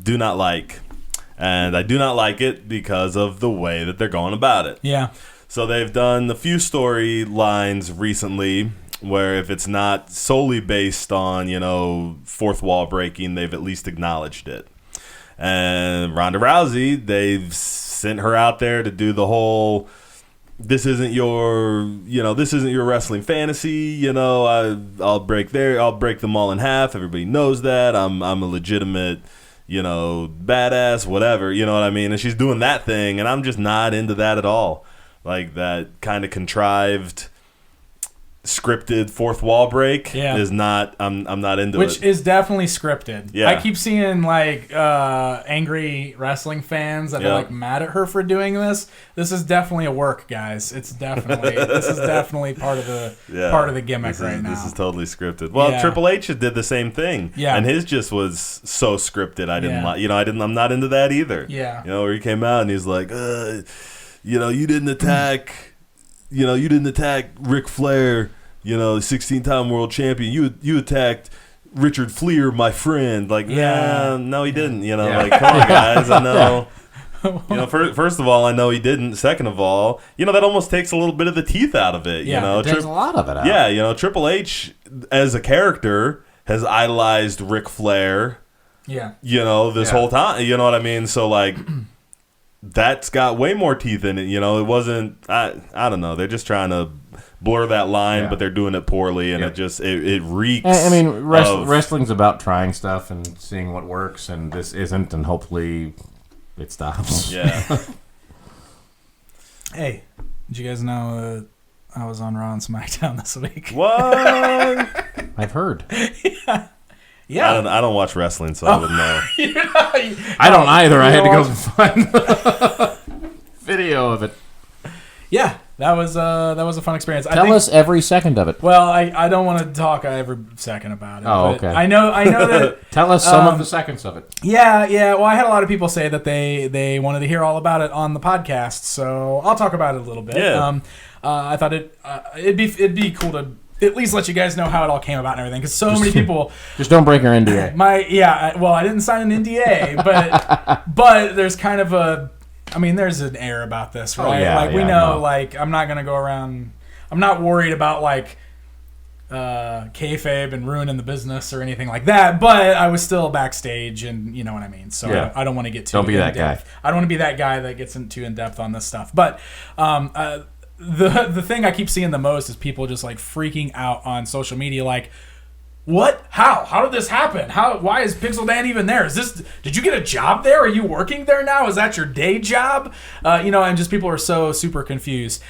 do not like. And I do not like it because of the way that they're going about it. Yeah. So they've done a few storylines recently where if it's not solely based on, fourth wall breaking, they've at least acknowledged it. And Ronda Rousey, they've sent her out there to do the whole, this isn't your wrestling fantasy, I'll break them all in half. Everybody knows that. I'm a legitimate, badass, whatever, you know what I mean? And she's doing that thing, and I'm just not into that at all. Like that kind of contrived, scripted fourth wall break is not. I'm not into it. Which is definitely scripted. Yeah. I keep seeing angry wrestling fans that are mad at her for doing this. This is definitely a work, guys. This is definitely part of the gimmick right now. This is totally scripted. Well, Triple H did the same thing. Yeah. And his just was so scripted. I didn't like. I'm not into that either. Yeah. Where he came out and he's like, you didn't attack. You didn't attack Ric Flair, the 16-time world champion. You attacked Richard Fliehr, my friend. Like, no, he didn't. Like, come on, guys. I know. First of all, I know he didn't. Second of all, that almost takes a little bit of the teeth out of it. It takes a lot of it out. Yeah, Triple H as a character has idolized Ric Flair. Yeah. This whole time. You know what I mean? So like. That's got way more teeth in it. It wasn't. I don't know. They're just trying to blur that line, but they're doing it poorly, and it reeks. I mean, wrestling's about trying stuff and seeing what works, and this isn't, and hopefully it stops. Yeah. Hey, did you guys know I was on Raw and SmackDown this week? What? I've heard. Yeah. I don't watch wrestling, so I wouldn't know. I don't either. I had to go find the video of it. Yeah, that was a fun experience. Tell us every second of it. Well, I don't want to talk every second about it. Oh, okay. I know that. Tell us some of the seconds of it. Yeah. Well, I had a lot of people say that they wanted to hear all about it on the podcast, so I'll talk about it a little bit. Yeah. I thought it'd be cool to at least let you guys know how it all came about and everything, because so many people just don't break your NDA. I didn't sign an NDA, but there's kind of there's an air about this, right? I'm not gonna go around. I'm not worried about kayfabe and ruining the business or anything like that. But I was still backstage, and you know what I mean. So I don't want to get too. Don't be that guy. I don't want to be that guy that gets too in depth on this stuff. But the thing I keep seeing the most is people just freaking out on social media, what? How did this happen? Why is Pixel Dan even there? Did you get a job there? Are you working there now? Is that your day job? And just people are so super confused.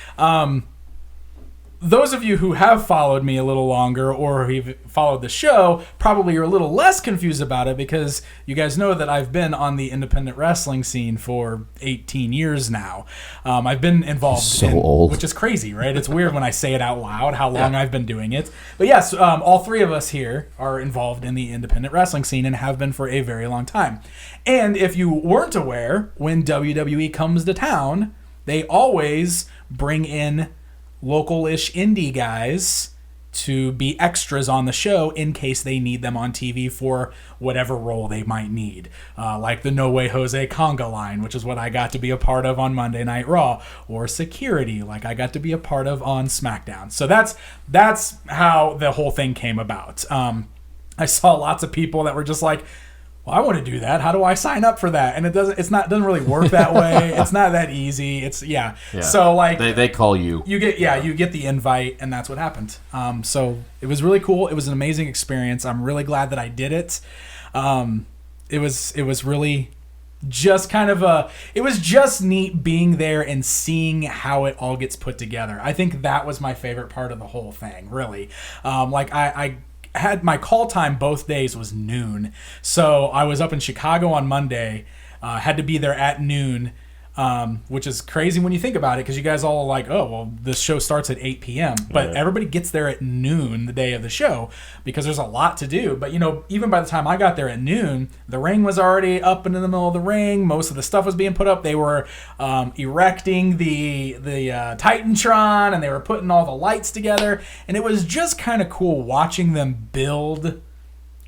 Those of you who have followed me a little longer or who've followed the show probably are a little less confused about it, because you guys know that I've been on the independent wrestling scene for 18 years now. I've been involved old. Which is crazy, right? It's weird when I say it out loud how long I've been doing it. But yes, all three of us here are involved in the independent wrestling scene and have been for a very long time. And if you weren't aware, when WWE comes to town, they always bring in local-ish indie guys to be extras on the show in case they need them on TV for whatever role they might need. Like the No Way Jose conga line, which is what I got to be a part of on Monday Night Raw, or security, like I got to be a part of on SmackDown. So that's how the whole thing came about. I saw lots of people that were just like, well, I want to do that. How do I sign up for that? And it doesn't really work that way. It's not that easy. Yeah. So they call you. You get the invite, and that's what happened. So it was really cool. It was an amazing experience. I'm really glad that I did it. It was really just it was just neat being there and seeing how it all gets put together. I think that was my favorite part of the whole thing, really. I had my call time both days was noon. So I was up in Chicago on Monday, had to be there at noon. which is crazy when you think about it, because you guys all are like, oh, well, this show starts at 8 p.m. But everybody gets there at noon the day of the show because there's a lot to do. But, even by the time I got there at noon, the ring was already up into the middle of the ring. Most of the stuff was being put up. They were erecting the Titantron, and they were putting all the lights together. And it was just kind of cool watching them build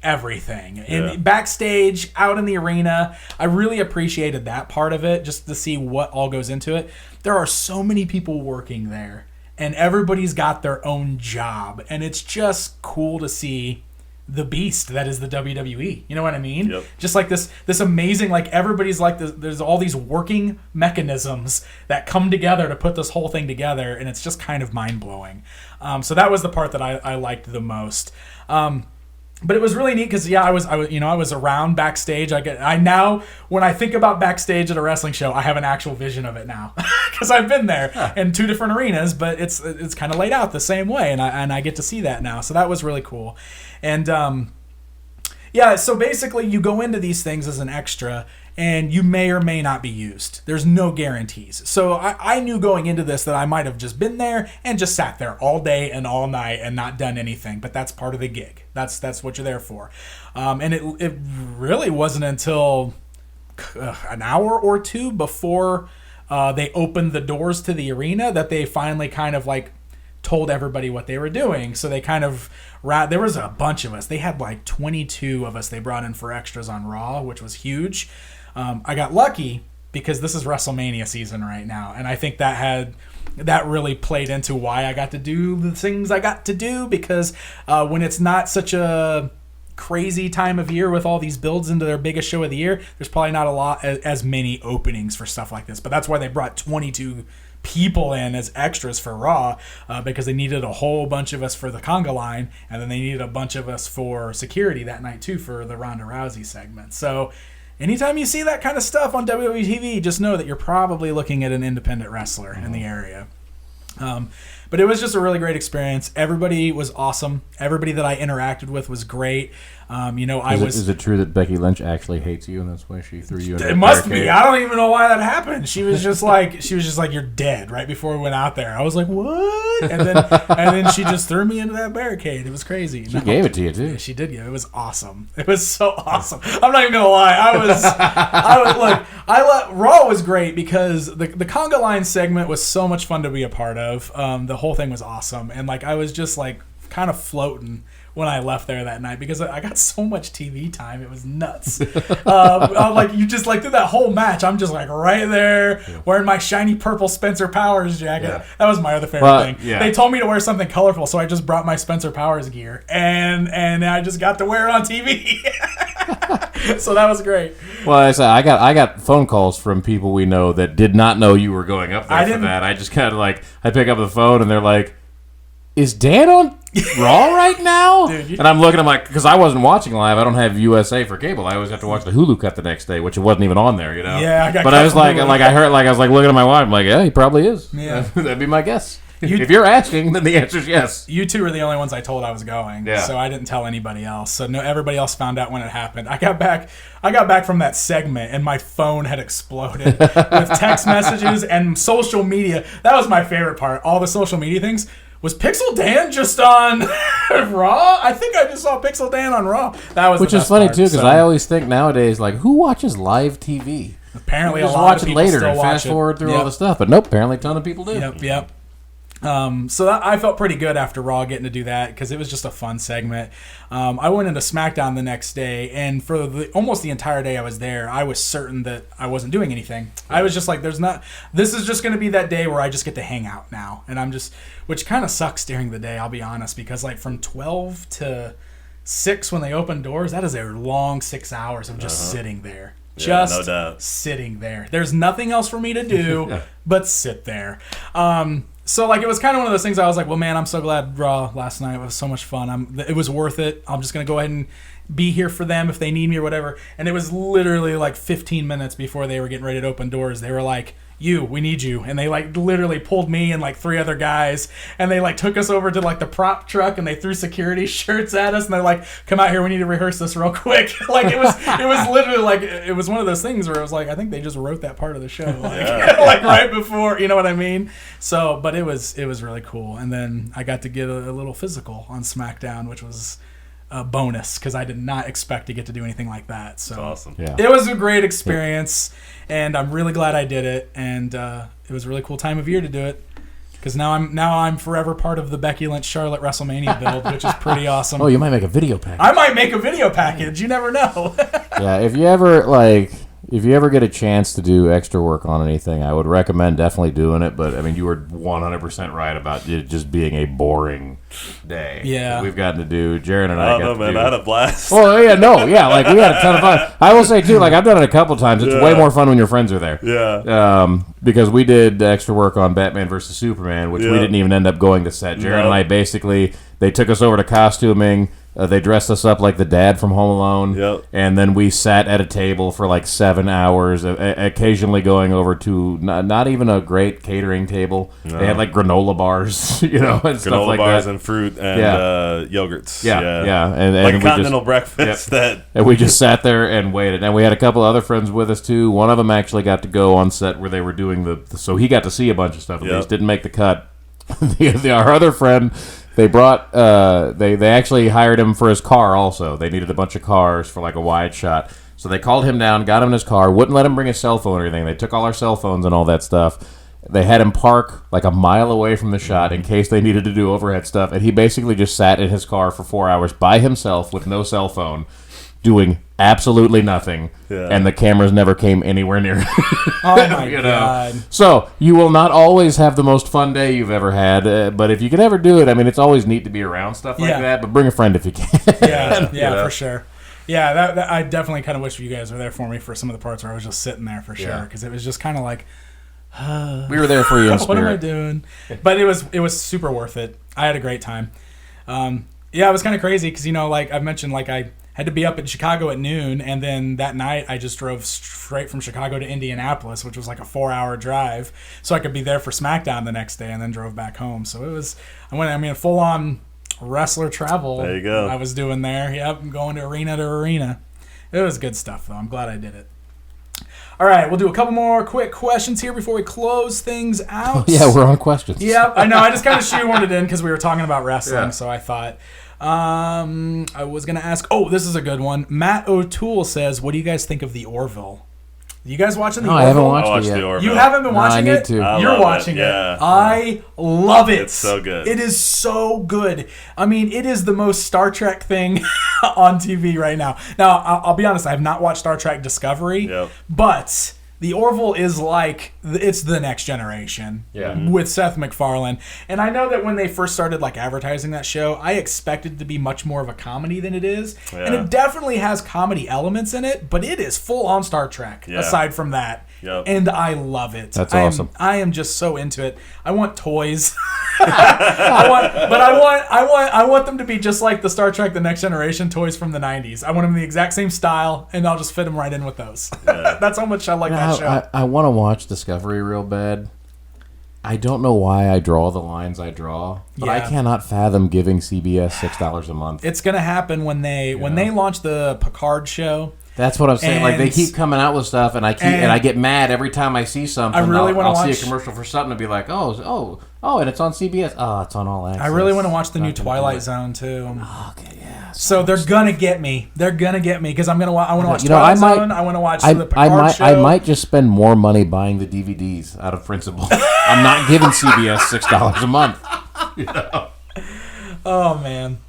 everything. And backstage, out in the arena, I really appreciated that part of it, just to see what all goes into it. There are so many people working there, and everybody's got their own job, and it's just cool to see the beast that is the WWE. You know what I mean? Yep. Just like this amazing, like, everybody's like this, there's all these working mechanisms that come together to put this whole thing together, and it's just kind of mind-blowing. So that was the part that I liked the most. But it was really neat because I was around backstage. I now, when I think about backstage at a wrestling show, I have an actual vision of it now because I've been there in two different arenas, but it's kind of laid out the same way, and I get to see that now. So that was really cool. And so basically you go into these things as an extra, and you may or may not be used. There's no guarantees. So I knew going into this that I might have just been there and just sat there all day and all night and not done anything. But that's part of the gig. That's what you're there for. And it really wasn't until an hour or two before they opened the doors to the arena that they finally kind of like told everybody what they were doing. So they kind of there was a bunch of us. They had like 22 of us they brought in for extras on Raw, which was huge. I got lucky because this is WrestleMania season right now, and I think that really played into why I got to do the things I got to do, because when it's not such a crazy time of year with all these builds into their biggest show of the year, there's probably not as many openings for stuff like this. But that's why they brought 22 people in as extras for Raw, because they needed a whole bunch of us for the conga line, and then they needed a bunch of us for security that night too for the Ronda Rousey segment. So anytime you see that kind of stuff on WWE TV, just know that you're probably looking at an independent wrestler in the area. But it was just a really great experience. Everybody was awesome. Everybody that I interacted with was great. Is it true that Becky Lynch actually hates you, and that's why she threw you in? It must be. I don't even know why that happened. She was just like, you're dead right before we went out there. I was like, what? And then she just threw me into that barricade. It was crazy. She gave it to you too. Yeah, she did. Yeah, it was awesome. It was so awesome. I'm not even gonna lie. Raw was great because the conga line segment was so much fun to be a part of. The whole thing was awesome, and like I was just like kind of floating when I left there that night because I got so much TV time. It was nuts. You just like through that whole match, I'm just like right there wearing my shiny purple Spencer Powers jacket. Yeah. That was my other favorite thing. Yeah. They told me to wear something colorful, so I just brought my Spencer Powers gear and I just got to wear it on TV. So that was great. Well, I got phone calls from people we know that did not know you were going up there for that. I just kind of like, I pick up the phone and they're like, "Is Dan on Raw right now?" Dude, and I'm looking, I'm like, because I wasn't watching live. I don't have USA for cable. I always have to watch the Hulu cut the next day, which it wasn't even on there, Yeah, but I was like, I was like looking at my watch. I'm like, yeah, he probably is. Yeah, that'd be my guess. If you're asking, then the answer is yes. You two were the only ones I told I was going, so I didn't tell anybody else. So no, everybody else found out when it happened. I got back from that segment, and my phone had exploded with text messages and social media. That was my favorite part. All the social media things. Was Pixel Dan just on Raw? I think I just saw Pixel Dan on Raw. That was which is funny too, because I always think nowadays, like, who watches live TV? Apparently, a lot of people still watch it. Fast forward through all the stuff, but nope. Apparently, a ton of people do. Yep. So I felt pretty good after Raw getting to do that because it was just a fun segment. I went into SmackDown the next day, and for almost the entire day I was there, I was certain that I wasn't doing anything. I was just like, this is just going to be that day where I just get to hang out now. And which kind of sucks during the day, I'll be honest, because like from 12 to 6 when they open doors, that is a long 6 hours of just sitting there. Just no doubt. Sitting there. There's nothing else for me to do but sit there. So, like, it was kind of one of those things I was like, well, man, I'm so glad Raw last night. It was so much fun. It was worth it. I'm just going to go ahead and be here for them if they need me or whatever. And it was literally like 15 minutes before they were getting ready to open doors. They were like, we need you. And they like literally pulled me and like 3 other guys, and they like took us over to like the prop truck, and they threw security shirts at us, and they're like, come out here, we need to rehearse this real quick. Like it was literally like, it was one of those things where it was like, I think they just wrote that part of the show like, like right before, you know what I mean? So, but it was really cool. And then I got to get a little physical on SmackDown, which was a bonus because I did not expect to get to do anything like that. So That's awesome. It was a great experience, and I'm really glad I did it. And it was a really cool time of year to do it because now I'm forever part of the Becky Lynch Charlotte WrestleMania build, which is pretty awesome. Oh, you might make a video package. I might make a video package. You never know. Yeah, if you ever get a chance to do extra work on anything, I would recommend definitely doing it. But I mean, you were 100% right about it just being a boring day. Yeah, we've gotten to do. Jared and I. I don't know, man. I had a blast. Oh yeah, like we had a ton of fun. I will say too, like I've done it a couple times. It's way more fun when your friends are there. Yeah. Because we did extra work on Batman versus Superman, which we didn't even end up going to set. Jared and I basically, they took us over to costuming. They dressed us up like the dad from Home Alone, and then we sat at a table for like 7 hours, occasionally going over to not even a great catering table. No. They had like granola bars, and granola stuff like bars that. And fruit and yogurts. And like we continental breakfast. And we just sat there and waited. And we had a couple other friends with us too. One of them actually got to go on set where they were doing so he got to see a bunch of stuff. At least didn't make the cut. Our other friend. They brought. They actually hired him for his car. Also, they needed a bunch of cars for like a wide shot. So they called him down, got him in his car, wouldn't let him bring his cell phone or anything. They took all our cell phones and all that stuff. They had him park like a mile away from the shot in case they needed to do overhead stuff, and he basically just sat in his car for 4 hours by himself with no cell phone, doing absolutely nothing, and the cameras never came anywhere near him. Oh my God. So you will not always have the most fun day you've ever had, but if you can ever do it, I mean, it's always neat to be around stuff like that, but bring a friend if you can. For sure. Yeah, that I definitely kind of wish you guys were there for me for some of the parts where I was just sitting there for sure, because it was just kind of like, we were there for you in spirit. What am I doing? But it was super worth it. I had a great time. It was kind of crazy because, like I've mentioned, like I had to be up in Chicago at noon, and then that night I just drove straight from Chicago to Indianapolis, which was like a 4-hour drive, so I could be there for SmackDown the next day, and then drove back home. So I went full on wrestler travel. There you go. I was doing there. Yep, going to arena. It was good stuff though. I'm glad I did it. All right, we'll do a couple more quick questions here before we close things out. Yeah, we're on questions. Yep, I know. I just kind of shoehorned it in because we were talking about wrestling, so I thought. I was going to ask... Oh, this is a good one. Matt O'Toole says, what do you guys think of the Orville? You guys watching the Orville? I haven't watched it yet. You haven't been watching it? I need to. You're watching it. I love it. It's so good. It is so good. I mean, it is the most Star Trek thing on TV right now. Now, I'll be honest, I have not watched Star Trek Discovery, but... The Orville is like, it's the next generation with Seth MacFarlane. And I know that when they first started like advertising that show, I expected it to be much more of a comedy than it is. Yeah. And it definitely has comedy elements in it, but it is full on Star Trek aside from that. Yep. And I love it. That's awesome. I am just so into it. I want toys. I want them to be just like the Star Trek The Next Generation toys from the 90s. I want them the exact same style, and I'll just fit them right in with those. Yeah. That's how much I like that show. I want to watch Discovery real bad. I don't know why I draw the lines I draw, but I cannot fathom giving CBS $6 a month. It's going to happen when they launch the Picard show. That's what I'm saying. Like they keep coming out with stuff, and I get mad every time I see something. I'll see a commercial for something and be like, oh, and it's on CBS. Oh, it's on All Access. I really want to watch the new Twilight Zone too. Okay, yeah. So they're gonna get me. They're gonna get me because I want to watch Twilight Zone. I want to watch the Picard show. I might just spend more money buying the DVDs out of principle. I'm not giving CBS $6 a month. Oh man.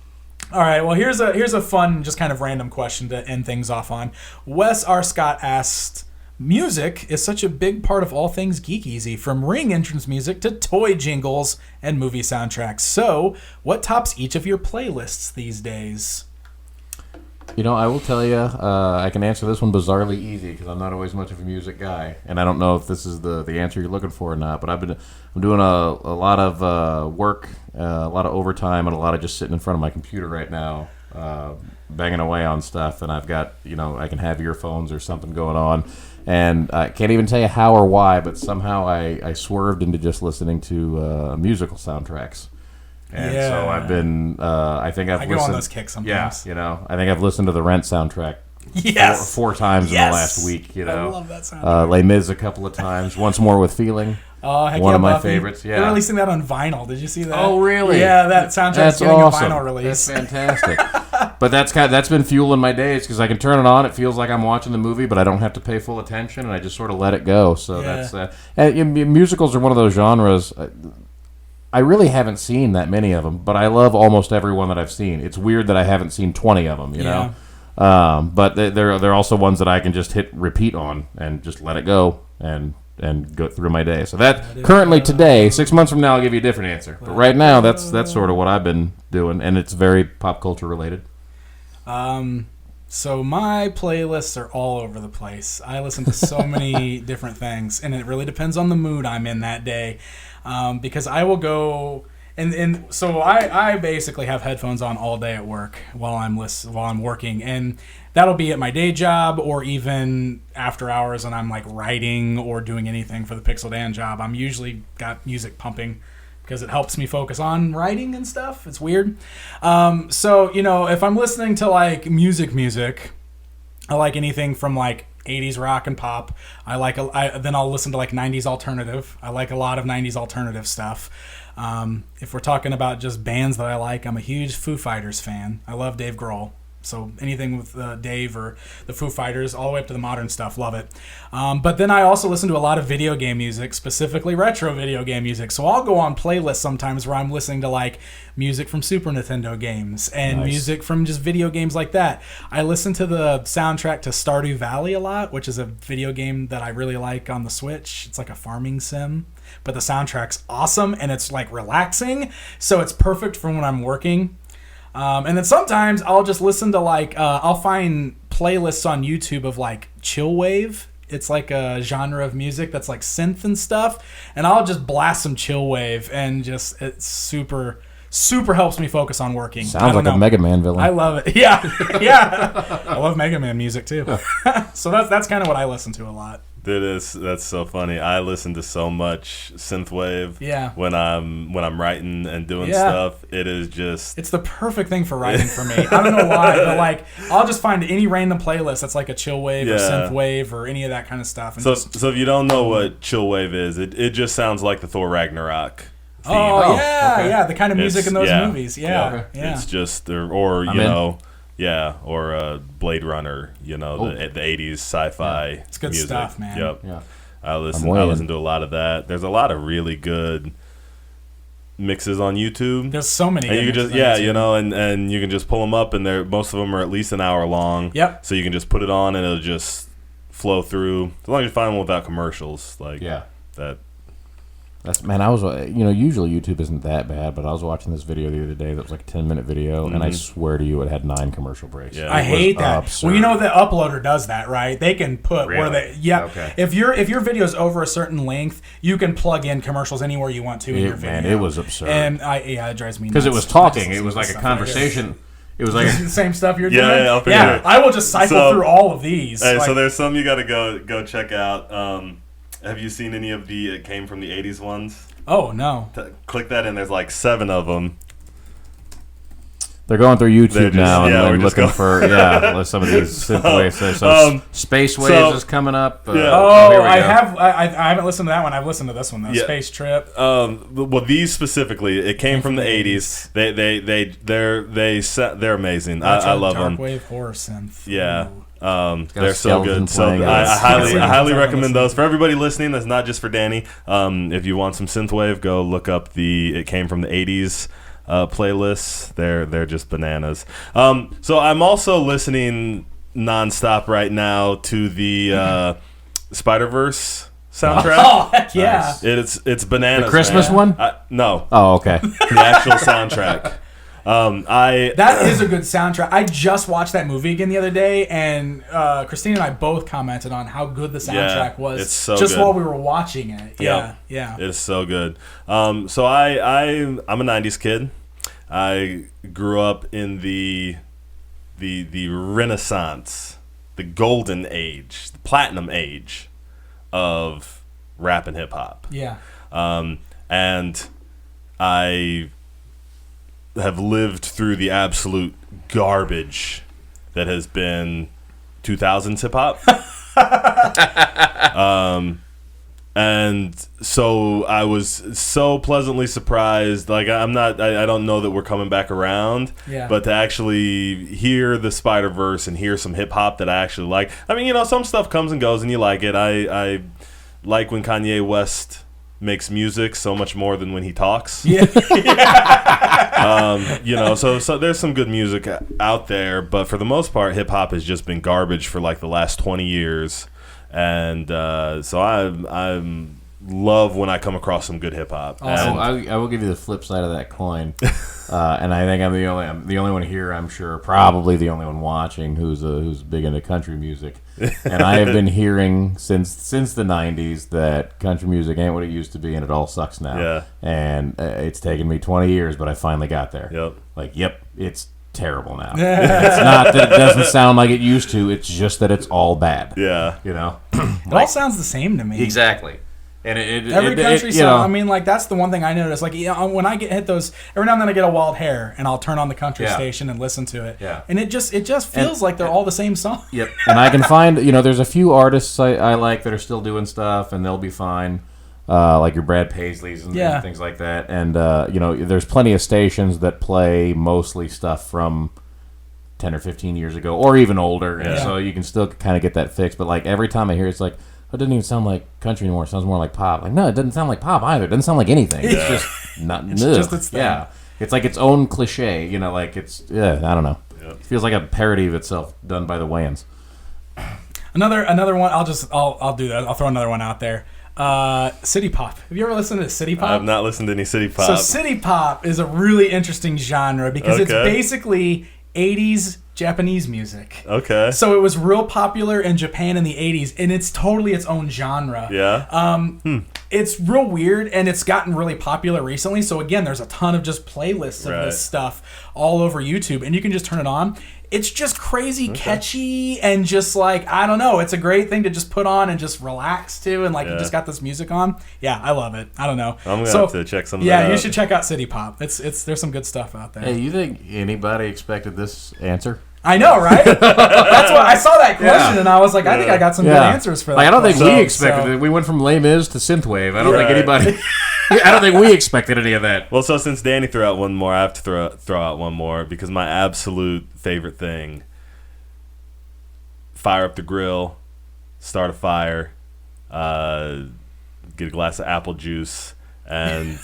All right, well, here's a fun, just kind of random question to end things off on. Wes R. Scott asked, music is such a big part of all things Geek Easy, from ring entrance music to toy jingles and movie soundtracks. So, what tops each of your playlists these days? I will tell you, I can answer this one bizarrely easy because I'm not always much of a music guy, and I don't know if this is the answer you're looking for or not. But I'm doing a lot of work, a lot of overtime, and a lot of just sitting in front of my computer right now, banging away on stuff, and I've got, I can have earphones or something going on, and I can't even tell you how or why, but somehow I swerved into just listening to musical soundtracks. And so I've been, I think I've listened. I go on those kicks sometimes. Yeah, I think I've listened to the Rent soundtrack four times in the last week. I love that soundtrack. Les Mis a couple of times. Once More with Feeling. Oh, heck one of my Buffy. favorites. Yeah, they're releasing that on vinyl. Did you see that? Oh, really? Yeah, that soundtrack's getting awesome. a vinyl release. That's fantastic. But that's been fueling my days because I can turn it on. It feels like I'm watching the movie, but I don't have to pay full attention, and I just sort of let it go. So that's and musicals are one of those genres. I really haven't seen that many of them, but I love almost every one that I've seen. It's weird that I haven't seen 20 of them, you know. But they're also ones that I can just hit repeat on and just let it go and go through my day. So that currently today, 6 months from now, I'll give you a different answer. But right now, that's sort of what I've been doing, and it's very pop culture related. So my playlists are all over the place. I listen to so many different things, and it really depends on the mood I'm in that day. Because I will go and so I basically have headphones on all day at work while I'm working, and that'll be at my day job or even after hours, and I'm like writing or doing anything for the Pixel Dan job. I'm usually got music pumping because it helps me focus on writing and stuff. It's weird. So if I'm listening to like music, I like anything from like 80s rock and pop. Then I'll listen to like 90s alternative. I like a lot of 90s alternative stuff. If we're talking about just bands that I like, I'm a huge Foo Fighters fan. I love Dave Grohl. So anything with Dave or the Foo Fighters, all the way up to the modern stuff, love it. But then I also listen to a lot of video game music, specifically retro video game music. So I'll go on playlists sometimes where I'm listening to like music from Super Nintendo games and music from just video games like that. I listen to the soundtrack to Stardew Valley a lot, which is a video game that I really like on the Switch. It's like a farming sim, but the soundtrack's awesome and it's like relaxing. So it's perfect for when I'm working. And then sometimes I'll just listen to like, I'll find playlists on YouTube of like chill wave. It's like a genre of music that's like synth and stuff. And I'll just blast some chill wave and just, it's super helps me focus on working. Sounds like a Mega Man villain. I love it. Yeah. I love Mega Man music too. So that's kind of what I listen to a lot. That's so funny. I listen to so much synthwave. When I'm writing and doing stuff, it is just. It's the perfect thing for writing for me. I don't know why, but like I'll just find any random playlist that's like a chill wave or synth wave or any of that kind of stuff. And so if you don't know what chill wave is, it just sounds like the Thor Ragnarok theme. The kind of music in those movies. It's just or Blade Runner, the 80s sci-fi it's good music. stuff, man. Yep. Yeah. I listen to a lot of that. There's a lot of really good mixes on YouTube. There's so many. And you can just and you can just pull them up, and most of them are at least an hour long. Yep. So you can just put it on and it'll just flow through. As long as you find them without commercials, that. I was usually YouTube isn't that bad, but I was watching this video the other day that was like a 10-minute video, and I swear to you, it had 9 commercial breaks. Yeah. I hate that. Absurd. Well, the uploader does that, right? They can put where they If your video is over a certain length, you can plug in commercials anywhere you want to in your video. Man, it was absurd. And it drives me nuts. Because it was talking. It was like a conversation. It was like the same stuff you're doing. Yeah. I will just cycle through all of these. So there's some you got to go check out. Have you seen any of the It Came from the 80s ones? Oh, no. Click that and there's like 7 of them. They're going through YouTube now and looking for some of these synthwaves. So Space Waves is coming up. I haven't listened to that one. I've listened to this one though. Space Trip. Well, these specifically, it came from the 80s. They're amazing. I love them. Dark wave horror synth. Yeah. They're so good. So I highly recommend those for everybody listening. That's not just for Danny. If you want some synthwave, go look up the It Came from the 80s playlists. They're just bananas. So I'm also listening nonstop right now to the Spider-Verse soundtrack. Oh, heck yeah! It's bananas. The Christmas one? No. Oh, okay. The actual soundtrack. That is a good soundtrack. I just watched that movie again the other day, and Christine and I both commented on how good the soundtrack was. It's so just good. while we were watching it. Yeah. It's so good. So I'm a '90s kid. I grew up in the the renaissance, the golden age, the platinum age of rap and hip hop. Yeah. And I have lived through the absolute garbage that has been 2000s hip hop. And so I was so pleasantly surprised. Like, I don't know that we're coming back around, but to actually hear the Spider-Verse and hear some hip hop that I actually like. I mean, some stuff comes and goes and you like it. I like when Kanye West makes music so much more than when he talks. Yeah. So there's some good music out there, but for the most part, hip hop has just been garbage for like the last 20 years. And so I love when I come across some good hip hop. Awesome. I will give you the flip side of that coin, and I think I'm the only one here. I'm sure, probably the only one watching who's big into country music. And I have been hearing since the '90s that country music ain't what it used to be, and it all sucks now. Yeah. And it's taken me 20 years, but I finally got there. Yep. It's terrible now. It's not that it doesn't sound like it used to. It's just that it's all bad. Yeah. It all sounds the same to me. Exactly. And every country song, I mean, like, that's the one thing I notice. Like, when I hit those, every now and then I get a wild hair, and I'll turn on the country station and listen to it. Yeah. And it just feels like they're all the same song. Yep. And I can find, there's a few artists I like that are still doing stuff, and they'll be fine. Like your Brad Paisleys and things like that. And, there's plenty of stations that play mostly stuff from 10 or 15 years ago, or even older. And so you can still kind of get that fixed. But, like, every time I hear it, it's like, it doesn't even sound like country anymore. It sounds more like pop. Like, no, it doesn't sound like pop either. It doesn't sound like anything. It's just not. It's just its thing. Yeah, it's like its own cliche. Like it's. I don't know. Yep. It feels like a parody of itself done by the Wayans. Another one. I'll do that. I'll throw another one out there. City pop. Have you ever listened to city pop? I have not listened to any city pop. So city pop is a really interesting genre because it's basically 80s Japanese music. Okay. So it was real popular in Japan in the 80s, and it's totally its own genre. Yeah. It's real weird, and it's gotten really popular recently. So again, there's a ton of just playlists of this stuff all over YouTube, and you can just turn it on. It's just crazy catchy, and just like, I don't know, it's a great thing to just put on and just relax to, and like you just got this music on. Yeah, I love it. I don't know. I'm gonna have to check some of that Yeah, you out. should check out City Pop. There's some good stuff out there. Hey, you think anybody expected this answer? I know, right? That's why I saw that question, and I was like, I think I got some good answers for that. Like, I don't think we expected it. We went from Les Mis to synthwave. I don't think anybody. I don't think we expected any of that. Well, so since Danny threw out one more, I have to throw out one more because my absolute favorite thing: fire up the grill, start a fire, get a glass of apple juice, and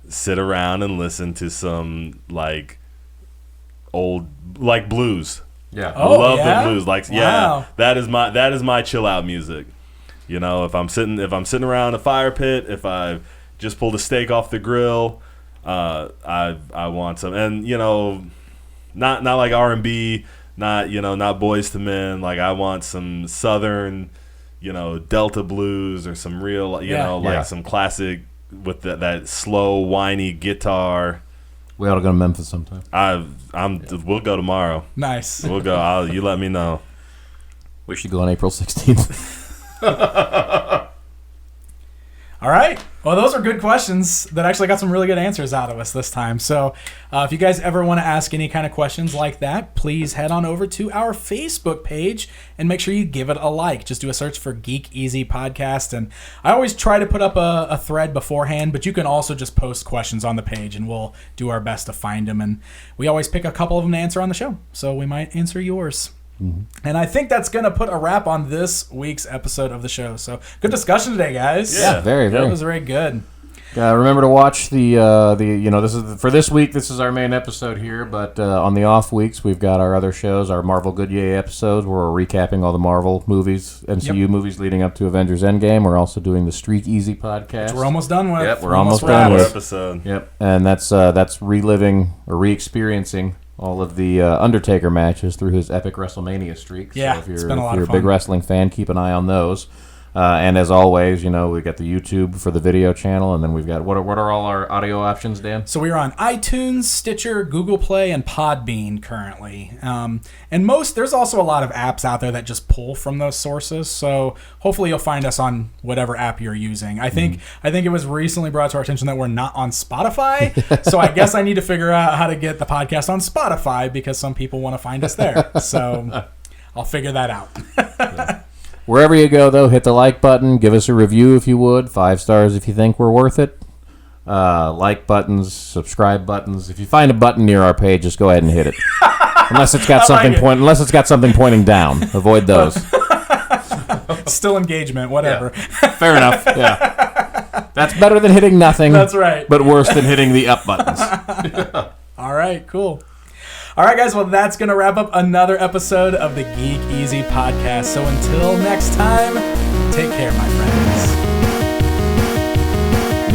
sit around and listen to some like old blues. Yeah. Love the blues. Like that is my chill out music. If I'm sitting around a fire pit, if I just pulled a steak off the grill, I want some, and not like R&B, not Boys to Men. Like, I want some Southern, Delta blues, or some real some classic with that slow whiny guitar. We ought to go to Memphis sometime. We'll go tomorrow. Nice. We'll go. You let me know. We should go on April 16th. All right. Well, those are good questions that actually got some really good answers out of us this time. So if you guys ever want to ask any kind of questions like that, please head on over to our Facebook page and make sure you give it a like. Just do a search for Geek Easy Podcast. And I always try to put up a thread beforehand, but you can also just post questions on the page, and we'll do our best to find them. And we always pick a couple of them to answer on the show. So we might answer yours. And I think that's going to put a wrap on this week's episode of the show. So good discussion today, guys. Yeah, very, very. That was very good. Remember to watch this is for this week. This is our main episode here, but on the off weeks, we've got our other shows, our Marvel Good Yay episodes, where we're recapping all the Marvel movies, MCU movies leading up to Avengers Endgame. We're also doing the Streak Easy podcast, which we're almost done with. Yep, we're almost done with episode. Yep, and that's reliving or re-experiencing all of the Undertaker matches through his epic WrestleMania streak. Yeah, so if it's been a lot if you're of a big fun. wrestling fan, keep an eye on those. And as always, we got the YouTube for the video channel, and then we've got what are all our audio options, Dan? So we are on iTunes, Stitcher, Google Play, and Podbean currently. And there's also a lot of apps out there that just pull from those sources. So hopefully you'll find us on whatever app you're using. I think it was recently brought to our attention that we're not on Spotify. So I guess I need to figure out how to get the podcast on Spotify because some people want to find us there. So I'll figure that out. Wherever you go, though, hit the like button. Give us a review if you would. 5 stars if you think we're worth it. Like buttons, subscribe buttons. If you find a button near our page, just go ahead and hit it. Unless it's got something pointing down. Avoid those. Still engagement, whatever. Yeah. Fair enough. Yeah. That's better than hitting nothing. That's right. But worse than hitting the up buttons. All right, cool. All right, guys, well, that's going to wrap up another episode of the Geek Easy podcast. So until next time, take care, my friends.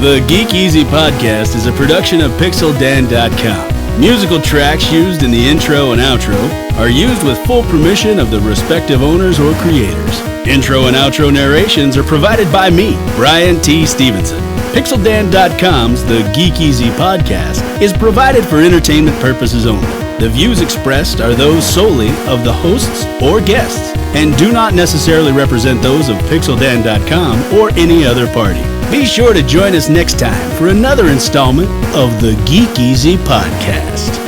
The Geek Easy podcast is a production of PixelDan.com. Musical tracks used in the intro and outro are used with full permission of the respective owners or creators. Intro and outro narrations are provided by me, Brian T. Stevenson. PixelDan.com's The Geek Easy podcast is provided for entertainment purposes only. The views expressed are those solely of the hosts or guests and do not necessarily represent those of PixelDan.com or any other party. Be sure to join us next time for another installment of the Geek Easy podcast.